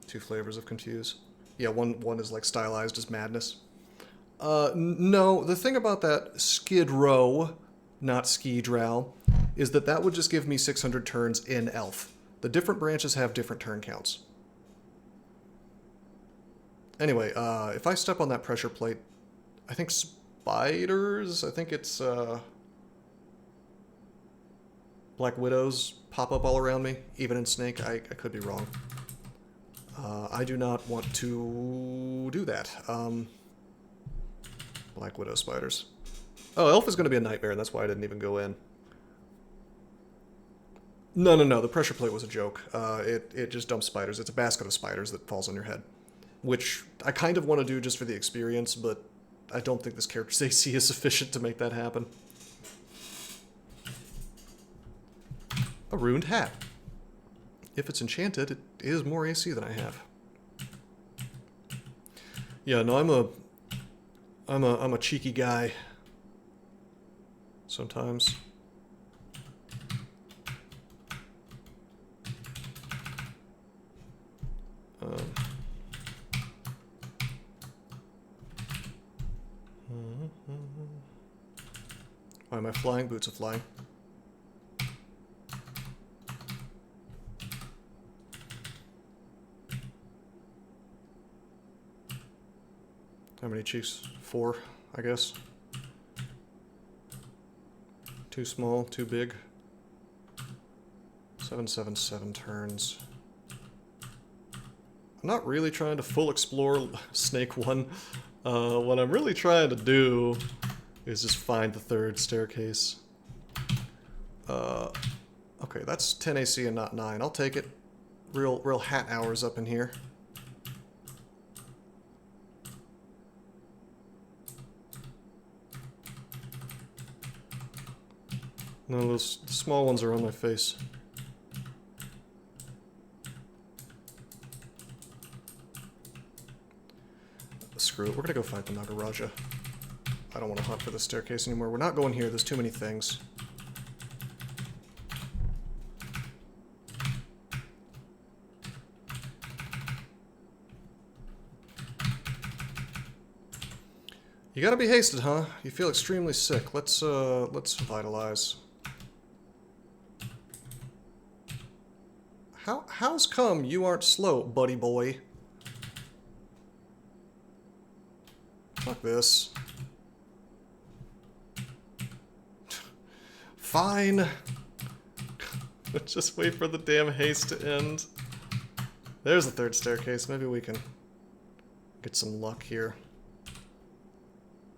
Two flavors of confuse. Yeah, one is like stylized as madness. No, the thing about that Skid Row, not Ski Drow, is that would just give me 600 turns in Elf. The different branches have different turn counts. Anyway, if I step on that pressure plate, I think spiders, I think it's Black Widows pop up all around me, even in Snake. I could be wrong. I do not want to do that. Black Widow spiders. Oh, Elf is going to be a nightmare, and that's why I didn't even go in. No, the pressure plate was a joke. It just dumps spiders. It's a basket of spiders that falls on your head. Which I kind of want to do just for the experience, but I don't think this character's AC is sufficient to make that happen. A ruined hat. If it's enchanted, it is more AC than I have. Yeah, no, I'm a cheeky guy. Sometimes. Why am I flying? Boots are flying. How many cheeks? 4, I guess. Too small, too big. 777 turns. I'm not really trying to full explore Snake 1. What I'm really trying to do is just find the 3rd staircase. Okay, that's 10 AC and not 9. I'll take it. Real hat hours up in here. No, those small ones are on my face. Screw it, we're gonna go fight the Nagaraja. I don't want to hunt for the staircase anymore. We're not going here, there's too many things. You gotta be hasted, huh? You feel extremely sick. Let's vitalize. How's come you aren't slow, buddy boy? Fuck this. Fine. Just wait for the damn haste to end. There's the 3rd staircase. Maybe we can get some luck here.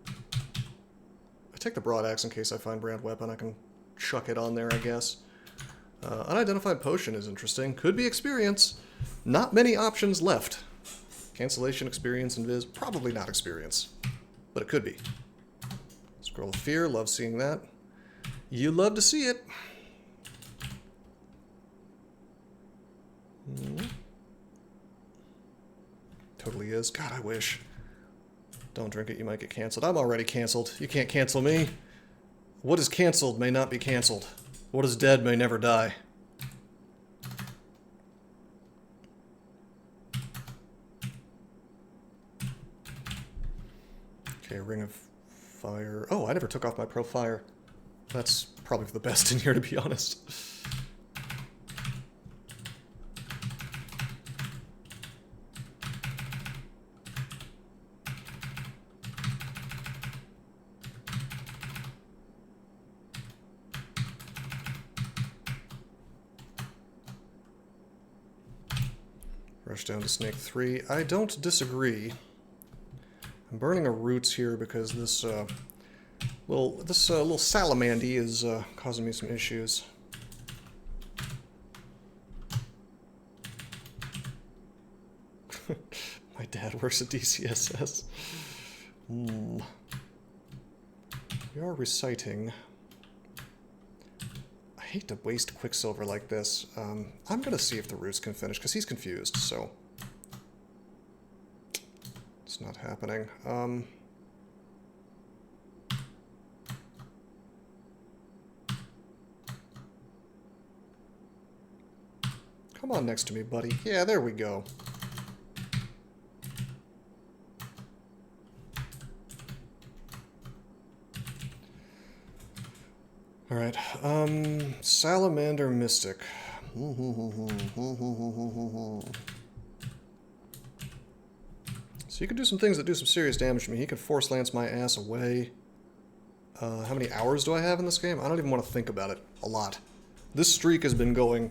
I take the broad axe in case I find brand weapon. I can chuck it on there, I guess. Unidentified potion is interesting. Could be experience. Not many options left. Cancellation, experience, invis. Probably not experience. But it could be. Scroll of Fear. Love seeing that. You love to see it. Totally is. God, I wish. Don't drink it. You might get canceled. I'm already canceled. You can't cancel me. What is canceled may not be canceled. What is dead may never die. Okay, Ring of Fire. Oh, I never took off my Pro Fire. That's probably for the best in here, to be honest. Rush down to Snake 3. I don't disagree. I'm burning a roots here because this little salamandy is causing me some issues. My dad works at DCSS. We are reciting. I hate to waste Quicksilver like this. I'm gonna see if the roots can finish because he's confused, so it's not happening. Come on next to me, buddy. Yeah, there we go. Alright, Salamander Mystic. So you can do some things that do some serious damage to me. He can force lance my ass away. How many hours do I have in this game? I don't even want to think about it. A lot. This streak has been going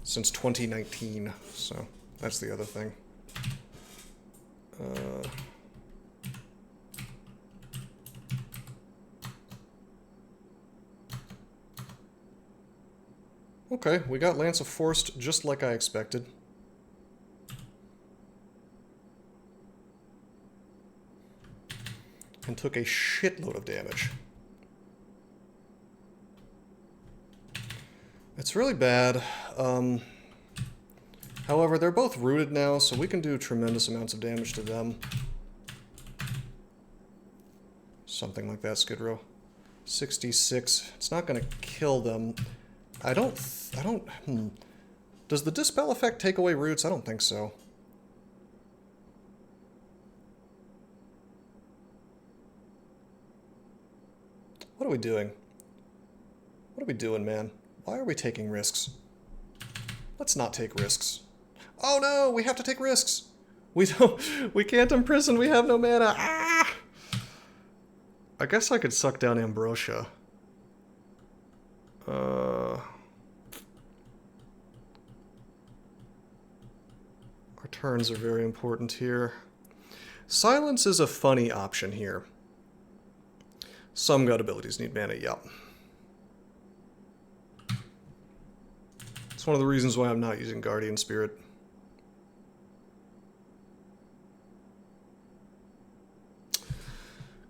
since 2019, so that's the other thing. Okay, we got Lance of Forced just like I expected. And took a shitload of damage. It's really bad. However, they're both rooted now, so we can do tremendous amounts of damage to them. Something like that, Skid Row. 66. It's not going to kill them. Does the Dispel effect take away roots? I don't think so. What are we doing? What are we doing, man? Why are we taking risks? Let's not take risks. Oh no, we have to take risks. We can't imprison, we have no mana. Ah! I guess I could suck down Ambrosia. Our turns are very important here. Silence is a funny option here. Some god abilities need mana, yep. It's one of the reasons why I'm not using Guardian Spirit.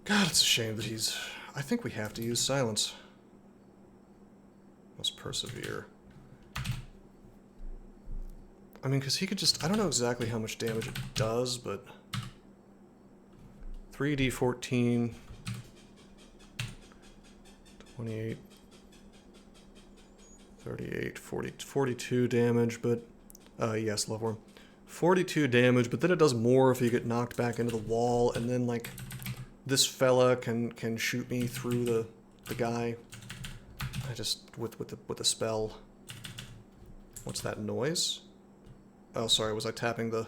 God, it's a shame that he's... I think we have to use Silence. Must persevere. I mean, because he could just... I don't know exactly how much damage it does, but... 3d14... 28... 38, 40, 42 damage, but... yes, Loveworm. 42 damage, but then it does more if you get knocked back into the wall, and then, like... This fella can shoot me through the guy. I just with the spell. What's that noise? Oh, sorry. Was I tapping the?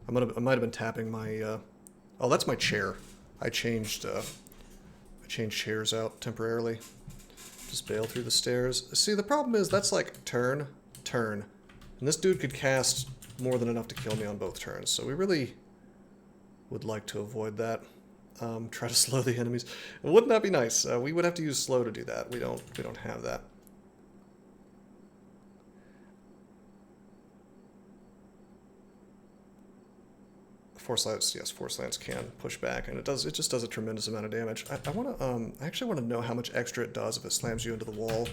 I might have been tapping my. Oh, that's my chair. I changed chairs out temporarily. Just bail through the stairs. See, the problem is that's like turn, and this dude could cast more than enough to kill me on both turns. So we really would like to avoid that. Try to slow the enemies. Wouldn't that be nice? We would have to use slow to do that. We don't have that. Force Lance, yes, Force Lance can push back, and it just does a tremendous amount of damage. I actually want to know how much extra it does if it slams you into the wall.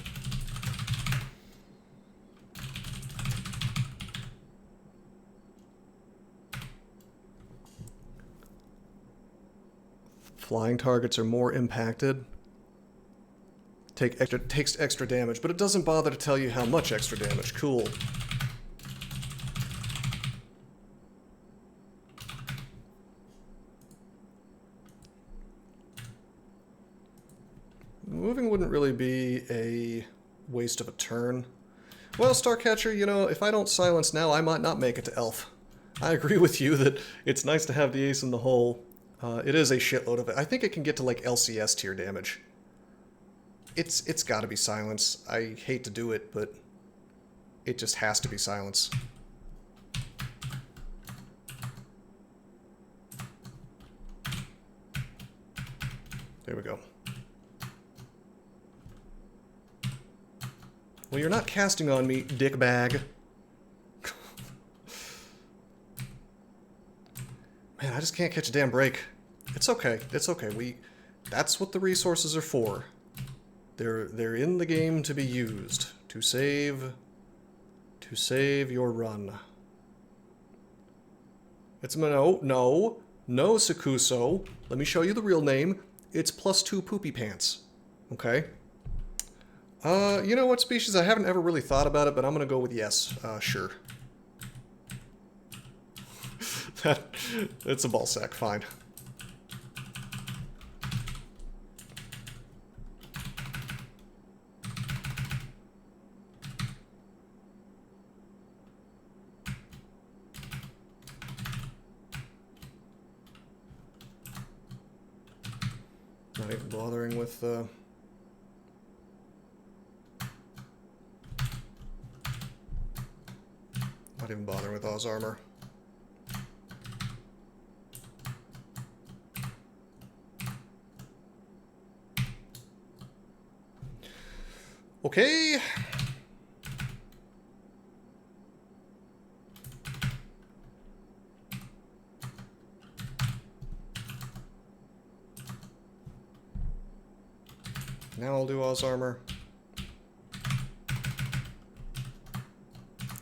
Flying targets are more impacted. Takes extra damage, but it doesn't bother to tell you how much extra damage. Cool. Moving wouldn't really be a waste of a turn. Well, Starcatcher, you know, if I don't silence now, I might not make it to Elf. I agree with you that it's nice to have the ace in the hole. It is a shitload of it. I think it can get to, like, LCS tier damage. It's gotta be Silence. I hate to do it, but it just has to be Silence. There we go. Well, you're not casting on me, dickbag. Man, I just can't catch a damn break. It's okay. It's okay. That's what the resources are for. They're in the game to be used to save your run. It's no Sakuso. Let me show you the real name. It's +2 poopy pants. Okay. You know what species? I haven't ever really thought about it, but I'm gonna go with yes. Sure. It's a ball sack, fine. Not even bothering with Oz armor. Okay. Now I'll do Oz armor.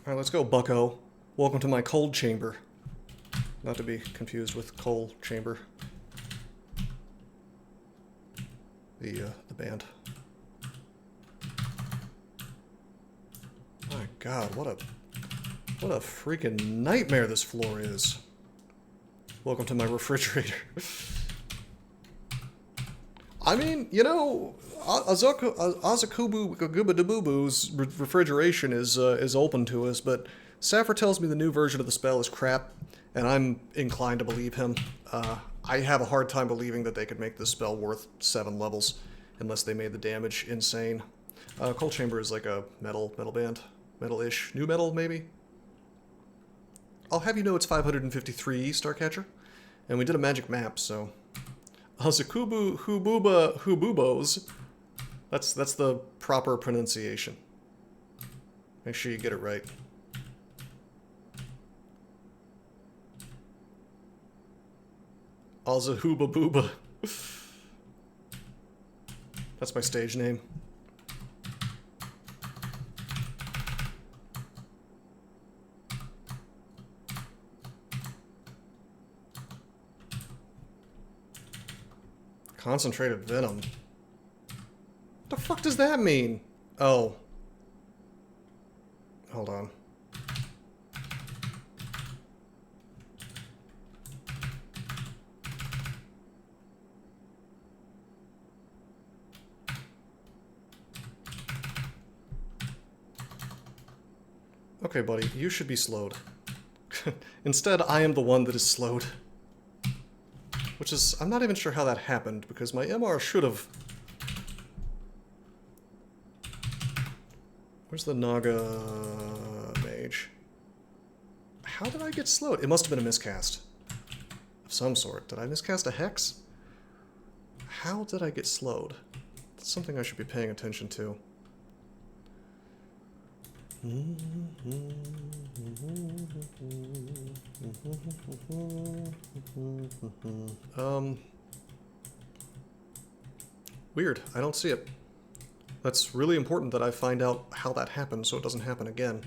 Alright, let's go, bucko. Welcome to my cold chamber. Not to be confused with coal chamber. the band. My God, what a freaking nightmare this floor is. Welcome to my refrigerator. I mean, you know, Azakubu Gubadabubu's refrigeration is open to us, but Saffir tells me the new version of the spell is crap, and I'm inclined to believe him. I have a hard time believing that they could make this spell worth 7 levels, unless they made the damage insane. Cold Chamber is like a metal band. Metal-ish. New metal, maybe? I'll have you know it's 553 Starcatcher. And we did a magic map, so... Azakubu Hububos. That's the proper pronunciation. Make sure you get it right. Azahuba Booba. That's my stage name. Concentrated venom. What the fuck does that mean? Oh. Hold on. Okay, buddy, you should be slowed. Instead, I am the one that is slowed. Which is, I'm not even sure how that happened, because my MR should have... Where's the Naga mage? How did I get slowed? It must have been a miscast. Of some sort. Did I miscast a hex? How did I get slowed? That's something I should be paying attention to. Weird. I don't see it. That's really important that I find out how that happened so it doesn't happen again.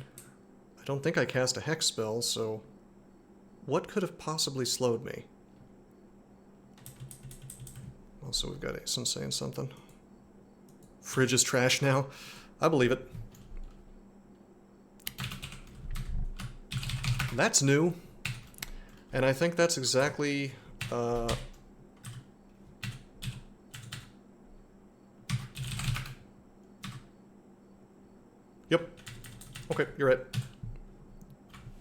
I don't think I cast a hex spell, so... What could have possibly slowed me? Also, we've got Asen saying something. Fridge is trash now. I believe it. That's new. And I think that's exactly... Yep. Okay, you're right.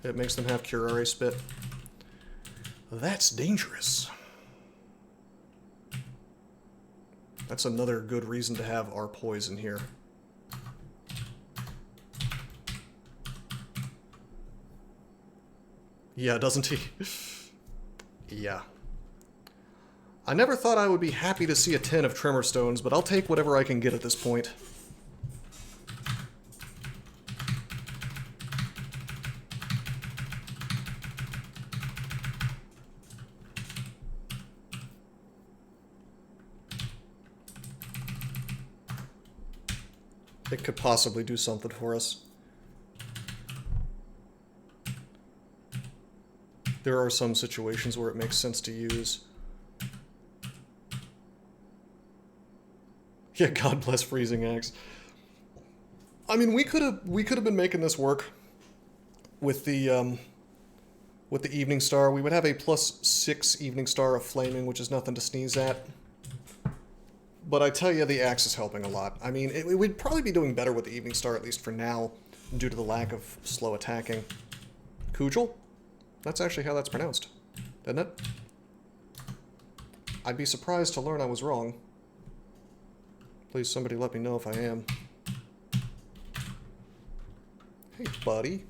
It makes them have curare spit. That's dangerous. That's another good reason to have our poison here. Yeah, doesn't he? Yeah. I never thought I would be happy to see a 10 of Tremor Stones, but I'll take whatever I can get at this point. It could possibly do something for us. There are some situations where it makes sense to use. Yeah, God bless Freezing Axe. I mean, we could have been making this work with the Evening Star. We would have a +6 Evening Star of Flaming, which is nothing to sneeze at. But I tell you, the axe is helping a lot. I mean, we'd probably be doing better with the Evening Star, at least for now, due to the lack of slow attacking. Kujal? That's actually how that's pronounced, isn't it? I'd be surprised to learn I was wrong. Please, somebody let me know if I am. Hey, buddy.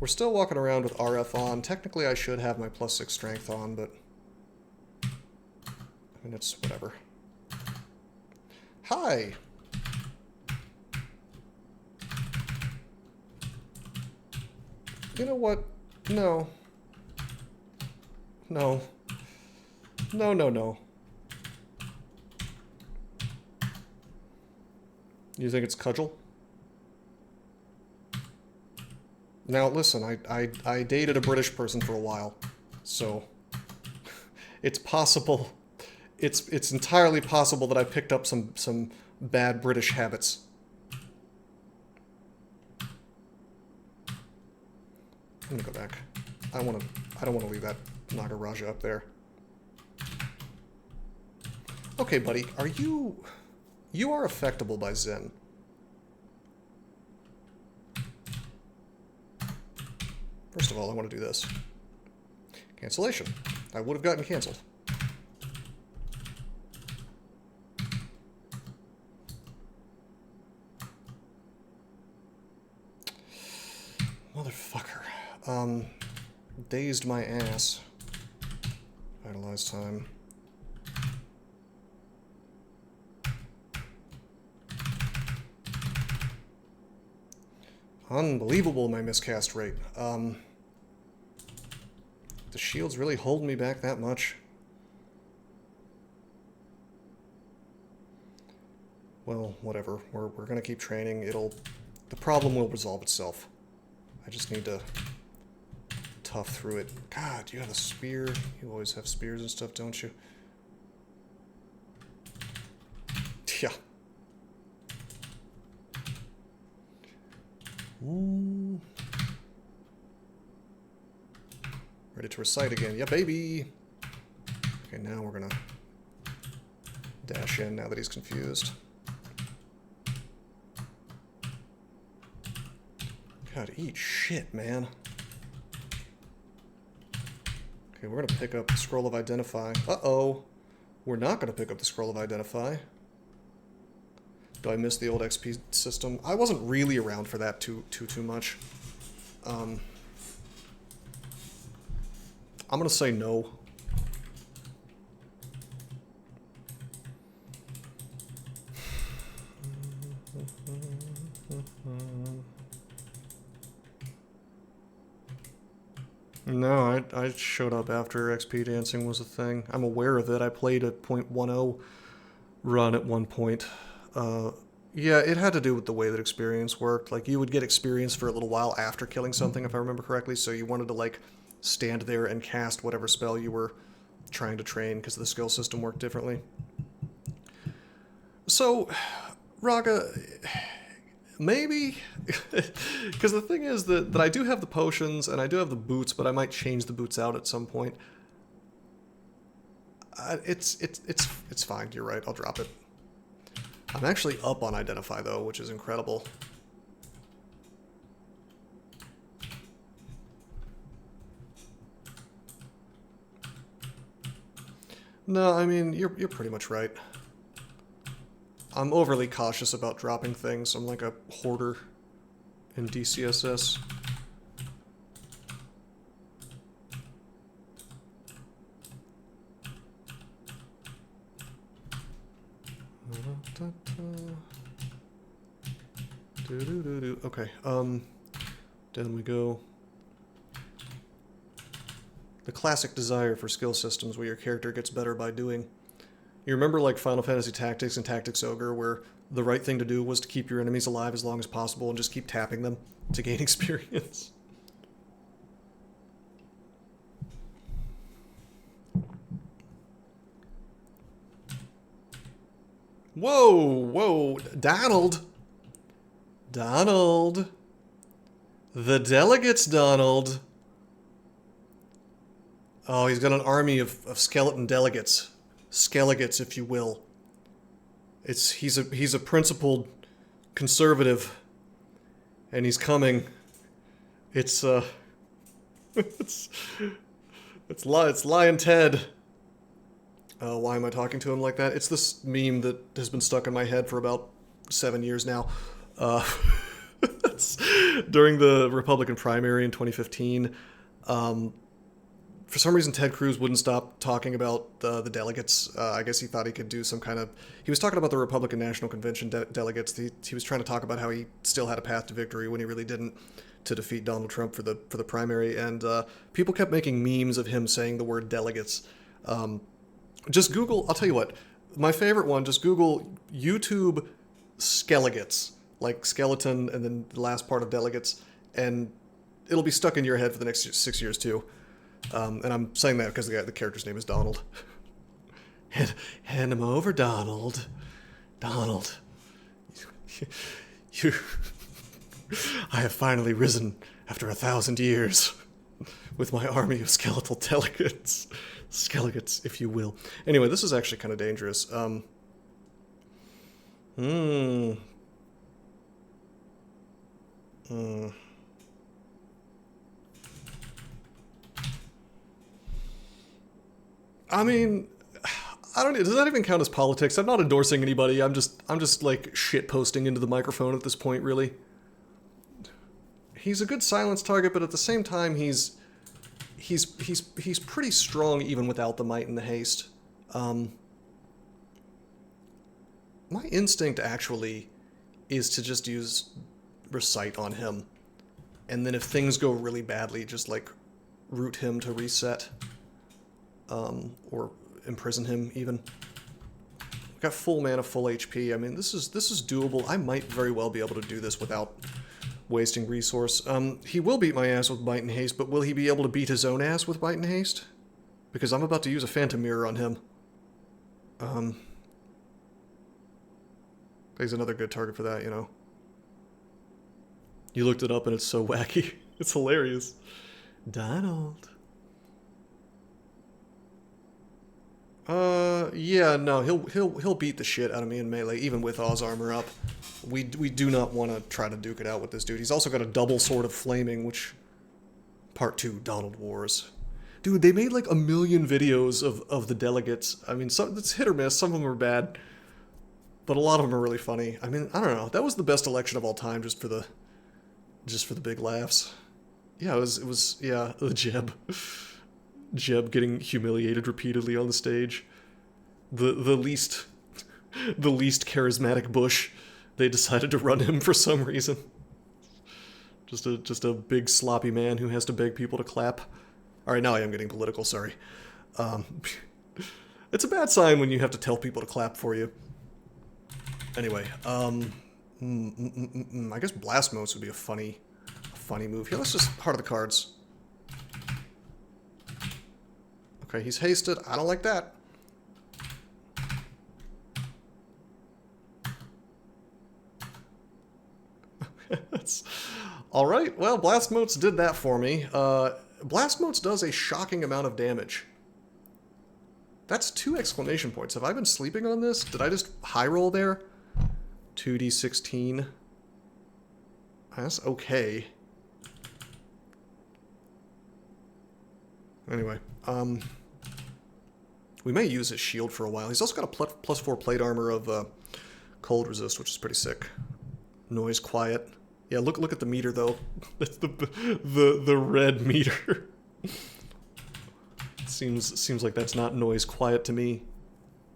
We're still walking around with RF on. Technically, I should have my +6 strength on, but... I mean, it's whatever. Hi! You know what? No. No. No, no, no. You think it's Cudgel? Now, listen, I dated a British person for a while, so... It's possible it's entirely possible that I picked up some bad British habits. I'm gonna go back. I don't want to leave that Nagaraja up there. Okay, buddy, are you... You are affectable by Zin. First of all, I want to do this. Cancellation. I would have gotten cancelled. Motherfucker. Dazed my ass. Vitalize time. Unbelievable, my miscast rate. The shield's really holding me back that much. Well, whatever. We're gonna keep training. The problem will resolve itself. I just need to tough through it. God, you have a spear. You always have spears and stuff, don't you? Yeah. Ooh. Ready to recite again. Yeah, baby! Okay, now we're gonna dash in now that he's confused. God, eat shit, man. Okay, we're gonna pick up the Scroll of Identify. Uh-oh! We're not gonna pick up the Scroll of Identify. Do I miss the old XP system? I wasn't really around for that too much. I'm gonna say no. No, I showed up after XP dancing was a thing. I'm aware of it. I played a .10 run at one point. Yeah, it had to do with the way that experience worked. Like, you would get experience for a little while after killing something, if I remember correctly, so you wanted to, like, stand there and cast whatever spell you were trying to train, because the skill system worked differently. So, Raga, maybe? Because the thing is that I do have the potions, and I do have the boots, but I might change the boots out at some point. It's fine, you're right, I'll drop it. I'm actually up on Identify, though, which is incredible. No, I mean, you're pretty much right. I'm overly cautious about dropping things. I'm like a hoarder in DCSS. Okay, then we go. The classic desire for skill systems where your character gets better by doing. You remember like Final Fantasy Tactics and Tactics Ogre, where the right thing to do was to keep your enemies alive as long as possible and just keep tapping them to gain experience. Whoa, whoa, Donald! Donald! The delegates, Donald! Oh, he's got an army of skeleton delegates. Skelligates, if you will. He's a principled conservative, and he's coming. It's Lion Ted. Why am I talking to him like that? It's this meme that has been stuck in my head for about 7 years now. During the Republican primary in 2015, for some reason Ted Cruz wouldn't stop talking about the delegates. I guess he thought he could do some kind of... He was talking about the Republican National Convention delegates. He was trying to talk about how he still had a path to victory when he really didn't, to defeat Donald Trump for the primary. And people kept making memes of him saying the word delegates. Just Google... I'll tell you what. My favorite one, just Google YouTube skelligates. Like skeleton and then the last part of delegates. And it'll be stuck in your head for the next 6 years too. And I'm saying that because the character's name is Donald. Hand him over, Donald. Donald. You... I have finally risen after 1,000 years with my army of skeletal delegates. Skelegates, if you will. Anyway, this is actually kind of dangerous. I mean, I don't know. Does that even count as politics? I'm not endorsing anybody. I'm just like shit posting into the microphone at this point, really. He's a good silence target, but at the same time, he's pretty strong even without the might and the haste. My instinct actually is to just use recite on him, and then if things go really badly, just like root him to reset, or imprison him even. We've got full mana, full HP. I mean, this is doable. I might very well be able to do this without wasting resource. He will beat my ass with Might and Haste, but will he be able to beat his own ass with Might and Haste? Because I'm about to use a Phantom Mirror on him. He's another good target for that, you know. You looked it up and it's so wacky. It's hilarious. Donald. Yeah, no, he'll beat the shit out of me in melee, even with Oz armor up. We do not want to try to duke it out with this dude. He's also got a double sword of flaming, which... Part 2, Donald Wars. Dude, they made like 1 million videos of the delegates. I mean, it's hit or miss. Some of them are bad, but a lot of them are really funny. I mean, I don't know. That was the best election of all time, just for the big laughs. Yeah, it was yeah, the Jeb. Jeb getting humiliated repeatedly on the stage. The least charismatic Bush. They decided to run him for some reason. Just a big sloppy man who has to beg people to clap. All right, now I am getting political. Sorry. It's a bad sign when you have to tell people to clap for you. Anyway, I guess Blast Motes would be a funny move. Here, let's just Heart of the Cards. Okay, he's hasted. I don't like that. That's... Alright, well, Blast Motes did that for me. Blast Motes does a shocking amount of damage. That's 2 exclamation points. Have I been sleeping on this? Did I just high roll there? 2d16. That's okay. Anyway, we may use his shield for a while. He's also got a +4 plate armor of cold resist, which is pretty sick. Noise quiet. Yeah, look at the meter though. That's the red meter. Seems like that's not noise quiet to me.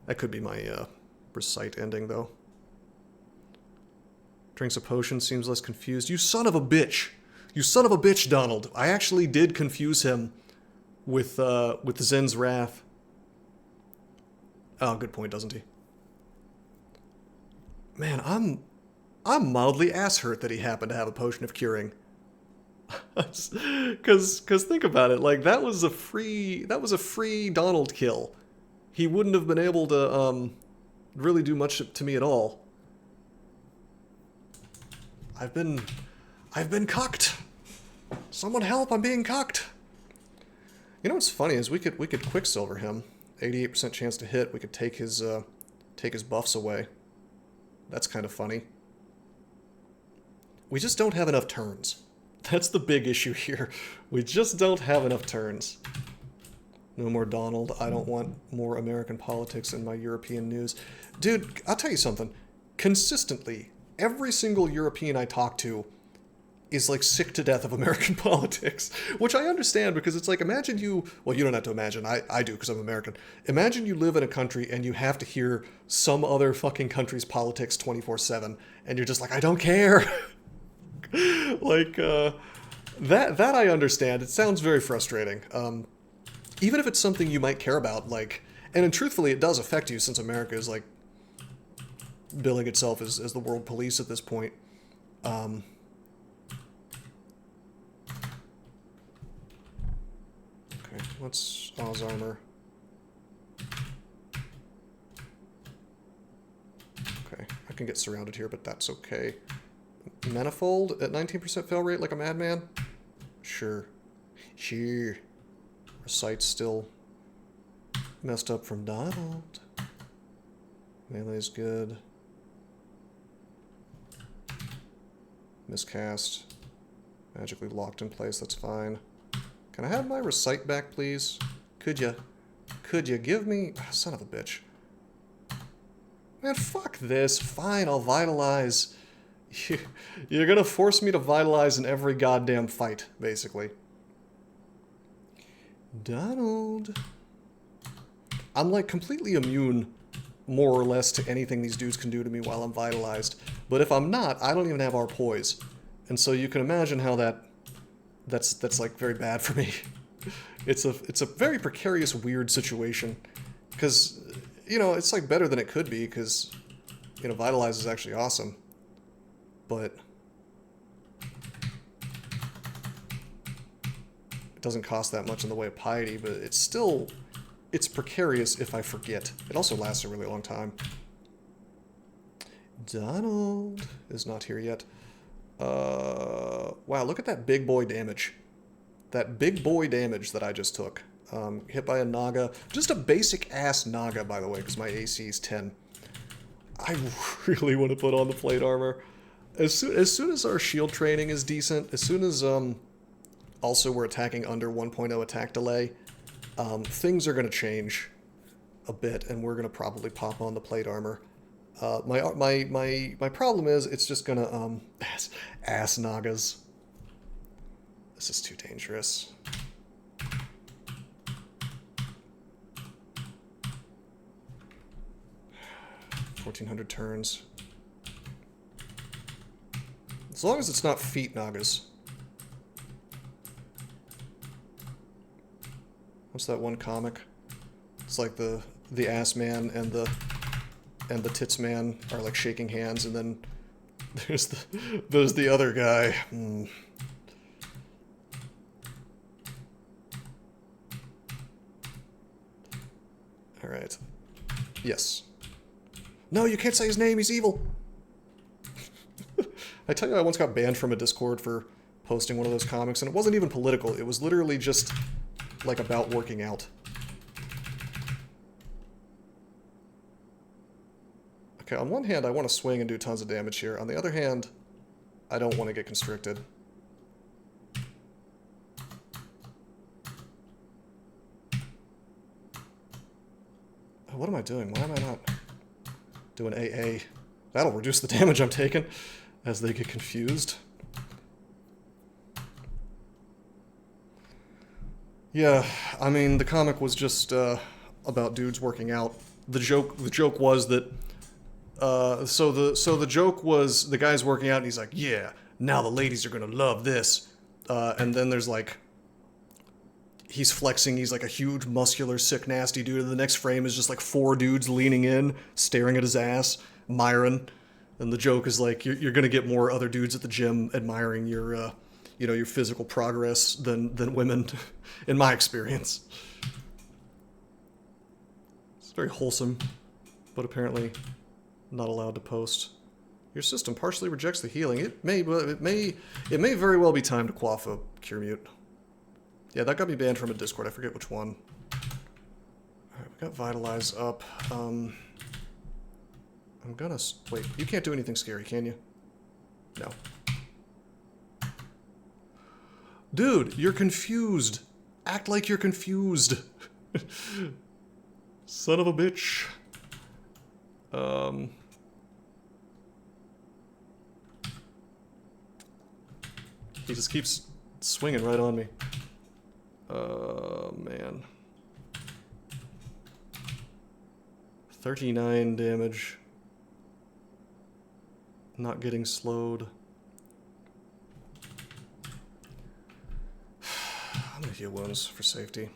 That could be my recite ending though. Drinks a potion, seems less confused. You son of a bitch! You son of a bitch, Donald! I actually did confuse him with Zen's Wrath. Oh, good point, doesn't he? Man, I'm mildly ass hurt that he happened to have a potion of curing. Cause think about it, like that was a free Donald kill. He wouldn't have been able to really do much to me at all. I've been cucked. Someone help, I'm being cucked. You know what's funny is we could Quicksilver him. 88% chance to hit. We could take his buffs away. That's kind of funny. We just don't have enough turns. That's the big issue here. We just don't have enough turns. No more Donald. I don't want more American politics in my European news. Dude, I'll tell you something. Consistently, every single European I talk to is like sick to death of American politics, which I understand because it's like, imagine you, well, you don't have to imagine, I do because I'm American. Imagine you live in a country and you have to hear some other fucking country's politics 24/7 and you're just like, I don't care. Like, that I understand. It sounds very frustrating. Even if it's something you might care about, like, and truthfully it does affect you since America is like billing itself as the world police at this point. Okay, let's Oz armor. can get surrounded here, but that's okay. Manifold at 19% fail rate like a madman? Sure. Sure. Our site's still messed up from Donald. Melee's good. Miscast. Magically locked in place, that's fine. Can I have my recite back, please? Could ya? Could you give me... Oh, son of a bitch. Man, fuck this. Fine, I'll vitalize. You're gonna force me to vitalize in every goddamn fight, basically. Donald. I'm, like, completely immune, more or less, to anything these dudes can do to me while I'm vitalized. But if I'm not, I don't even have our poise. And so you can imagine how that's like, very bad for me. It's a very precarious, weird situation. Because, you know, it's, like, better than it could be, because, you know, vitalize is actually awesome. But it doesn't cost that much in the way of piety, but it's still... It's precarious if I forget. It also lasts a really long time. Donald is not here yet. Wow, look at that big boy damage. That big boy damage that I just took. Hit by a Naga. Just a basic ass Naga, by the way, because my AC is 10. I really want to put on the plate armor. As soon as our shield training is decent, as soon as also we're attacking under 1.0 attack delay, things are going to change a bit, and we're going to probably pop on the plate armor. My problem is it's just going to ass Nagas. This is too dangerous. $1,400 turns. As long as it's not feet Nagas. What's that one comic? It's like the ass man and the tits man are like shaking hands, and then there's the other guy. All right. Yes. No, you can't say his name. He's evil. I tell you, I once got banned from a Discord for posting one of those comics, and it wasn't even political. It was literally just like about working out. Okay, on one hand, I want to swing and do tons of damage here. On the other hand, I don't want to get constricted. Oh, what am I doing? Why am I not doing AA? That'll reduce the damage I'm taking as they get confused. Yeah, I mean, the comic was just about dudes working out. The joke was that so the joke was the guy's working out and he's like, yeah, now the ladies are gonna love this. And then there's like, he's flexing, he's like a huge, muscular, sick, nasty dude, and the next frame is just like 4 dudes leaning in, staring at his ass, admiring. And the joke is like, you're gonna get more other dudes at the gym admiring your, you know, your physical progress than women, in my experience. It's very wholesome, but apparently not allowed to post. Your system partially rejects the healing. It may very well be time to quaff a cure mute. Yeah, that got me banned from a Discord. I forget which one. Alright, we got Vitalize up. I'm gonna... Wait, you can't do anything scary, can you? No. Dude, you're confused. Act like you're confused. Son of a bitch. He just keeps swinging right on me. Man. 39 damage. Not getting slowed. I'm gonna heal wounds for safety.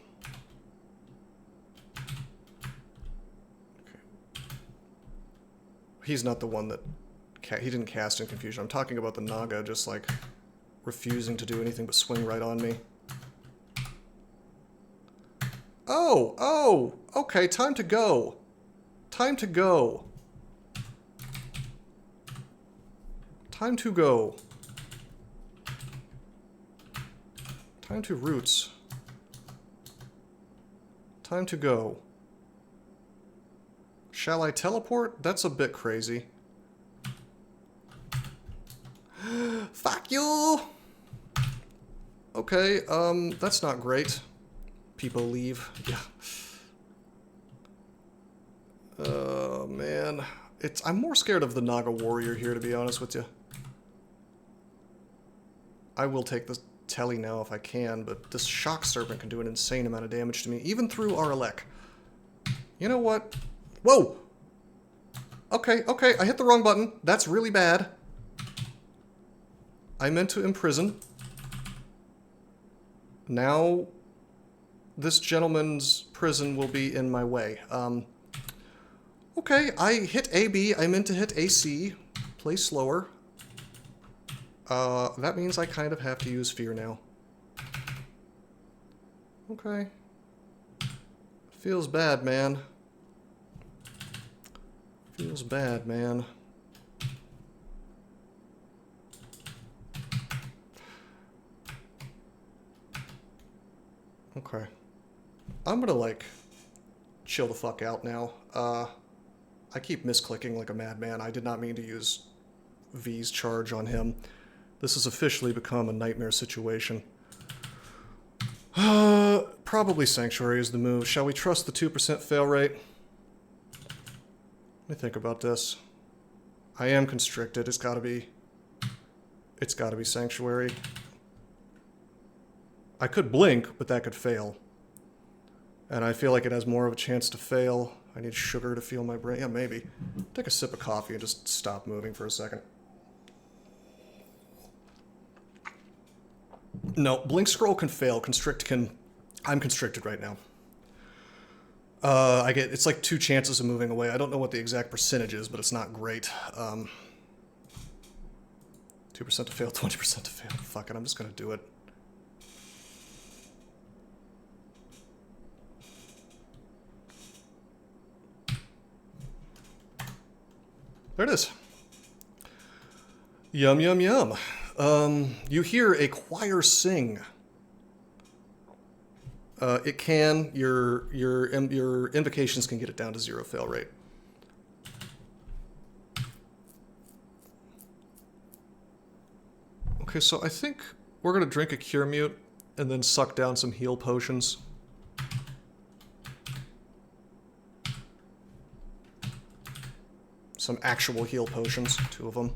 Okay. He's not the one that... he didn't cast in confusion. I'm talking about the Naga just like refusing to do anything but swing right on me. Oh, okay, time to go. Time to go. Time to go. Time to roots. Time to go. Shall I teleport? That's a bit crazy. Fuck you! Okay, that's not great. People leave. Yeah. Oh, man. I'm more scared of the Naga warrior here, to be honest with you. I will take the telly now if I can, but this shock serpent can do an insane amount of damage to me, even through Aralek. You know what? Whoa! Okay, okay, I hit the wrong button. That's really bad. I meant to imprison. Now, this gentleman's prison will be in my way. Okay, I hit AB. I meant to hit AC. Play slower. That means I kind of have to use fear now. Okay. Feels bad, man. Feels bad, man. Okay. I'm gonna, like, chill the fuck out now. I keep misclicking like a madman. I did not mean to use V's charge on him. This has officially become a nightmare situation. Probably Sanctuary is the move. Shall we trust the 2% fail rate? Let me think about this. I am constricted. It's gotta be Sanctuary. I could blink, but that could fail. And I feel like it has more of a chance to fail. I need sugar to fuel my brain. Yeah, maybe. Take a sip of coffee and just stop moving for a second. No, blink scroll can fail. Constrict can... I'm constricted right now. It's like 2 chances of moving away. I don't know what the exact percentage is, but it's not great. 2% to fail, 20% to fail. Fuck it, I'm just gonna do it. There it is. Yum, yum, yum. You hear a choir sing. It can, your invocations can get it down to 0 fail rate. Okay, so I think we're gonna drink a Cure Mute and then suck down some heal potions. Some actual heal potions, 2 of them.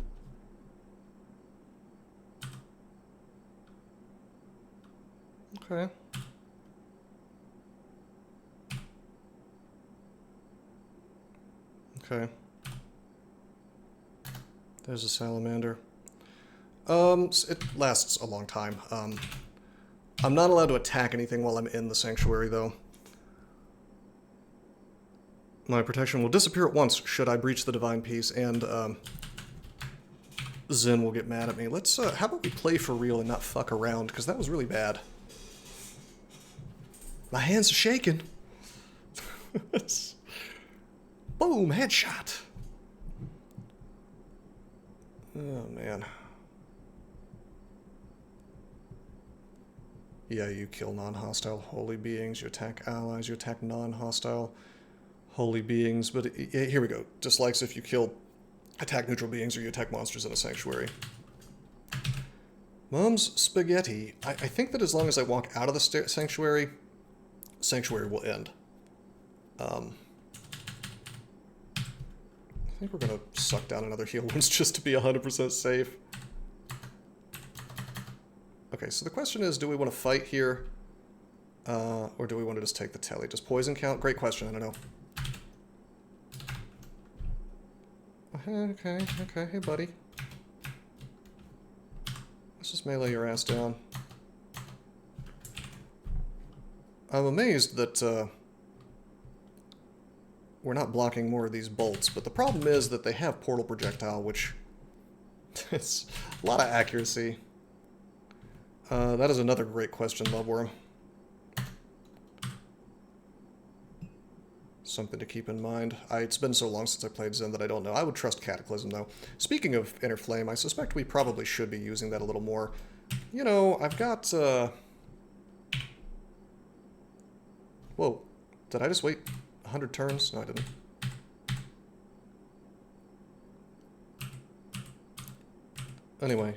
Okay. Okay. There's a salamander. It lasts a long time. I'm not allowed to attack anything while I'm in the sanctuary, though. My protection will disappear at once should I breach the Divine Peace, and Zin will get mad at me. Let's, how about we play for real and not fuck around, because that was really bad. My hands are shaking. Boom, headshot. Oh, man. Yeah, you kill non-hostile holy beings, you attack allies, you attack non-hostile holy beings, but here we go. Dislikes if you kill attack neutral beings or you attack monsters in a sanctuary. Mom's spaghetti. I think that as long as I walk out of the sanctuary, sanctuary will end. I think we're gonna suck down another heal once just to be 100% safe. Okay, so the question is, do we want to fight here? Or do we want to just take the telly? Does poison count? Great question, I don't know. Okay, hey buddy. Let's just melee your ass down. I'm amazed that we're not blocking more of these bolts, but the problem is that they have portal projectile, which it's a lot of accuracy. That is another great question, Loveworm. something to keep in mind. It's been so long since I played Zin that I don't know. I would trust Cataclysm, though. Speaking of Inner Flame, I suspect we probably should be using that a little more. You know, I've got, Whoa. Did I just wait 100 turns? No, I didn't. Anyway,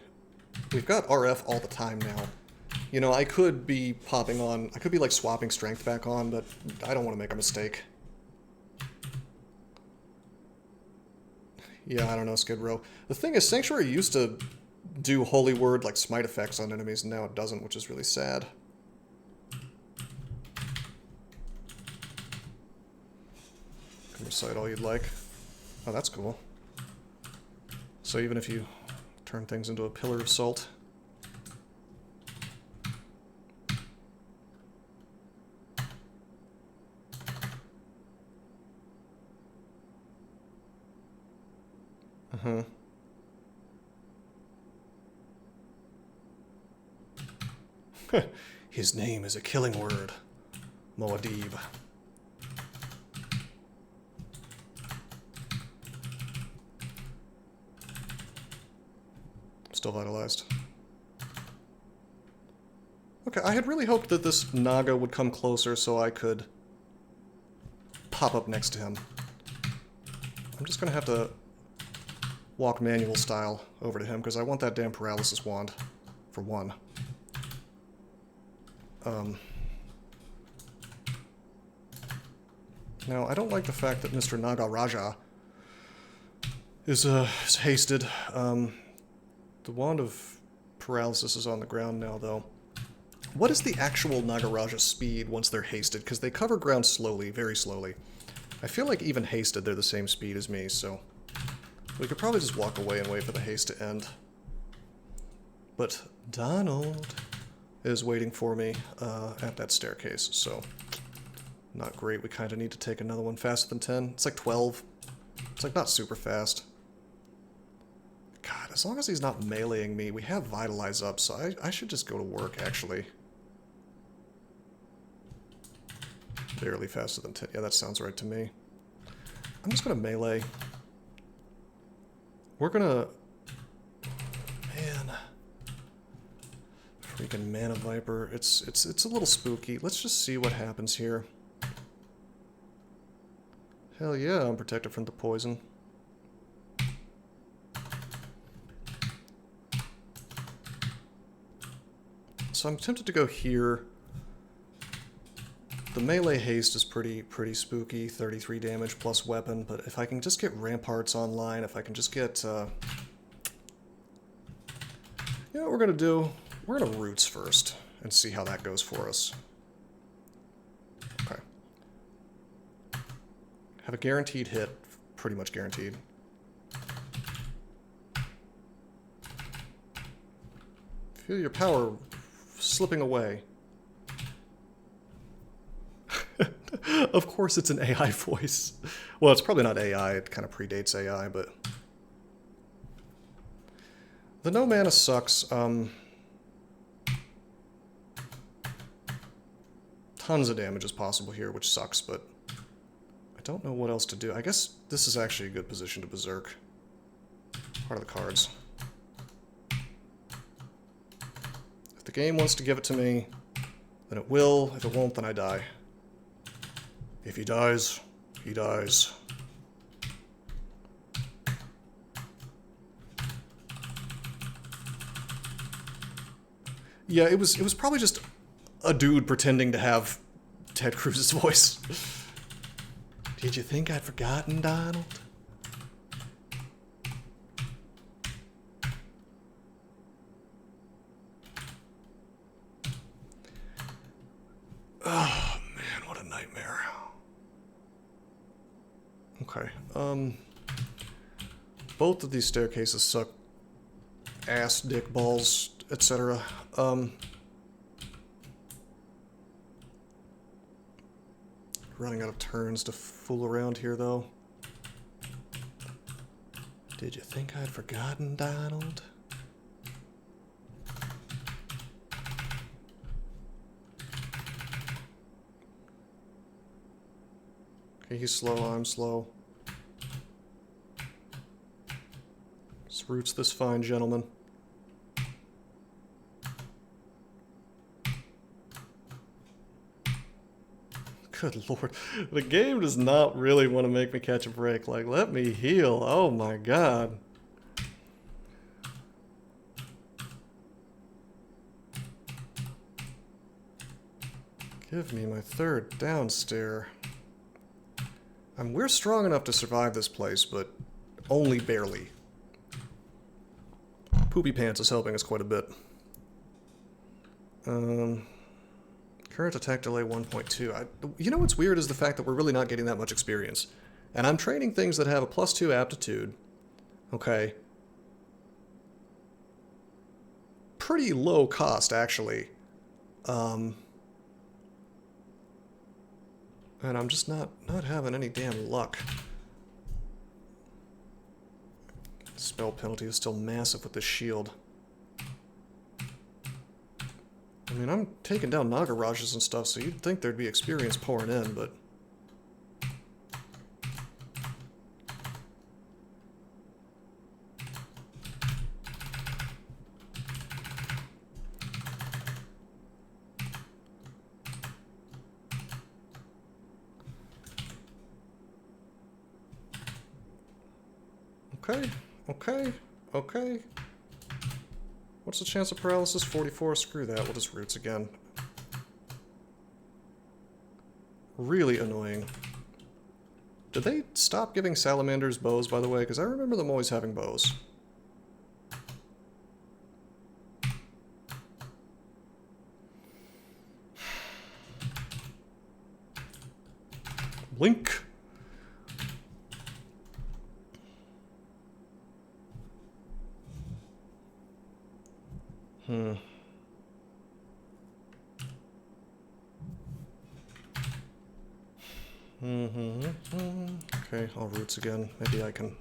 we've got RF all the time now. You know, I could be popping on... I could be, like, swapping strength back on, but I don't want to make a mistake. Yeah, I don't know, Skid Row. The thing is, Sanctuary used to do Holy Word, like, smite effects on enemies, and now it doesn't, which is really sad. You can recite all you'd like. Oh, that's cool. So even if you turn things into a pillar of salt... Uh-huh. His name is a killing word. Moadib. Still vitalized. Okay, I had really hoped that this Naga would come closer so I could pop up next to him. I'm just gonna have to walk manual style over to him, because I want that damn paralysis wand, for one. Now, I don't like the fact that Mr. Nagaraja is hasted. The wand of paralysis is on the ground now, though. What is the actual Nagaraja speed once they're hasted? Because they cover ground slowly, very slowly. I feel like even hasted, they're the same speed as me, so... we could probably just walk away and wait for the haste to end. But Donald is waiting for me at that staircase, so not great. We kind of need to take another one faster than 10. It's like 12. It's like not super fast. God, as long as he's not meleeing me, we have Vitalize up, so I should just go to work, actually. Barely faster than 10. Yeah, that sounds right to me. I'm just going to melee. We're gonna... Man. Freaking Mana Viper. It's a little spooky. Let's just see what happens here. Hell yeah, I'm protected from the poison. So I'm tempted to go here. The melee haste is pretty spooky, 33 damage plus weapon, but if I can just get ramparts online, if I can just get, you know what we're gonna do? We're gonna roots first, and see how that goes for us. Okay. Have a guaranteed hit, pretty much guaranteed. Feel your power slipping away. Of course it's an AI voice. Well, it's probably not AI, it kind of predates AI, but... The no mana sucks. Tons of damage is possible here, which sucks, but... I don't know what else to do. I guess this is actually a good position to berserk. Part of the cards. If the game wants to give it to me, then it will. If it won't, then I die. If he dies, he dies. Yeah, it was probably just a dude pretending to have Ted Cruz's voice. Did you think I'd forgotten, Donald? Oh, man, what a nightmare. Okay, both of these staircases suck ass, dick, balls, etc. Running out of turns to fool around here, though. Did you think I'd forgotten, Donald? Okay, He's slow, I'm slow. Let's roots this fine gentleman. Good lord. The game does not really want to make me catch a break. Like, let me heal. Oh my god. Give me my third downstair. We're strong enough to survive this place, but only barely. Poopy Pants is helping us quite a bit. Current attack delay 1.2. You know what's weird is the fact that we're really not getting that much experience. And I'm training things that have a +2 aptitude. Okay. Pretty low cost, actually. And I'm just not having any damn luck. Spell penalty is still massive with this shield. I mean, I'm taking down Nagarajas and stuff, so you'd think there'd be experience pouring in, but... Okay. What's the chance of paralysis? 44. Screw that. We'll just roots again. Really annoying. Did they stop giving salamanders bows, by the way? Because I remember them always having bows. Blink. Okay, I'll roots again. Maybe I can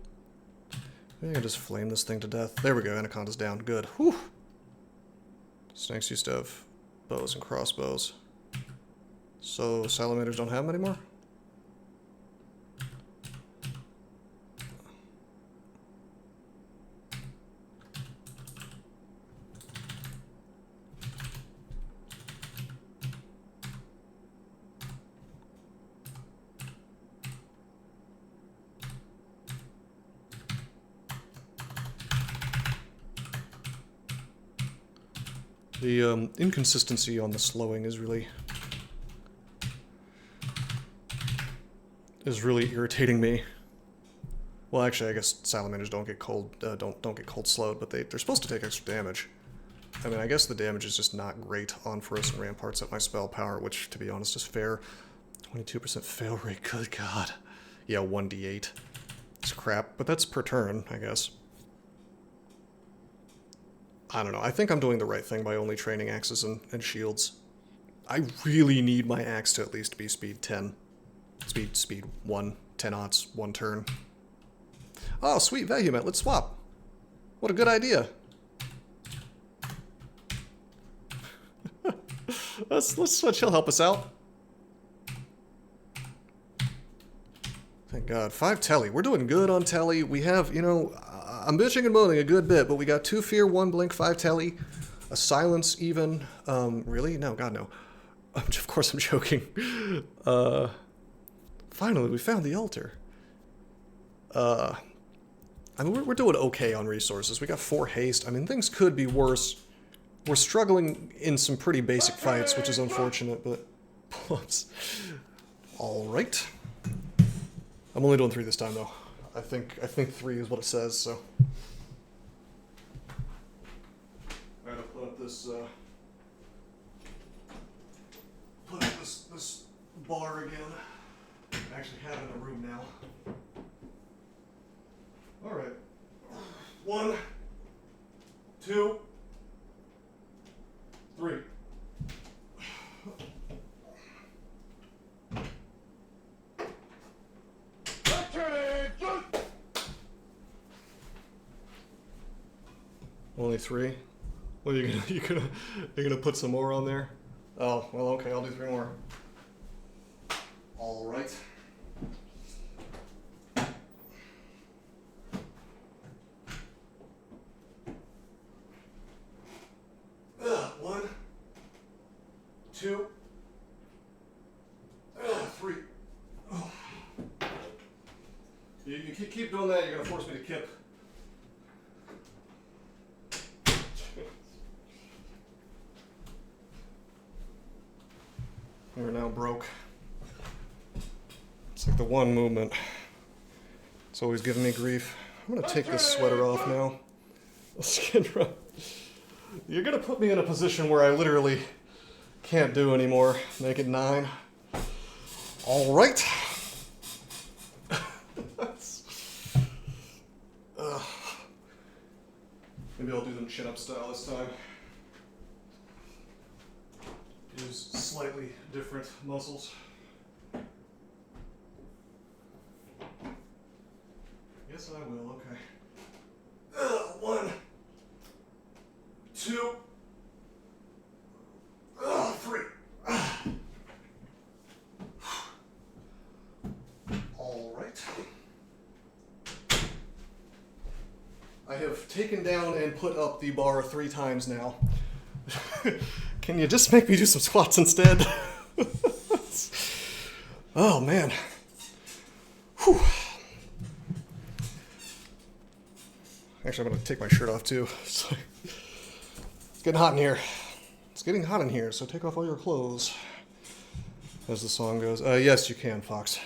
just flame this thing to death. There we go, Anaconda's down. Good. Whew. Snakes used to have bows and crossbows. So salamanders don't have them anymore? The inconsistency on the slowing is really irritating me. Well, actually, I guess salamanders don't get cold don't get cold slowed, but they're supposed to take extra damage. I mean, I guess the damage is just not great on frozen ramparts at my spell power, which, to be honest, is fair. 22% fail rate. Good God. Yeah, 1d8. It's crap, but that's per turn, I guess. I don't know. I think I'm doing the right thing by only training axes and shields. I really need my axe to at least be speed 10. Speed 1. 10 odds, 1 turn. Oh, sweet, Vehumet. Let's swap. What a good idea. Let's switch. He'll help us out. Thank God. 5 telly. We're doing good on telly. We have, you know... I'm bitching and moaning a good bit, but we got 2 fear, 1 blink, 5 telly, a silence even. Really? No, God, no. Of course I'm joking. Finally, we found the altar. I mean, we're doing okay on resources. We got 4 haste. I mean, things could be worse. We're struggling in some pretty basic fights, which is unfortunate, but... Whoops. Alright. I'm only doing 3 this time, though. I think 3 is what it says, so. I gotta put up this this bar again. I actually have it in a room now. Alright. 1, 2, 3. Only 3? Well, you're gonna put some more on there? Oh, well, okay, I'll do 3 more. All right. You keep doing that, you're gonna force me to kip. We're now broke. It's like the one movement. It's always giving me grief. I'm gonna take this sweater off now. Skin rub. You're gonna put me in a position where I literally can't do anymore. Make it 9. All right. Maybe I'll do them chin-up style this time. Use slightly different muscles. Yes, I will. Okay. 1, 2, 3. All right. I have taken down and put up the bar 3 times now. Can you just make me do some squats instead? Oh, man. Whew. Actually, I'm going to take my shirt off, too. It's getting hot in here. It's getting hot in here, so take off all your clothes. As the song goes. Yes, you can, Fox.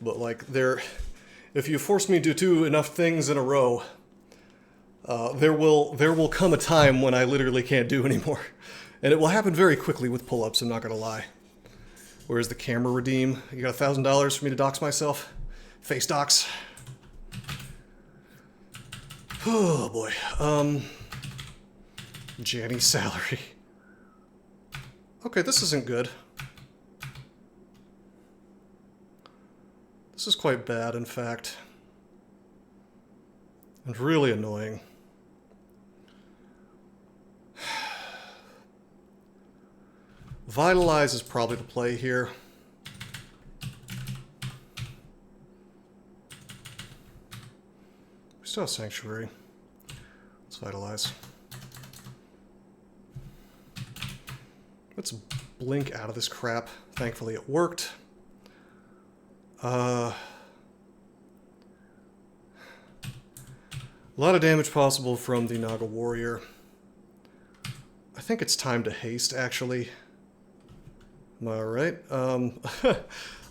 But, like, if you force me to do enough things in a row, there will come a time when I literally can't do anymore. And it will happen very quickly with pull-ups, I'm not going to lie. Where's the camera redeem? You got $1,000 for me to dox myself? Face dox. Oh, boy. Janny's salary. Okay, this isn't good. This is quite bad, in fact. And really annoying. Vitalize is probably the play here. We still have Sanctuary. Let's Vitalize. Let's blink out of this crap. Thankfully it worked. A lot of damage possible from the Naga Warrior. I think it's time to haste, actually. Am I right?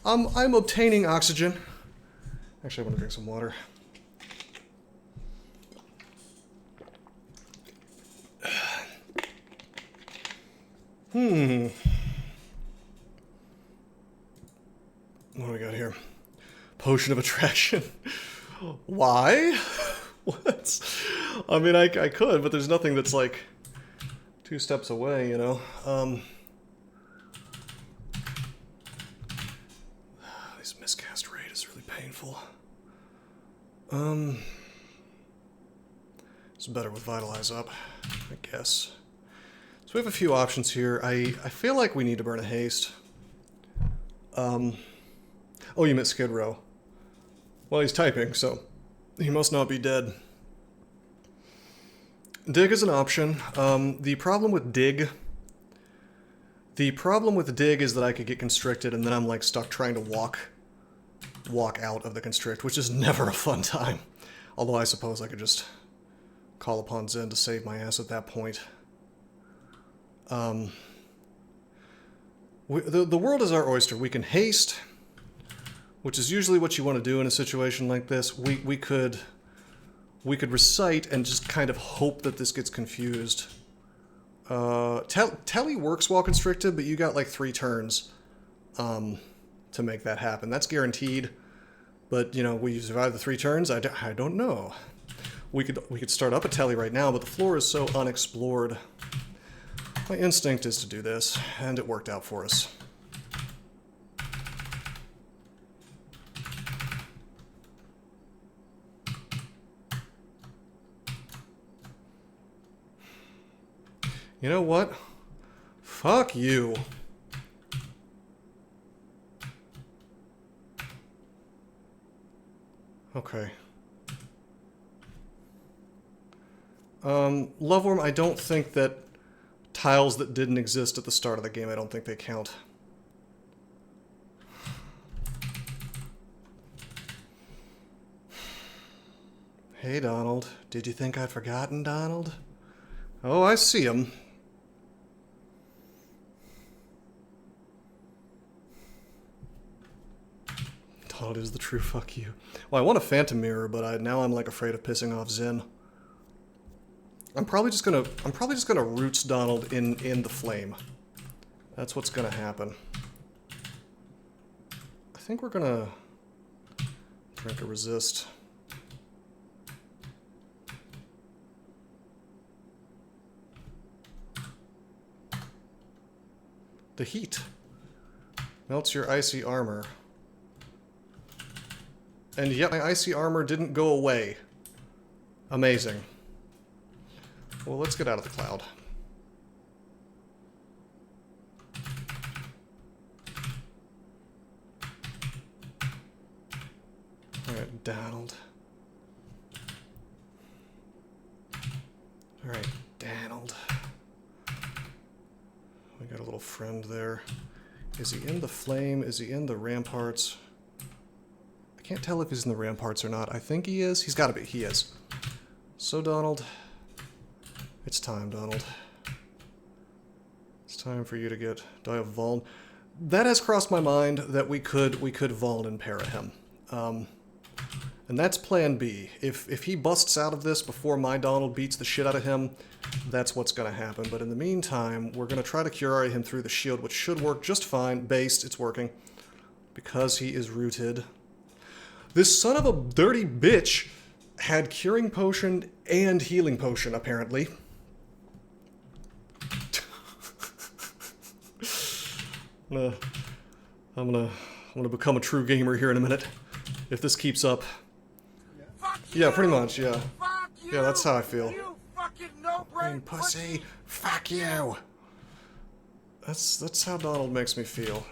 I'm obtaining oxygen. Actually, I want to drink some water. What do we got here? Potion of Attraction. Why? What? I mean, I could, but there's nothing that's like 2 steps away, you know? This miscast rate is really painful. It's better with Vitalize up, I guess. So we have a few options here. I feel like we need to burn a haste. Oh, you meant Skid Row. Well, he's typing, so he must not be dead. Dig is an option. The problem with dig is that I could get constricted and then I'm like stuck trying to walk out of the constrict, which is never a fun time. Although I suppose I could just call upon Zen to save my ass at that point. The world is our oyster. We can haste, which is usually what you want to do in a situation like this. We could recite and just kind of hope that this gets confused. Telly works while constricted, but you got like 3 turns to make that happen. That's guaranteed. But, you know, will you survive the 3 turns? I don't know. We could start up a Telly right now, but the floor is so unexplored. My instinct is to do this, and it worked out for us. You know what? Fuck you. Okay. Loveworm, I don't think that tiles that didn't exist at the start of the game, I don't think they count. Hey, Donald. Did you think I'd forgotten, Donald? Oh, I see him. Donald is the true fuck you. Well, I want a phantom mirror, but now I'm like afraid of pissing off Zin. I'm probably just gonna roots Donald in the flame. That's what's gonna happen. I think we're gonna drink a resist. The heat melts your icy armor. And yet my icy armor didn't go away. Amazing. Well, let's get out of the cloud. Alright, Donald. Alright, Donald. We got a little friend there. Is he in the flame? Is he in the ramparts? I can't tell if he's in the ramparts or not. I think he is. He's gotta be. He is. So, Donald. It's time, Donald. It's time for you to get... Do I have Vuln? That has crossed my mind that we could Vuln and para him. And that's plan B. If he busts out of this before my Donald beats the shit out of him, that's what's going to happen. But in the meantime, we're going to try to curare him through the shield, which should work just fine. Based, it's working. Because he is rooted. This son of a dirty bitch had Curing Potion and Healing Potion, apparently. I'm gonna become a true gamer here in a minute. If this keeps up. Yeah, pretty much, yeah. Yeah, that's how I feel. You fucking no-brain pussy! Fuck you! That's how Donald makes me feel.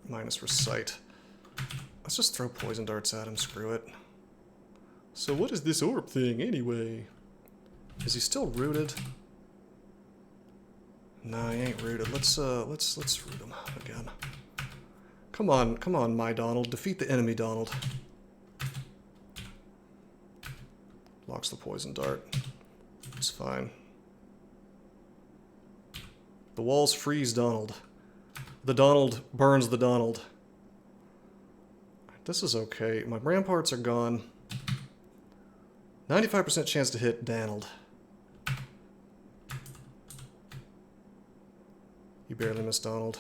Minus recite. Let's just throw poison darts at him, screw it. So what is this orb thing, anyway? Is he still rooted? No, he ain't rooted. Let's root him again. Come on, my Donald. Defeat the enemy, Donald. Locks the poison dart. It's fine. The walls freeze Donald. The Donald burns the Donald. This is okay. My ramparts are gone. 95% chance to hit Donald. You barely missed Donald.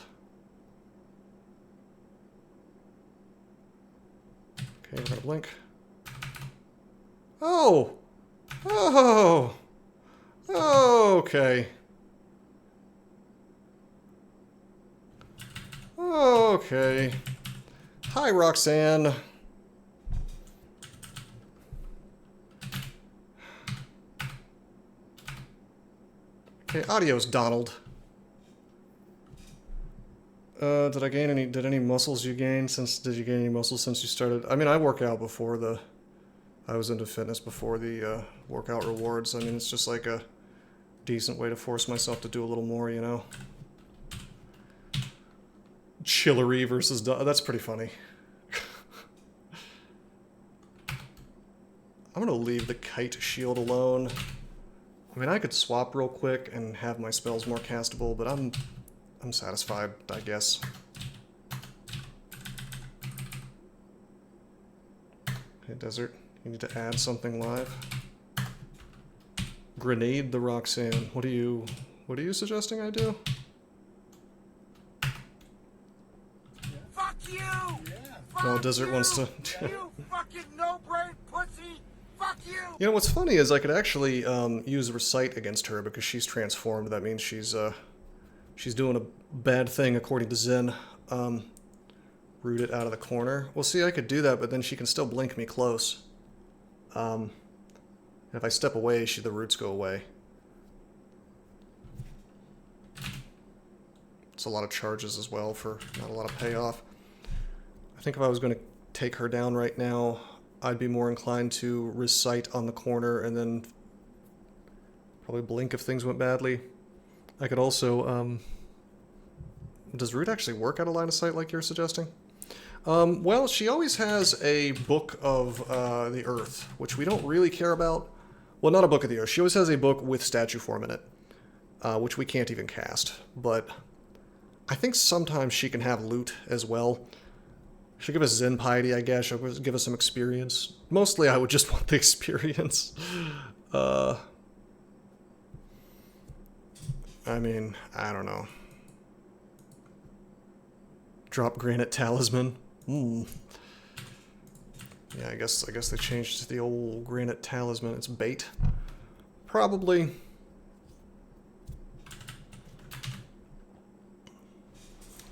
Okay, we're gonna blink. Oh! Oh! Okay. Okay. Hi, Roxanne. Okay, adios, Donald. Did any muscles you gain did you gain any muscles since you started? I mean, I work out before I was into fitness before the workout rewards. I mean, it's just like a decent way to force myself to do a little more, you know? Chillery versus... That's pretty funny. I'm gonna leave the kite shield alone. I mean, I could swap real quick and have my spells more castable, but I'm satisfied, I guess. Okay, Desert, you need to add something live. Grenade the Roxanne. What are you suggesting I do? Fuck you! Well, Desert wants to... You fucking no-brain pussy! Fuck you! You know, what's funny is I could actually use Recite against her because she's transformed. That means she's doing a bad thing according to Zin. Root it out of the corner. Well, see, I could do that, but then she can still blink me close. And if I step away, the roots go away. It's a lot of charges as well for not a lot of payoff. I think if I was going to take her down right now, I'd be more inclined to Recite on the corner and then probably blink if things went badly. I could also, does root actually work out of line of sight like you're suggesting? Well, she always has a Book of the Earth, which we don't really care about. Well, not a Book of the Earth. She always has a book with statue form in it, which we can't even cast. But I think sometimes she can have loot as well. She'll give us Zen piety, I guess. She'll give us some experience. Mostly, I would just want the experience. I mean, I don't know. Drop Granite Talisman. Yeah, I guess they changed to the old Granite Talisman. It's bait. Probably.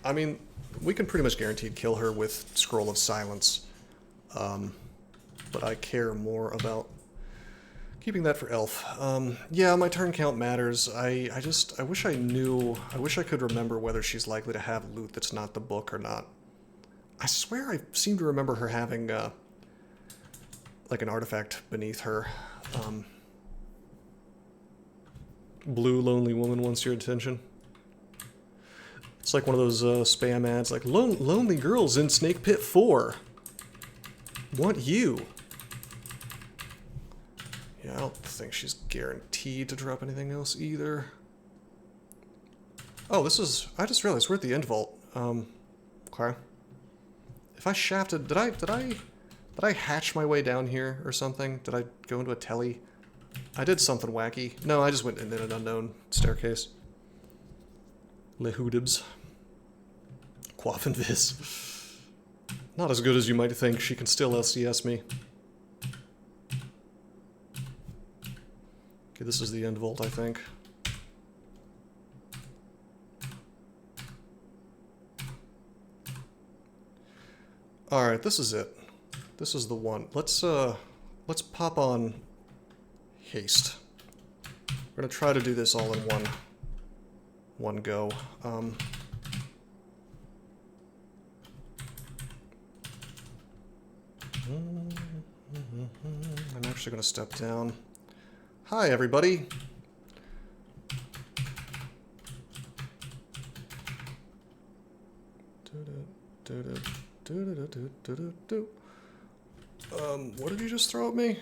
I mean, we can pretty much guaranteed kill her with Scroll of Silence. But I care more about keeping that for Elf. Yeah, my turn count matters. I wish I knew, I wish I could remember whether she's likely to have loot that's not the book or not. I swear I seem to remember her having, like an artifact beneath her. Blue Lonely Woman wants your attention. It's like one of those spam ads, like, Lonely Girls in Snake Pit 4. Want you. Yeah, I don't think she's guaranteed to drop anything else either. Oh, this is... I just realized we're at the end vault. Okay. If I shafted... Did I hatch my way down here or something? Did I go into a telly? I did something wacky. No, I just went in an unknown staircase. Lehoodibs. Quaff and Viz. Not as good as you might think. She can still LCS me. Okay, this is the end vault, I think. Alright, this is it. This is the one. Let's pop on haste. We're gonna try to do this all in one go. I'm actually gonna step down. Hi, everybody. What did you just throw at me?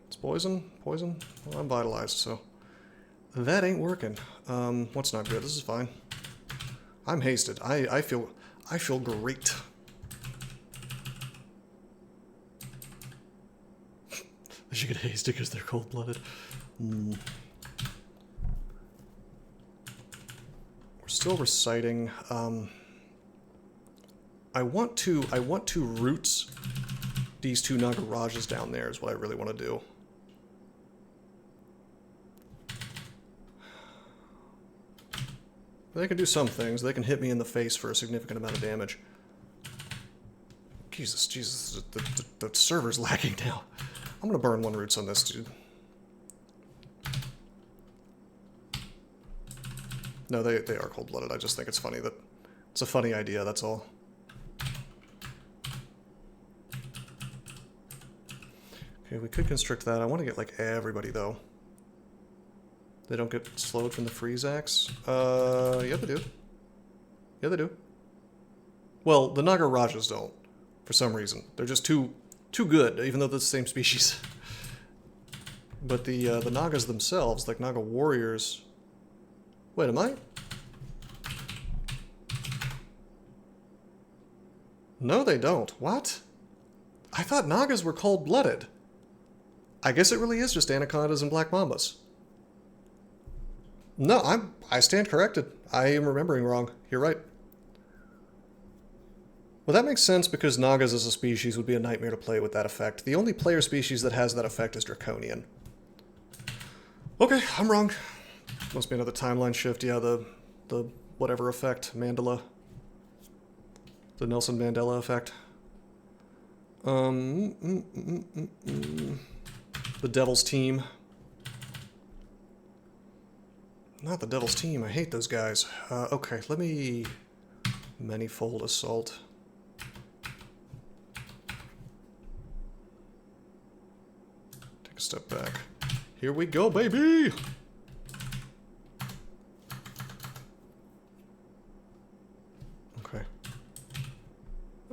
It's poison? Poison? Well, I'm vitalized, so... That ain't working. What's not good? This is fine. I'm hasted. I feel great. They should get hasted because they're cold-blooded. We're still reciting. I want to roots these two Nagarajas down there is what I really want to do. They can do some things. They can hit me in the face for a significant amount of damage. Jesus, the server's lagging now. I'm gonna burn one roots on this dude. No, they are cold-blooded. I just think it's funny that... It's a funny idea, that's all. Okay, we could constrict that. I want to get, like, everybody, though. They don't get slowed from the freeze axe? Yeah, they do. Yeah, they do. Well, the Nagarajas don't, for some reason. They're just too good, even though they're the same species. But the Nagas themselves, like Naga warriors... Wait, am I? No, they don't. What? I thought Nagas were cold-blooded. I guess it really is just anacondas and black mambas. No, I stand corrected. I am remembering wrong. You're right. Well, that makes sense because Nagas as a species would be a nightmare to play with that effect. The only player species that has that effect is Draconian. Okay, I'm wrong. Must be another timeline shift. Yeah, the whatever effect. Mandela. The Nelson Mandela effect. The Devil's Team. Not the Devil's Team. I hate those guys. Okay, let me... Manifold Assault. Take a step back. Here we go, baby!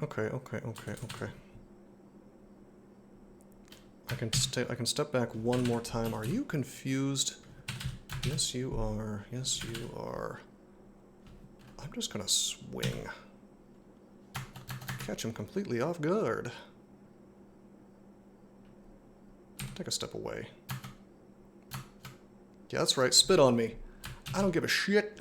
Okay. okay. I can step back one more time. Are you confused? Yes, you are. Yes, you are. I'm just gonna swing. Catch him completely off guard. Take a step away. Yeah, that's right. Spit on me. I don't give a shit.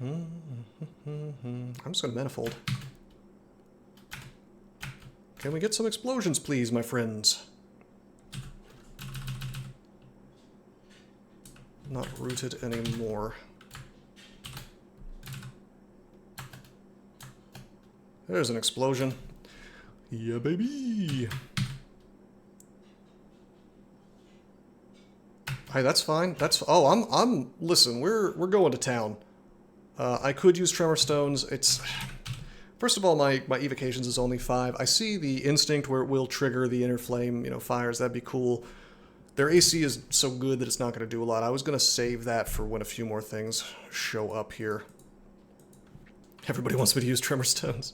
I'm just gonna manifold. Can we get some explosions, please, my friends? Not rooted anymore. There's an explosion. Yeah, baby. Hey, that's fine. That's listen, we're going to town. I could use tremor stones. It's first of all, my evocations is only 5. I see the instinct where it will trigger the inner flame, you know, fires. That'd be cool. Their AC is so good that it's not going to do a lot. I was going to save that for when a few more things show up here. Everybody wants me to use tremor stones.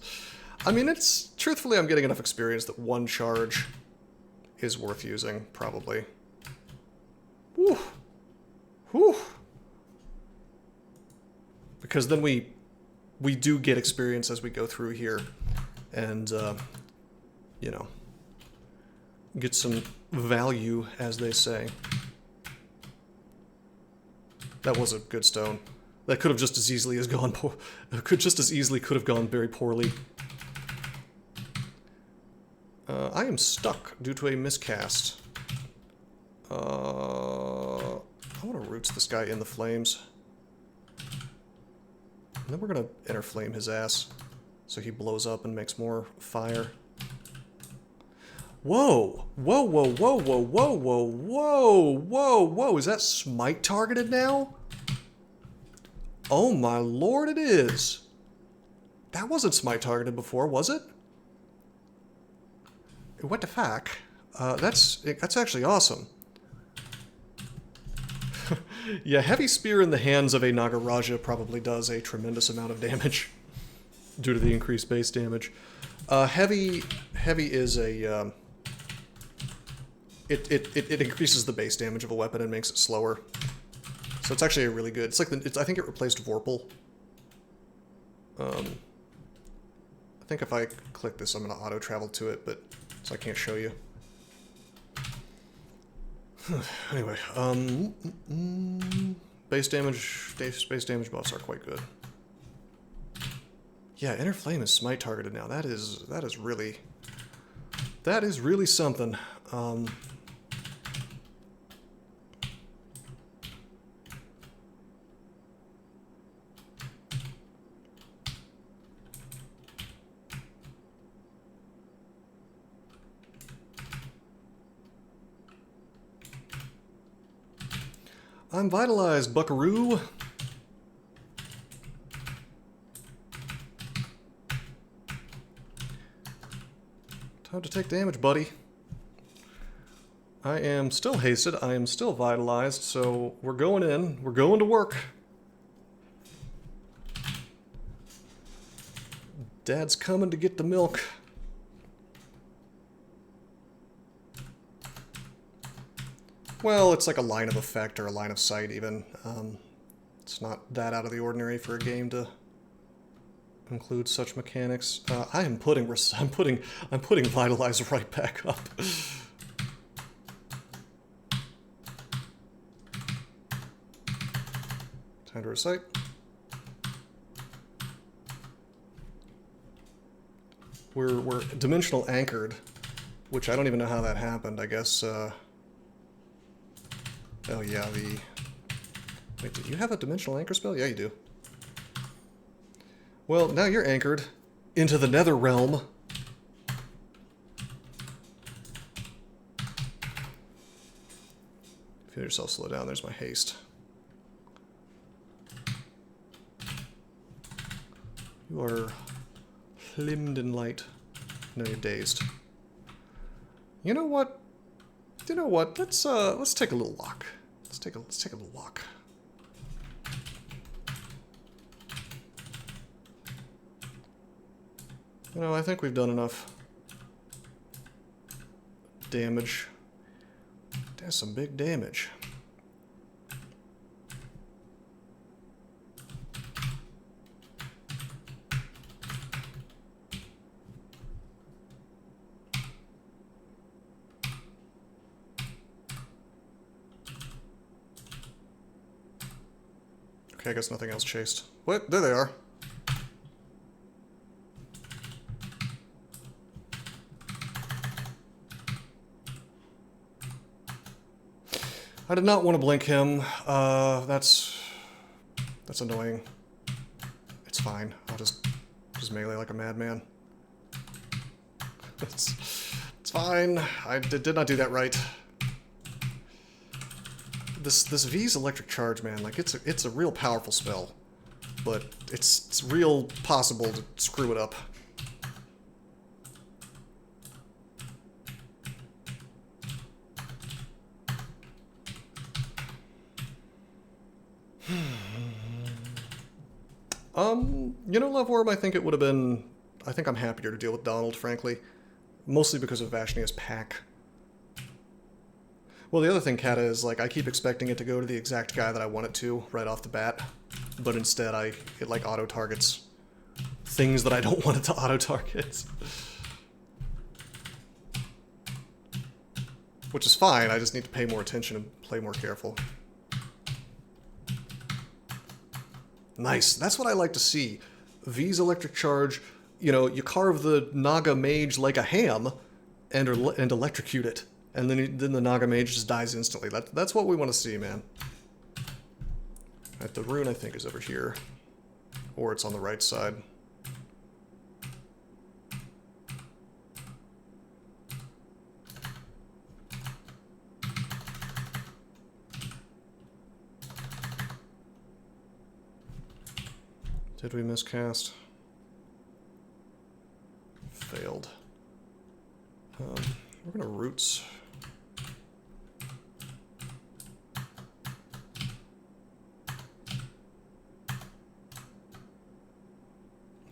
I mean, it's truthfully, I'm getting enough experience that one charge is worth using, probably. Whew. Whew. Because then we do get experience as we go through here, and you know, get some value, as they say. That was a good stone. That could have just as easily as gone could have gone very poorly. I am stuck due to a miscast. I want to roots this guy in the flames. And then we're gonna inner flame his ass so he blows up and makes more fire. Whoa! Whoa, whoa, whoa, whoa, whoa, whoa, whoa, whoa, whoa! Is that smite targeted now? Oh my lord, it is! That wasn't smite targeted before, was it? What the fuck? That's actually awesome. Yeah, heavy spear in the hands of a Nagaraja probably does a tremendous amount of damage due to the increased base damage. Heavy is a it increases the base damage of a weapon and makes it slower. So it's actually a really good. It's like I think it replaced Vorpal. I think if I click this, I'm gonna auto travel to it, but so I can't show you. Anyway, base damage buffs are quite good. Yeah, inner flame is smite targeted now. That is really something. I'm vitalized, buckaroo. Time to take damage, buddy. I am still hasted, I am still vitalized, so we're going in. We're going to work. Dad's coming to get the milk. Well, it's like a line of effect or a line of sight even. It's not that out of the ordinary for a game to include such mechanics. I'm putting Vitalize right back up. Time to recite. We're dimensional anchored, which I don't even know how that happened. I guess. Oh yeah, wait, do you have a dimensional anchor spell? Yeah, you do. Well, now you're anchored into the nether realm. Feel yourself slow down, there's my haste. You are limbed in light. No, you're dazed. You know what? Let's take a little walk. Let's take a little walk. You know, I think we've done enough damage. That's some big damage. Okay, I guess nothing else chased. What? There they are. I did not want to blink him. That's annoying. It's fine. I'll just melee like a madman. It's fine. I did not do that right. This V's electric charge, man, like it's a real powerful spell, but it's real possible to screw it up. You know, Love Worm, I think it would have been... I think I'm happier to deal with Donald, frankly. Mostly because of Vashnia's pack. Well, the other thing, Kata, is, like, I keep expecting it to go to the exact guy that I want it to right off the bat. But instead, it like, auto-targets things that I don't want it to auto-target. Which is fine, I just need to pay more attention and play more careful. Nice, that's what I like to see. V's electric charge, you know, you carve the Naga mage like a ham and electrocute it. And then the Naga mage just dies instantly. That's what we want to see, man. Alright, the rune I think is over here. Or it's on the right side. Did we miscast? Failed. We're gonna roots.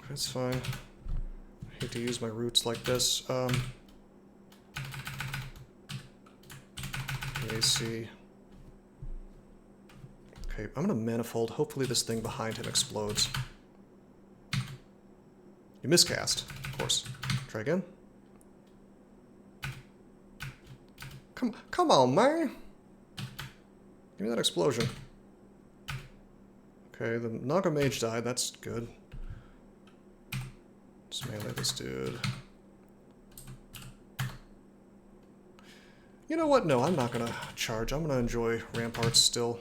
That's fine. I hate to use my roots like this. AC. Okay, I'm gonna manifold. Hopefully this thing behind him explodes. You miscast, of course. Try again. Come on, man! Give me that explosion. Okay, the Naga mage died. That's good. Just melee this dude. You know what? No, I'm not gonna charge. I'm gonna enjoy ramparts still.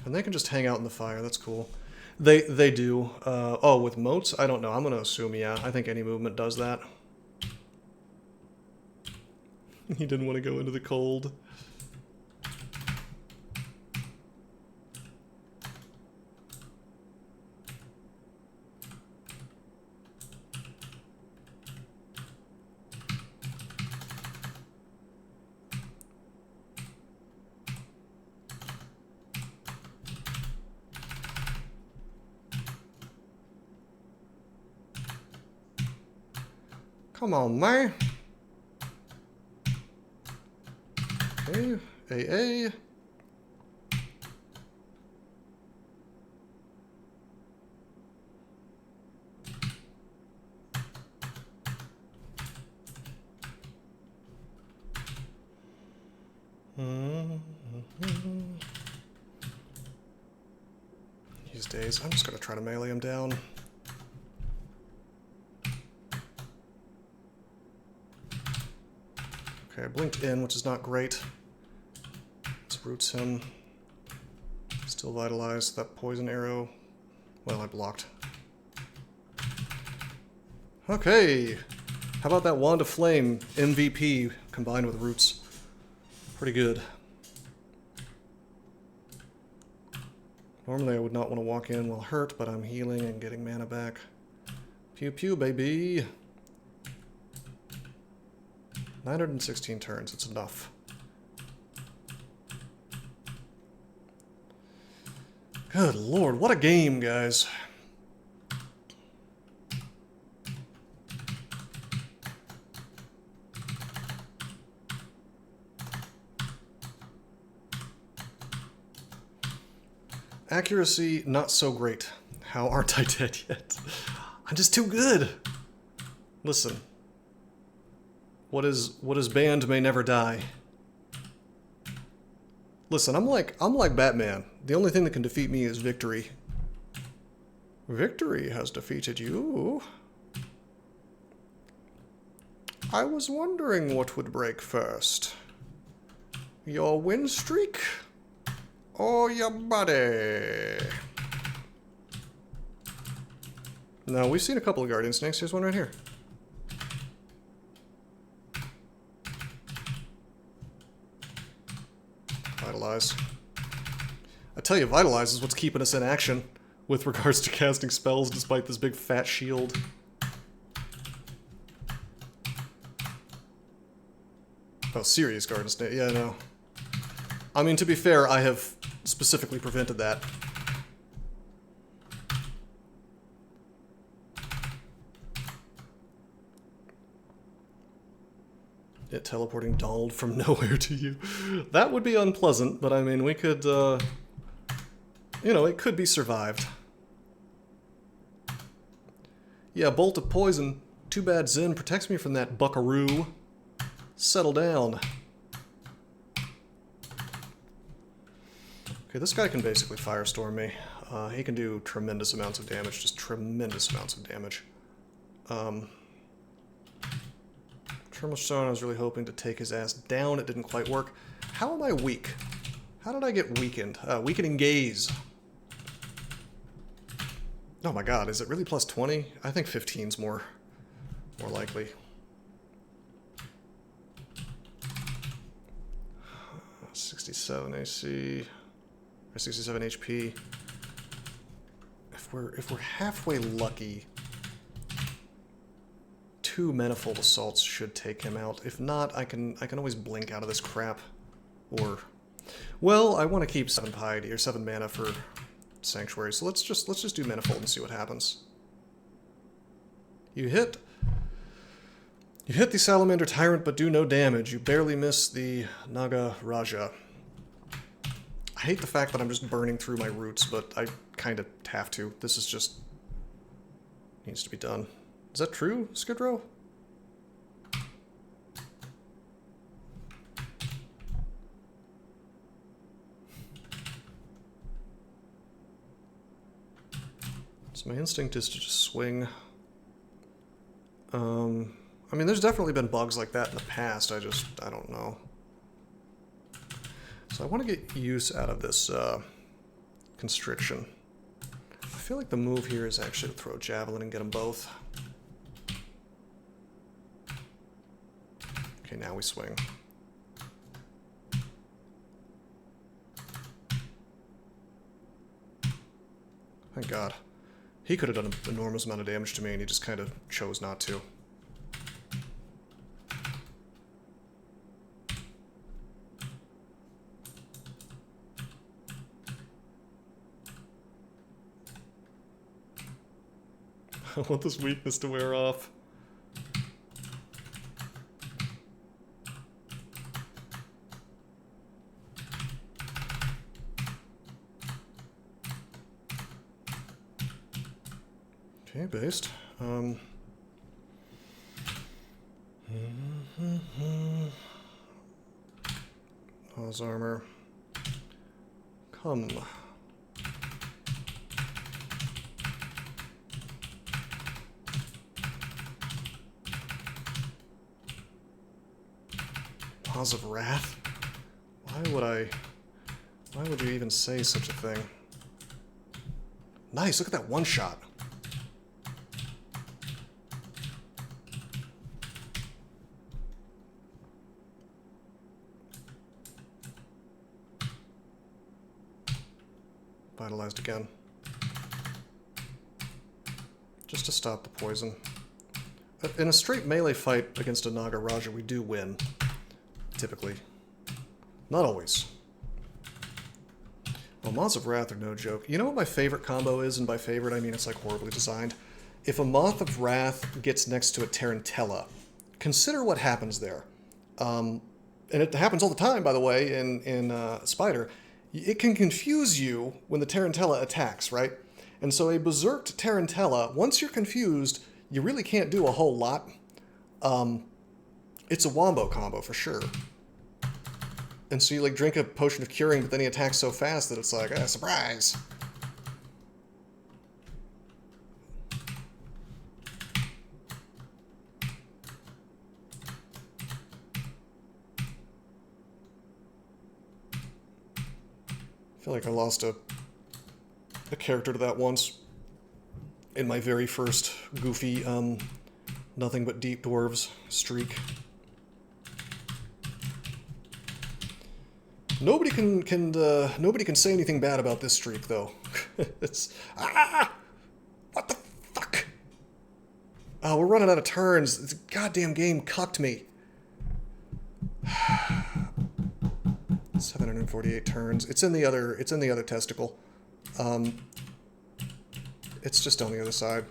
And they can just hang out in the fire. That's cool. They do. Oh, with moats? I don't know. I'm gonna assume, yeah. I think any movement does that. He didn't want to go into the cold. Come on, man. Okay, AA. These days, I'm just gonna try to melee him down. Okay, I blinked in, which is not great. Let's roots him. Still vitalized. That poison arrow. Well, I blocked. Okay! How about that Wand of Flame MVP combined with roots? Pretty good. Normally I would not want to walk in while hurt, but I'm healing and getting mana back. Pew pew, baby! 916 turns, it's enough. Good lord, what a game, guys. Accuracy, not so great. How aren't I dead yet? I'm just too good. Listen. What is banned may never die. Listen, I'm like Batman. The only thing that can defeat me is victory. Victory has defeated you. I was wondering what would break first. Your win streak? Or your body? Now, we've seen a couple of Guardian Snakes. Here's one right here. Vitalize. I tell you, Vitalize is what's keeping us in action with regards to casting spells despite this big fat shield. Oh, serious Guardian Snake. Yeah, no. I mean, to be fair, I have specifically prevented that. It teleporting Donald from nowhere to you. That would be unpleasant, but I mean, we could, you know, it could be survived. Yeah, Bolt of Poison. Too bad Zin protects me from that buckaroo. Settle down. Okay, this guy can basically firestorm me. He can do tremendous amounts of damage, just tremendous amounts of damage. Thermal Stone, I was really hoping to take his ass down. It didn't quite work. How am I weak? How did I get weakened? Weakening Gaze. Oh my god, is it really plus 20? I think 15's more likely. 67 AC, or 67 HP. If we're halfway lucky, 2 Manifold Assaults should take him out. If not, I can always blink out of this crap. Or, well, I want to keep 7 piety or 7 mana for Sanctuary, so let's just do Manifold and see what happens. You hit the Salamander Tyrant, but do no damage. You barely miss the Naga Raja. I hate the fact that I'm just burning through my roots, but I kind of have to. This is just needs to be done. Is that true, Skid Row? So my instinct is to just swing. I mean, there's definitely been bugs like that in the past. I don't know. So I want to get use out of this constriction. I feel like the move here is actually to throw a javelin and get them both. Okay, now we swing. Thank God. He could have done an enormous amount of damage to me, and he just kind of chose not to. I want this weakness to wear off. Okay, based. Oz armor. Come. Oz of Wrath? Why would you even say such a thing? Nice, look at that one shot. Vitalized again. Just to stop the poison. In a straight melee fight against a Naga Raja, we do win. Typically. Not always. Well, Moths of Wrath are no joke. You know what my favorite combo is? And by favorite, I mean it's like horribly designed. If a Moth of Wrath gets next to a Tarantella, consider what happens there. And it happens all the time, by the way, in Spider. it can confuse you when the Tarantella attacks, right? And so a berserked Tarantella, once you're confused, you really can't do a whole lot. It's a wombo combo for sure. And so you like drink a potion of curing, but then he attacks so fast that it's like, ah, surprise! I feel like I lost a character to that once in my very first goofy, nothing but deep dwarves streak. Nobody can say anything bad about this streak though. It's what the fuck? Oh, we're running out of turns. This goddamn game cucked me. 748 turns. It's in the other testicle. It's just on the other side.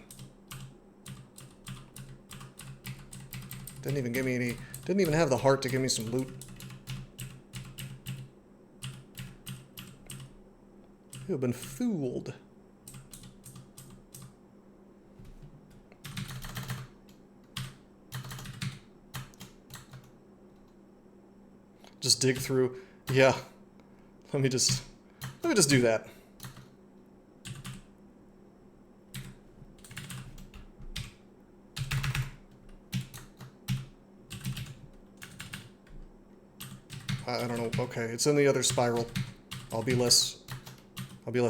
Didn't even give me any. Didn't even have the heart to give me some loot. You have been fooled. Just dig through. Yeah. Let me just do that. I don't know. Okay, it's in the other spiral. I'll be less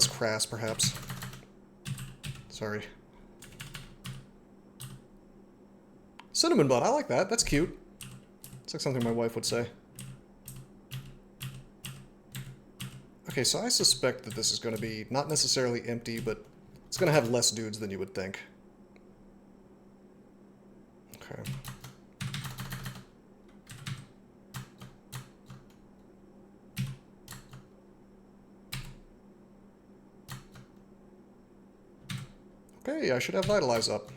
crass, perhaps. Sorry. Cinnamon bun. I like that. That's cute. It's like something my wife would say. Okay, so I suspect that this is going to be not necessarily empty, but it's going to have less dudes than you would think. Okay. Okay, I should have Vitalize up.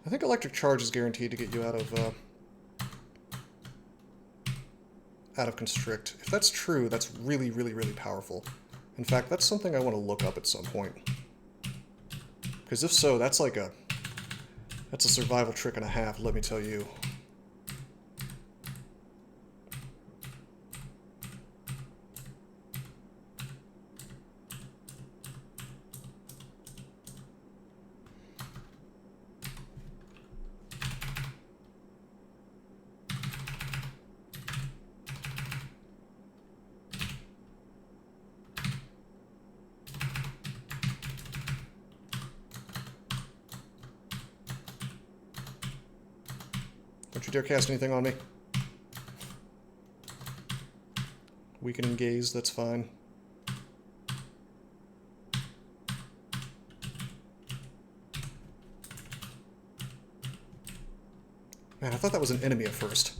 I think Electric Charge is guaranteed to get you out of Constrict. If that's true, that's really, really, really powerful. In fact, that's something I want to look up at some point. Because if so, that's a survival trick and a half, let me tell you. Don't you dare cast anything on me. Weakening Gaze, that's fine. Man, I thought that was an enemy at first.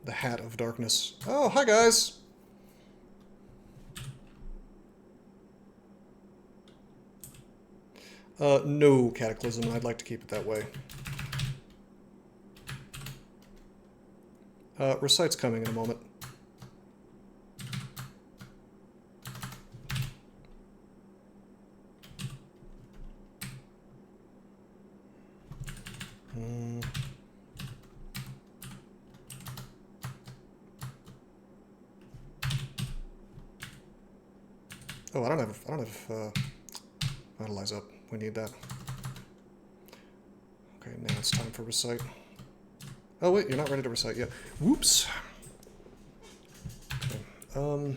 The Hat of Darkness. Oh, hi guys! No Cataclysm, I'd like to keep it that way. Recite's coming in a moment. Oh, I don't have Vitalize up. We need that. Okay, now it's time for Recite. Oh wait, you're not ready to recite yet. Whoops. Okay.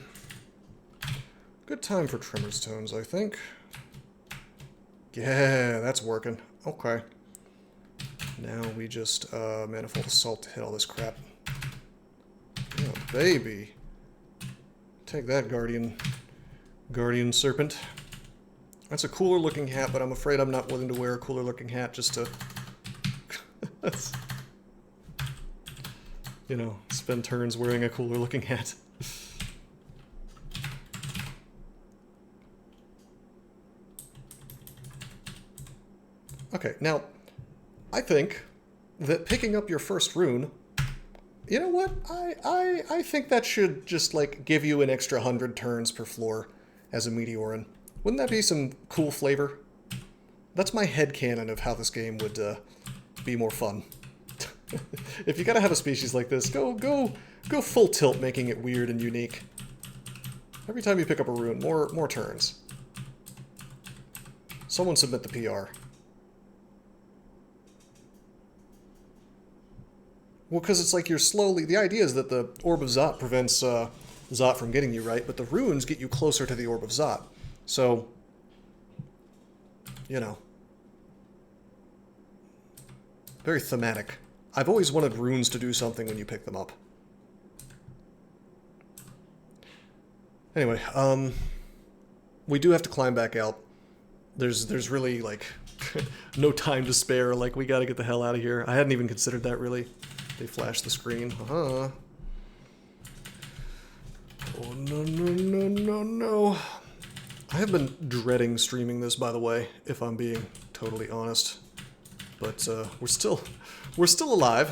Good time for Tremor's Tones, I think. Yeah, that's working. Okay. Now we just Manifold Assault to hit all this crap. Oh, baby. Take that, Guardian Serpent. That's a cooler looking hat, but I'm afraid I'm not willing to wear a cooler looking hat just to... you know, spend turns wearing a cooler looking hat. Okay, now, I think that picking up your first rune, you know what? I think that should just, like, give you an extra 100 turns per floor as a Meteoran. Wouldn't that be some cool flavor? That's my headcanon of how this game would be more fun. If you gotta have a species like this, go full tilt, making it weird and unique. Every time you pick up a rune, more turns. Someone submit the PR. Well, because it's like you're slowly... The idea is that the Orb of Zot prevents Zot from getting you, right? But the runes get you closer to the Orb of Zot. So, you know. Very thematic. I've always wanted runes to do something when you pick them up. Anyway, we do have to climb back out. There's really, like, no time to spare. Like, we gotta get the hell out of here. I hadn't even considered that, really. They flashed the screen. Oh, no. I have been dreading streaming this, by the way, if I'm being totally honest. But, we're still alive.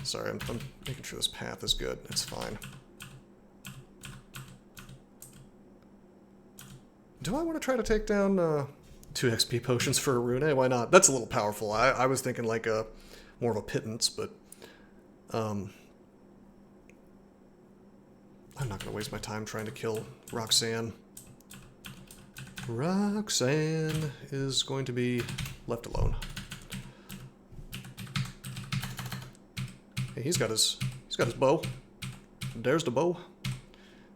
Sorry, I'm making sure this path is good. It's fine. Do I want to try to take down 2 XP potions for a rune? Hey, why not? That's a little powerful. I was thinking like more of a pittance, but I'm not going to waste my time trying to kill Roxanne. Roxanne is going to be left alone. Hey, he's got his bow. There's the bow.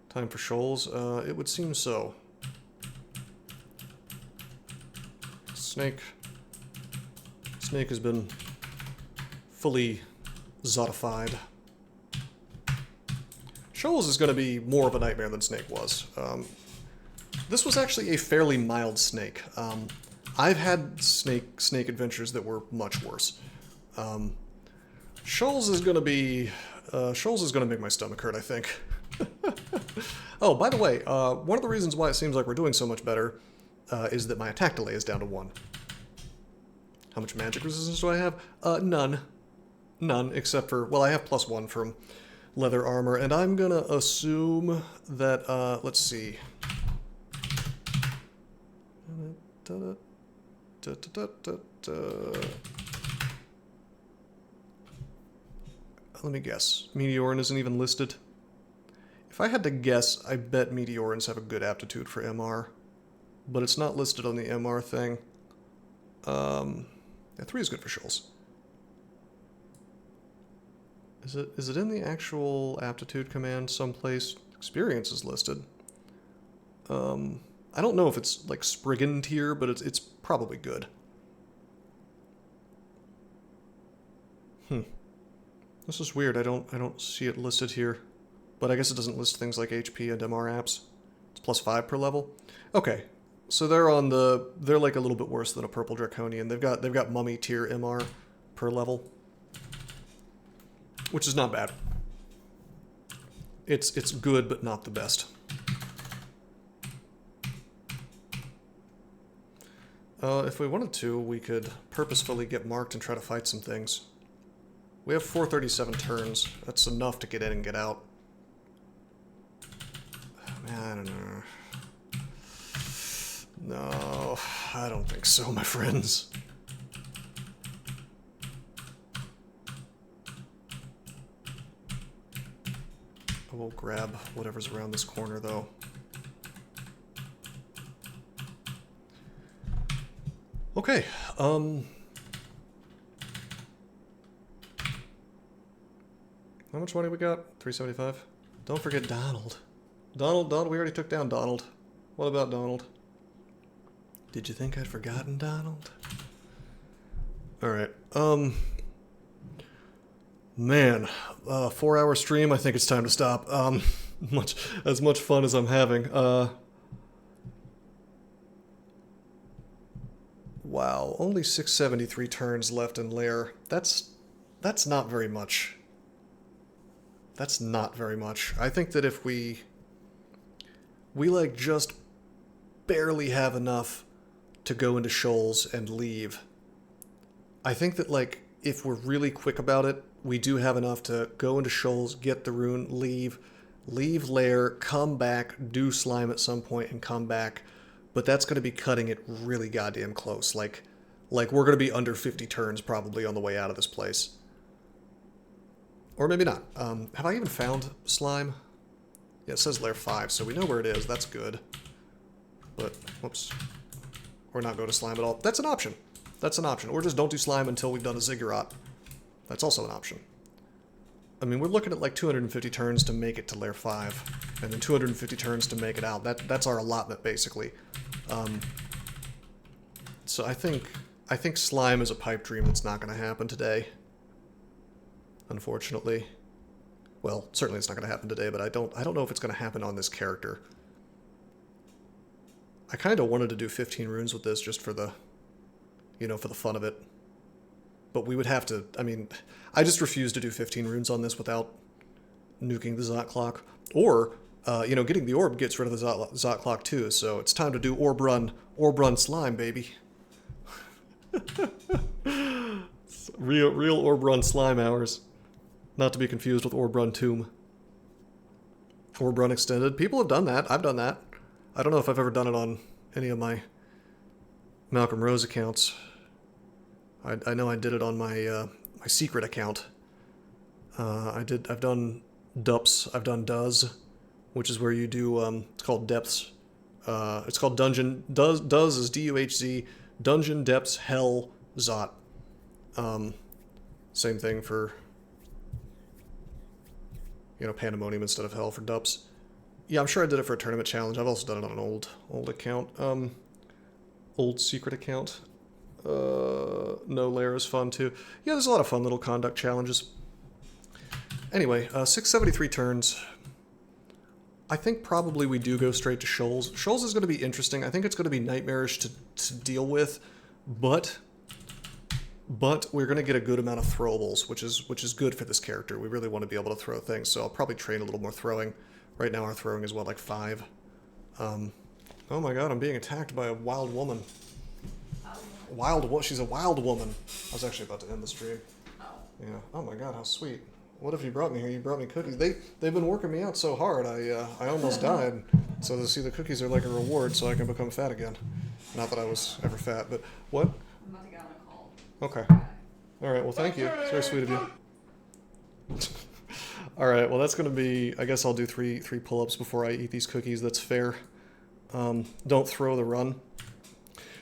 Time for shoals. It would seem so. Snake has been fully zotified. Shoals is going to be more of a nightmare than Snake was. This was actually a fairly mild Snake. I've had snake adventures that were much worse. Shoals is going to make my stomach hurt, I think. Oh, by the way, one of the reasons why it seems like we're doing so much better is that my attack delay is down to 1. How much magic resistance do I have? None. None, except for... Well, I have +1 from leather armor, and I'm gonna assume that, let's see. Let me guess. Meteoran isn't even listed. If I had to guess, I bet Meteorans have a good aptitude for MR. But it's not listed on the MR thing. Yeah, 3 is good for shoals. Is it in the actual aptitude command someplace? Experience is listed. I don't know if it's like Spriggan tier, but it's probably good. This is weird. I don't see it listed here. But I guess it doesn't list things like HP and MR apps. It's +5 per level. Okay. So they're like a little bit worse than a purple draconian. They've got mummy tier MR per level, which is not bad. It's good, but not the best. If we wanted to, we could purposefully get marked and try to fight some things. We have 437 turns. That's enough to get in and get out. Man, I don't know. No, I don't think so, my friends. I will grab whatever's around this corner, though. Okay, how much money we got? 375. Don't forget Donald. Donald, we already took down Donald. What about Donald? Did you think I'd forgotten Donald? Alright, man, 4-hour stream, I think it's time to stop. As much fun as I'm having. Wow, only 673 turns left in lair. That's not very much. That's not very much. I think that if we like just barely have enough to go into shoals and leave. I think that like if we're really quick about it, we do have enough to go into shoals, get the rune, leave lair, come back, do slime at some point and come back. But that's going to be cutting it really goddamn close. Like we're going to be under 50 turns probably on the way out of this place. Or maybe not. Have I even found slime? Yeah, it says lair 5, so we know where it is. That's good. But, whoops. Or not go to slime at all. That's an option. That's an option. Or just don't do slime until we've done a ziggurat. That's also an option. I mean, we're looking at like 250 turns to make it to lair 5. And then 250 turns to make it out. That's our allotment, basically. So I think slime is a pipe dream that's not going to happen today. Unfortunately. Well, certainly it's not going to happen today, but I don't know if it's going to happen on this character. I kind of wanted to do 15 runes with this just for the, you know, for the fun of it. But we would have to, I mean, I just refuse to do 15 runes on this without nuking the Zot clock. Or, you know, getting the orb gets rid of the Zot clock too, so it's time to do orb run slime, baby. real orb run slime hours. Not to be confused with orb run tomb. Orb run extended. People have done that. I've done that. I don't know if I've ever done it on any of my Malcolm Rose accounts. I know I did it on my my secret account. I've done DUPS. I've done does, which is where you do it's called depths. It's called dungeon. Does is DUHZ. Dungeon depths hell Zot. Same thing for, you know, pandemonium instead of hell for DUPS. Yeah, I'm sure I did it for a tournament challenge. I've also done it on an old account. Old secret account. No lair is fun too. Yeah, there's a lot of fun little conduct challenges. Anyway, 673 turns. I think probably we do go straight to shoals. Shoals is going to be interesting. I think it's going to be nightmarish to deal with, but we're going to get a good amount of throwables, which is good for this character. We really want to be able to throw things, so I'll probably train a little more throwing. Right now our throwing is, what, like 5? Oh my god, I'm being attacked by a wild woman. She's a wild woman. I was actually about to end the stream. Oh. Yeah. Oh my god, how sweet. What have you brought me here? You brought me cookies. They've been working me out so hard, I almost died. So see, the cookies are like a reward so I can become fat again. Not that I was ever fat, but what? I'm about to get on a call. Okay. Alright, well thank you. It's very sweet of you. Alright, well that's gonna be, I guess I'll do three pull-ups before I eat these cookies. That's fair. Don't throw the run.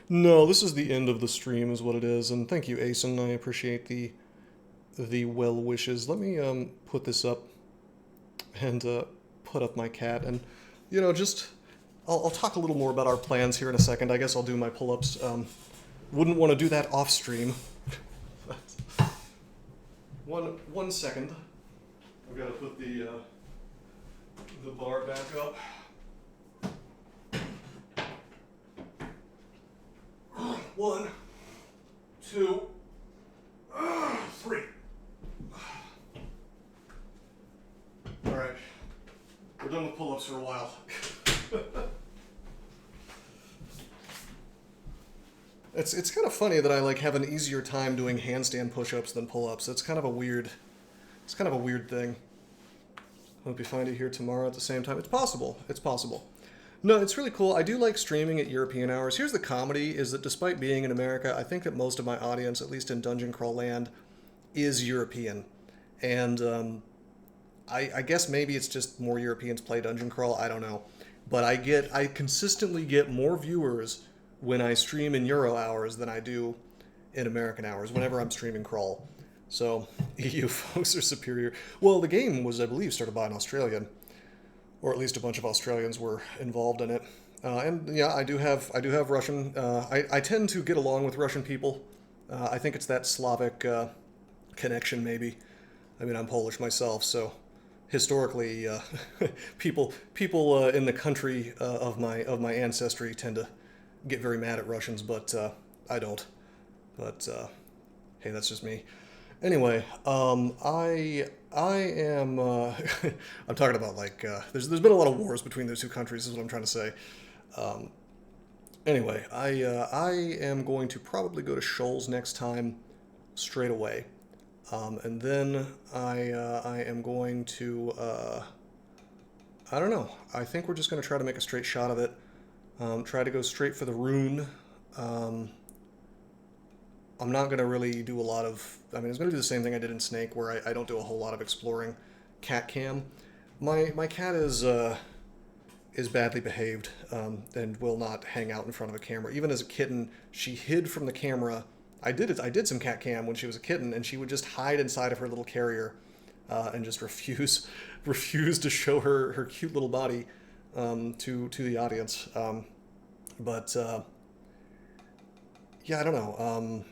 No, this is the end of the stream is what it is, and thank you, Asen. I appreciate the well wishes. Let me put this up and put up my cat, and you know, just I'll talk a little more about our plans here in a second. I guess I'll do my pull-ups. Wouldn't want to do that off stream. One second. I've got to put the bar back up. One, 2, 3. Alright. We're done with pull-ups for a while. It's kind of funny that I like have an easier time doing handstand push-ups than pull-ups. It's kind of a weird thing. Hope you find it here tomorrow at the same time. It's possible. It's possible. No, it's really cool. I do like streaming at European hours. Here's the comedy, is that despite being in America, I think that most of my audience, at least in Dungeon Crawl land, is European. And I guess maybe it's just more Europeans play Dungeon Crawl, I don't know. But I consistently get more viewers when I stream in Euro hours than I do in American hours, whenever I'm streaming Crawl. So, EU folks are superior. Well, the game was, I believe, started by an Australian. Or at least a bunch of Australians were involved in it. And yeah, I do have Russian. I tend to get along with Russian people. I think it's that Slavic connection, maybe. I mean, I'm Polish myself, so historically, people in the country of my ancestry tend to get very mad at Russians. But I don't. But hey, that's just me. Anyway, I am I'm talking about like there's been a lot of wars between those two countries. Is what I'm trying to say. Anyway, I am going to probably go to Shoals next time, straight away, and then I am going to I don't know. I think we're just going to try to make a straight shot of it. Try to go straight for the rune. I'm not going to really do a lot of... I mean, it's going to do the same thing I did in Snake, where I don't do a whole lot of exploring cat cam. My cat is badly behaved and will not hang out in front of a camera. Even as a kitten, she hid from the camera. I did some cat cam when she was a kitten, and she would just hide inside of her little carrier and just refuse to show her cute little body to the audience. Yeah, I don't know.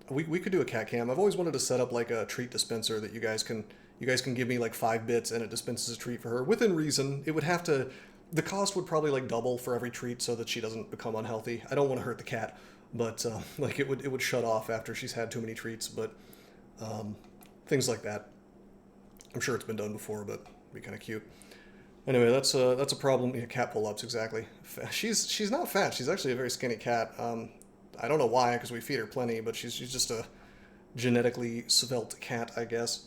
We could do a cat cam. I've always wanted to set up like a treat dispenser that you guys can give me like 5 bits and it dispenses a treat for her within reason. It would have to, the cost would probably like double for every treat so that she doesn't become unhealthy. I don't want to hurt the cat, but like it would shut off after she's had too many treats. But things like that. I'm sure it's been done before, but it'd be kind of cute. Anyway, that's a problem. Yeah, cat pull-ups, exactly. She's not fat. She's actually a very skinny cat. I don't know why, because we feed her plenty, but she's just a genetically svelte cat, I guess.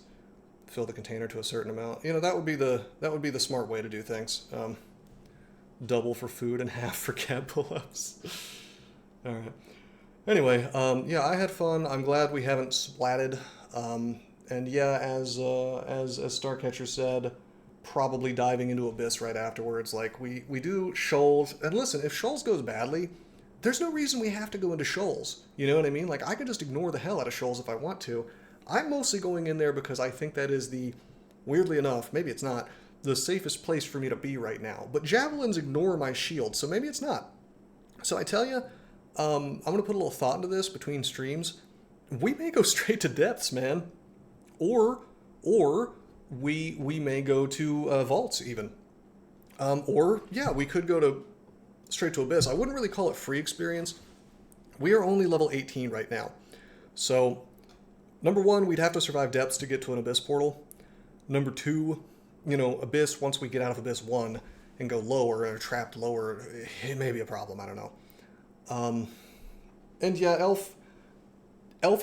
Fill the container to a certain amount. You know, that would be the smart way to do things. Double for food and half for cat pull-ups. All right. Anyway, yeah, I had fun. I'm glad we haven't splatted. And yeah, as Starcatcher said, probably diving into Abyss right afterwards. Like we do Shoals, and listen, if Shoals goes badly, there's no reason we have to go into Shoals. You know what I mean? Like, I could just ignore the hell out of Shoals if I want to. I'm mostly going in there because I think that is the, weirdly enough, maybe it's not, the safest place for me to be right now. But Javelins ignore my shield, so maybe it's not. So I tell you, I'm going to put a little thought into this between streams. We may go straight to Depths, man. Or we may go to Vaults, even. Or, yeah, we could go to straight to Abyss. I wouldn't really call it free experience. We are only level 18 right now. So, number 1, we'd have to survive Depths to get to an Abyss portal. Number 2, you know, Abyss, once we get out of Abyss 1 and go lower, or trapped lower, it may be a problem, I don't know. And yeah, Elf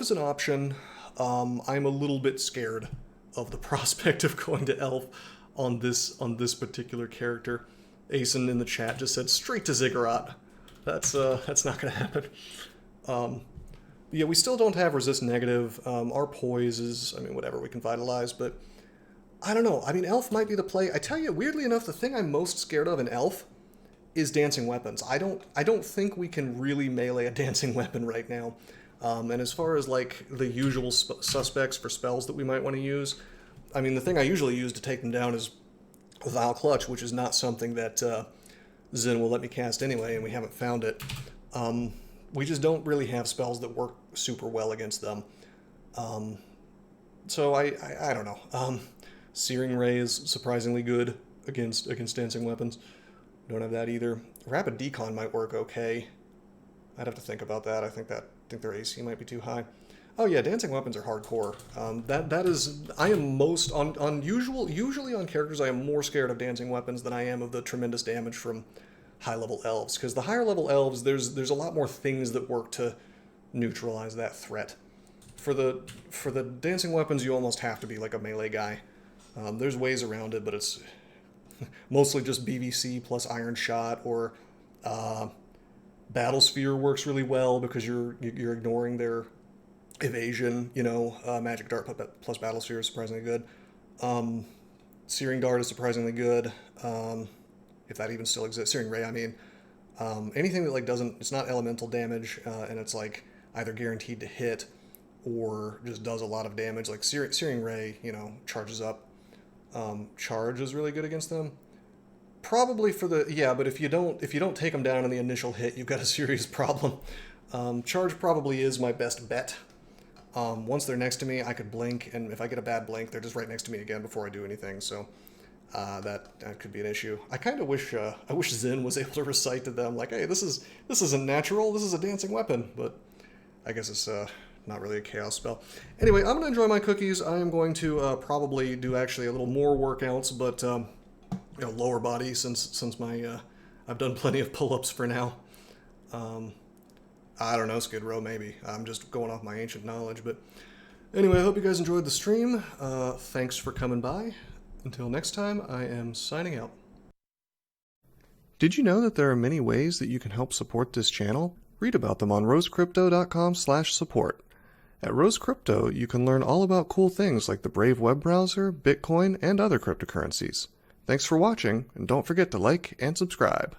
is an option. I'm a little bit scared of the prospect of going to Elf on this particular character. Asen in the chat just said straight to Ziggurat. That's not gonna happen. Yeah, we still don't have resist negative. Our poise is, I mean, whatever, we can vitalize, but I don't know. I mean, Elf might be the play. I tell you, weirdly enough, the thing I'm most scared of in Elf is dancing weapons. I don't think we can really melee a dancing weapon right now. And as far as like the usual suspects for spells that we might want to use, I mean, the thing I usually use to take them down is Vile Clutch, which is not something that Zin will let me cast anyway, and we haven't found it. We just don't really have spells that work super well against them. So I don't know. Searing Ray is surprisingly good against dancing weapons. Don't have that either. Rapid Decon might work okay. I'd have to think about that. I think their AC might be too high. Oh yeah, dancing weapons are hardcore. That is, I am most usually on characters I am more scared of dancing weapons than I am of the tremendous damage from high level elves, because the higher level elves, there's a lot more things that work to neutralize that threat. For the dancing weapons, you almost have to be like a melee guy. There's ways around it, but it's mostly just BVC plus Iron Shot, or Battle Sphere works really well because you're ignoring their evasion. You know, Magic Dart plus Battle Sphere is surprisingly good. Searing Dart is surprisingly good, if that even still exists. Searing Ray, I mean. Anything that like it's not elemental damage, and it's like either guaranteed to hit or just does a lot of damage. Like Searing Ray, you know, charges up. Charge is really good against them. Probably for the, yeah, but if you don't take them down in the initial hit, you've got a serious problem. Charge probably is my best bet. Once they're next to me, I could blink, and if I get a bad blink, they're just right next to me again before I do anything. So that could be an issue. I kind of wish Zin was able to recite to them like, hey, this isn't natural. This is a dancing weapon. But I guess it's not really a chaos spell. Anyway, I'm going to enjoy my cookies. I am going to probably do actually a little more workouts, but you know, lower body since my I've done plenty of pull-ups for now. I don't know, Skid Row, maybe. I'm just going off my ancient knowledge, but anyway, I hope you guys enjoyed the stream. Thanks for coming by. Until next time, I am signing out. Did you know that there are many ways that you can help support this channel? Read about them on rosecrypto.com/support. At Rose Crypto, you can learn all about cool things like the Brave web browser, Bitcoin, and other cryptocurrencies. Thanks for watching, and don't forget to like and subscribe.